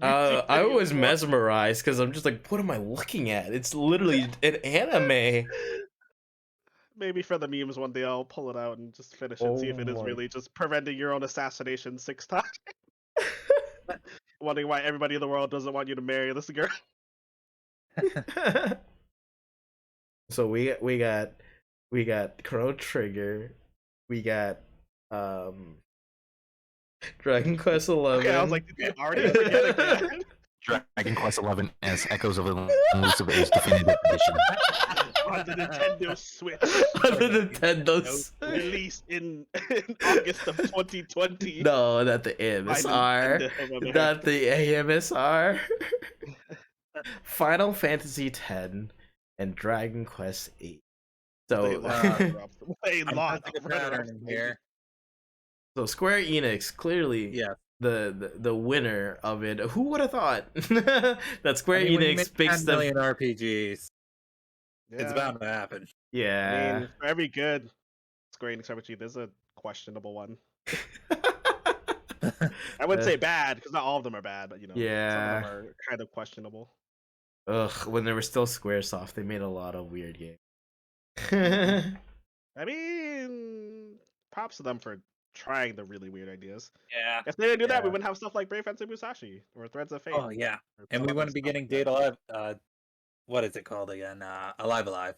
I was mesmerized because I'm just like, what am I looking at? It's literally an anime. Maybe for the memes one day I'll pull it out and just finish it. See if it is really just preventing your own assassination 6 times. Wondering why everybody in the world doesn't want you to marry this girl. So we got Chrono Trigger, we got Dragon Quest 11. Okay, I was like, did you already forget again? Dragon Quest 11S Echoes of an Elusive Age Definitive Edition. On the Nintendo Switch. On the Nintendo Switch. Released in August of 2020. No, not the AMSR. Not the AMSR. Final Fantasy X and Dragon Quest 8. So, Here. So Square Enix clearly, Yeah. the winner of it. Who would have thought that Square Enix picks 10 them? million RPGs. Yeah. It's bound to happen. Yeah. I mean, for every good Square Enix RPG, there's a questionable one. I wouldn't say bad because not all of them are bad, but Yeah. some of them are kind of questionable. Ugh, when they were still Squaresoft, they made a lot of weird games. I mean, props to them for trying the really weird ideas. Yeah. If they didn't do that, we Yeah. wouldn't have stuff like Brave Fencer Musashi or Threads of Fate. Oh yeah. or And some we other wouldn't be stuff getting like Date that. Alive. What is it called again? Alive Alive.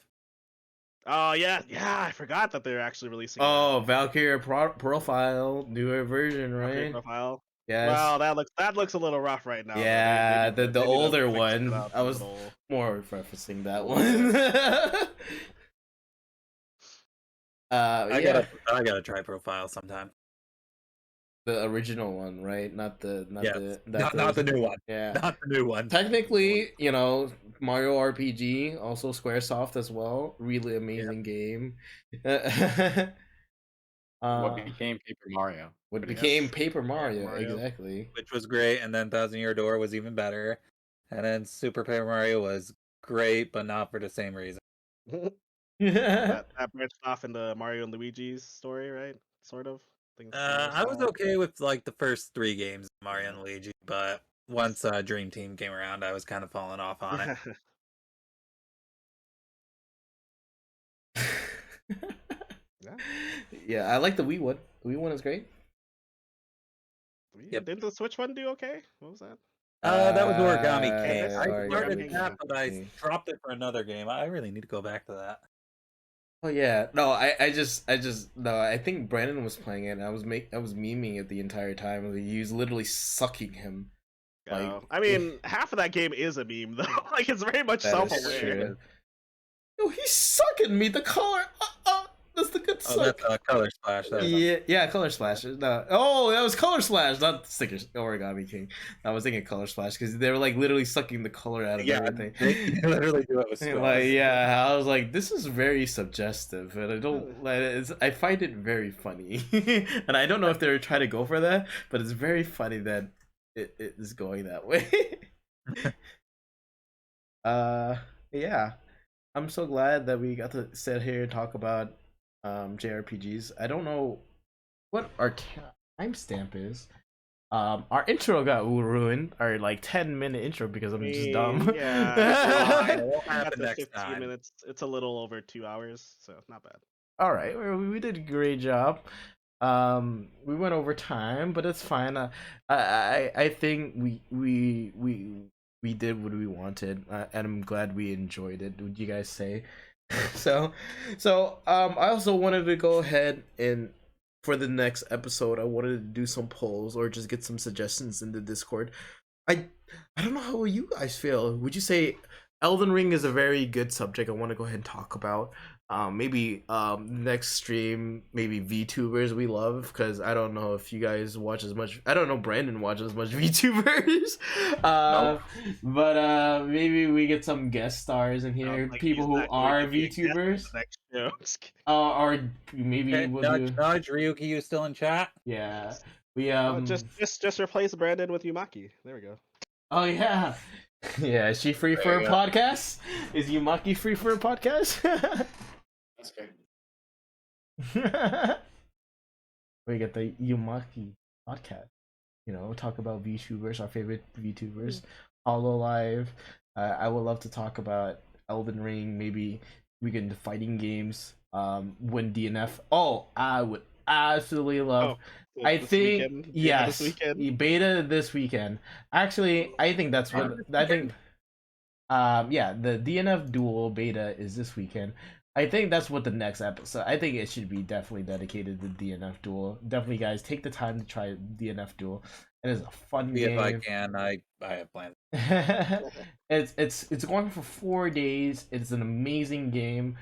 Oh yeah, I forgot that they're actually releasing. Oh, Valkyria Profile, newer version, Valkyrie right? Profile. Yes. Well, that looks a little rough right now. Yeah, They need the to older fix it one. up I a was little. more referencing that one. I Yeah, gotta try Profile sometime. the original one, right? Not the Not the new one. Yeah. Not the new one. Technically, Mario RPG, also Squaresoft as well. Really amazing game. What became Paper Mario? What became Yes. Paper Mario, Mario. exactly. Which was great, and then Thousand Year Door was even better. And then Super Paper Mario was great, but not for the same reason. that branched off into Mario and Luigi's story, right? Sort of. I was okay with like the first 3 games of Mario and Luigi, but once Dream Team came around, I was kind of falling off on it. Yeah, I like the Wii one. The Wii one is great. Yep. Didn't the Switch one do okay? What was that? That was Origami King. I Origami started King. that, but I dropped it for another game. I really need to go back to that. Oh yeah, no, I just no. I think Brandon was playing it. And I was memeing it the entire time. Like, he was literally sucking him. Like, I mean, half of that game is a meme though. Like it's very much that is self-aware. true. No, he's sucking me. The color. That's the good Oh, suck. that's Color Splash. That was Yeah, Color Splash. No, oh, that was Color Splash, not Stickers. Origami King. I was thinking Color Splash because they were like literally sucking the color out of everything. They literally do it with straws. Like, yeah, I was like, this is very suggestive, and I don't like. I find it very funny, and I don't know if they were trying to go for that, but it's very funny that it is going that way. Yeah, I'm so glad that we got to sit here and talk about JRPGs. I don't know what our timestamp is. Our intro got ruined, our like 10-minute intro because I'm just dumb. Yeah, It won't got happen to next 15 time. minutes. It's a little over 2 hours, so not bad. All right, we did a great job. We went over time, but it's fine. I think we did what we wanted, and I'm glad we enjoyed it. Would you guys say? So I also wanted to go ahead and for the next episode, I wanted to do some polls or just get some suggestions in the Discord. I I don't know how you guys feel. Would you say Elden Ring is a very good subject I want to go ahead and talk about? Maybe next stream, maybe VTubers we love, because I don't know if you guys watch as much. I don't know Brandon watches as much VTubers. Nope. But maybe we get some guest stars in here, Like, people he's who not going are to be a guest on VTubers. the next show. Just kidding. Or maybe Okay, we'll nudge, do. nudge. Ryuki, you still in chat? Yeah, we Oh, just replace Brandon with Yumaki. There we go. Oh yeah, yeah. Is she free There for a you go. podcast? Is Yumaki free for a podcast? That's good. We get the Yumaki podcast. You know, talk about VTubers, our favorite VTubers. HoloLive. I would love to talk about Elden Ring. Maybe we can do fighting games. Win DNF. Oh, I would absolutely love. I This think weekend? yes, This weekend? beta this weekend. Actually, I think that's what I think. Yeah, the DNF duel beta is this weekend. I think that's what the next episode. I think it should be definitely dedicated to DNF duel. Definitely, guys, take the time to try DNF duel. It is a fun See game. if I can. I have plans. It's going for 4 days. It's an amazing game.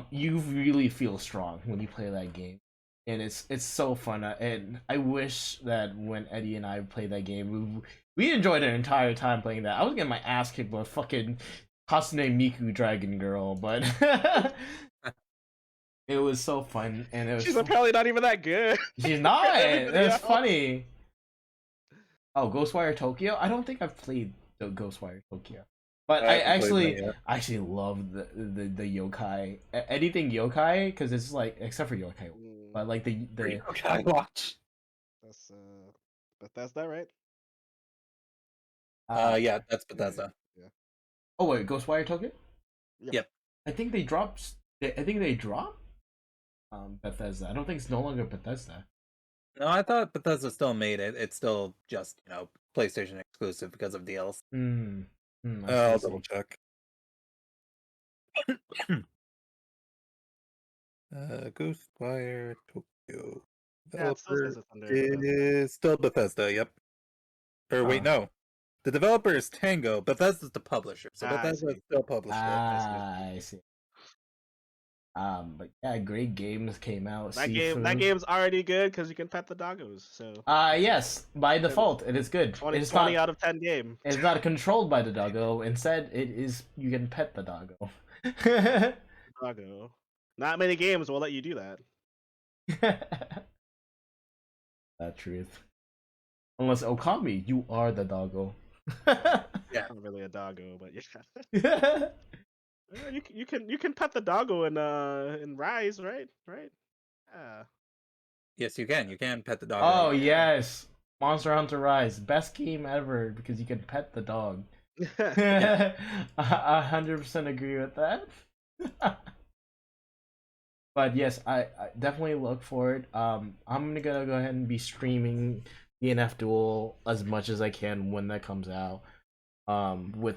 You really feel strong when you play that game, and it's so fun. And I wish that when Eddie and I played that game, we enjoyed our entire time playing that. I was getting my ass kicked by fucking Kasune Miku Dragon Girl, but it was so fun, and it was. She's apparently not even that good. She's not. Everybody It's else. funny. Oh, Ghostwire Tokyo. I don't think I've played the Ghostwire Tokyo, but I haven't played that actually love the yokai. Anything yokai, because it's like except for yokai, but like the I watch. That's Bethesda, right? Yeah, that's Bethesda. Yeah. Oh wait, Ghostwire Tokyo. Yep. I think they dropped. I think they dropped. Bethesda. I don't think it's no longer Bethesda. No, I thought Bethesda still made it. It's still just PlayStation exclusive because of DLC. I'll double check. Ghostwire Tokyo. Yeah, it still says it's under Bethesda. Is still Bethesda. Yep. Or wait, no. The developer is Tango. Bethesda's the publisher, so I Bethesda see. still published it. I see. But yeah, great games came out. That Seafood. game's already good because you can pet the doggos. So yes, by default, it is good. 20 It's not, out of 10 game. it's not controlled by the doggo. Instead, it is you can pet the doggo. Doggo. Not many games will let you do that. That truth. Unless Okami, you are the doggo. Yeah. Not really a doggo, but yeah. You can pet the doggo in Rise, right? Right? Yeah. Yes, you can. You can pet the dog. Oh yes, Monster Hunter Rise, best game ever because you can pet the dog. 100% agree with that. But yes, I definitely look forward. I'm gonna go ahead and be streaming DNF Duel as much as I can when that comes out. With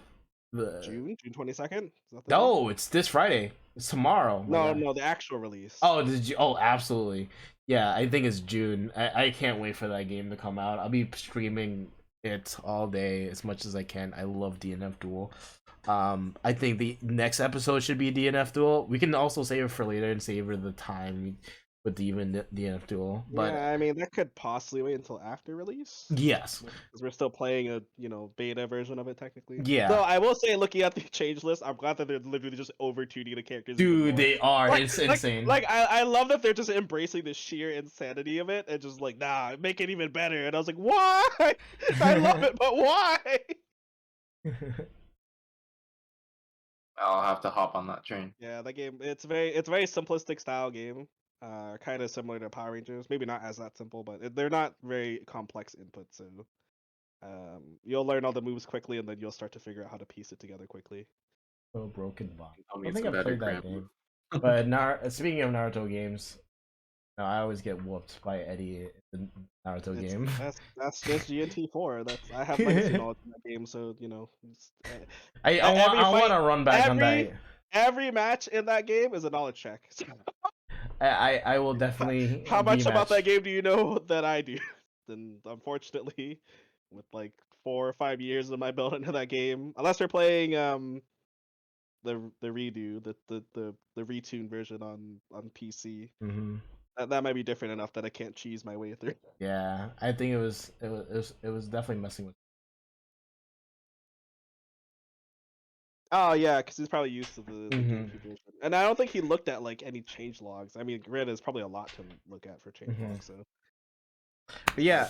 the June 22nd. no, it's this Friday. It's tomorrow. No, the actual release. Oh, did you? Oh, absolutely. Yeah, I think it's June. I can't wait for that game to come out. I'll be streaming it all day as much as I can. I love DNF Duel. I think the next episode should be DNF Duel. We can also save it for later and savor the time with the even DNF Duel. But yeah, I mean that could possibly wait until after release. yes, Because we're still playing a beta version of it technically. Yeah. So I will say, looking at the change list, I'm glad that they're literally just over 2D the characters. even dude, more. they are. Like- It's insane. I love that they're just embracing the sheer insanity of it and just like, nah, make it even better. And I was like, why? I love it, but why? I'll have to hop on that train. Yeah, that game. It's very simplistic style game. kind of similar to Power Rangers. Maybe not as that simple, but they're not very complex inputs. So you'll learn all the moves quickly, and then you'll start to figure out how to piece it together quickly. Oh, Broken Bond. Tell I me don't it's think a I better played that grandma. game. But speaking of Naruto games, no, I always get whooped by Eddie in the Naruto game. That's just GNT4. I have legacy knowledge in that game, so I every want to run back on that. every match in that game is a knowledge check. I will definitely. How much about rematch. that game do you know that I do? Then unfortunately, with like 4 or 5 years of my build into that game, unless you're playing the redo, the retuned version on PC, that might be different enough that I can't cheese my way through. Yeah, I think it was definitely messing with. Oh yeah, because he's probably used to the GameCube version, and I don't think he looked at like any change logs. I mean, granted, it's probably a lot to look at for change logs. So, but yeah,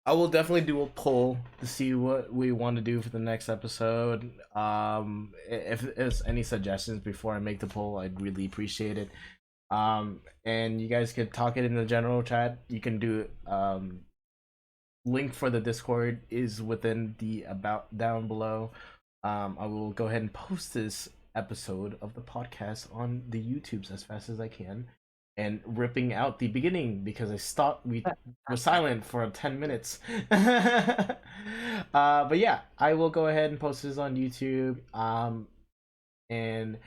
I will definitely do a poll to see what we want to do for the next episode. If there's any suggestions before I make the poll, I'd really appreciate it. And you guys could talk it in the general chat. You can do link for the Discord is within the about down below. I will go ahead and post this episode of the podcast on the YouTubes as fast as I can, and ripping out the beginning because we were silent for 10 minutes. But yeah, I will go ahead and post this on YouTube. And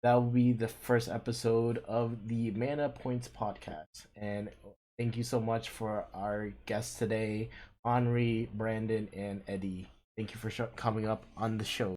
that will be the first episode of the Mana Points podcast. And thank you so much for our guests today, Anri, Burandin, and Eddie. Thank you for coming up on the show.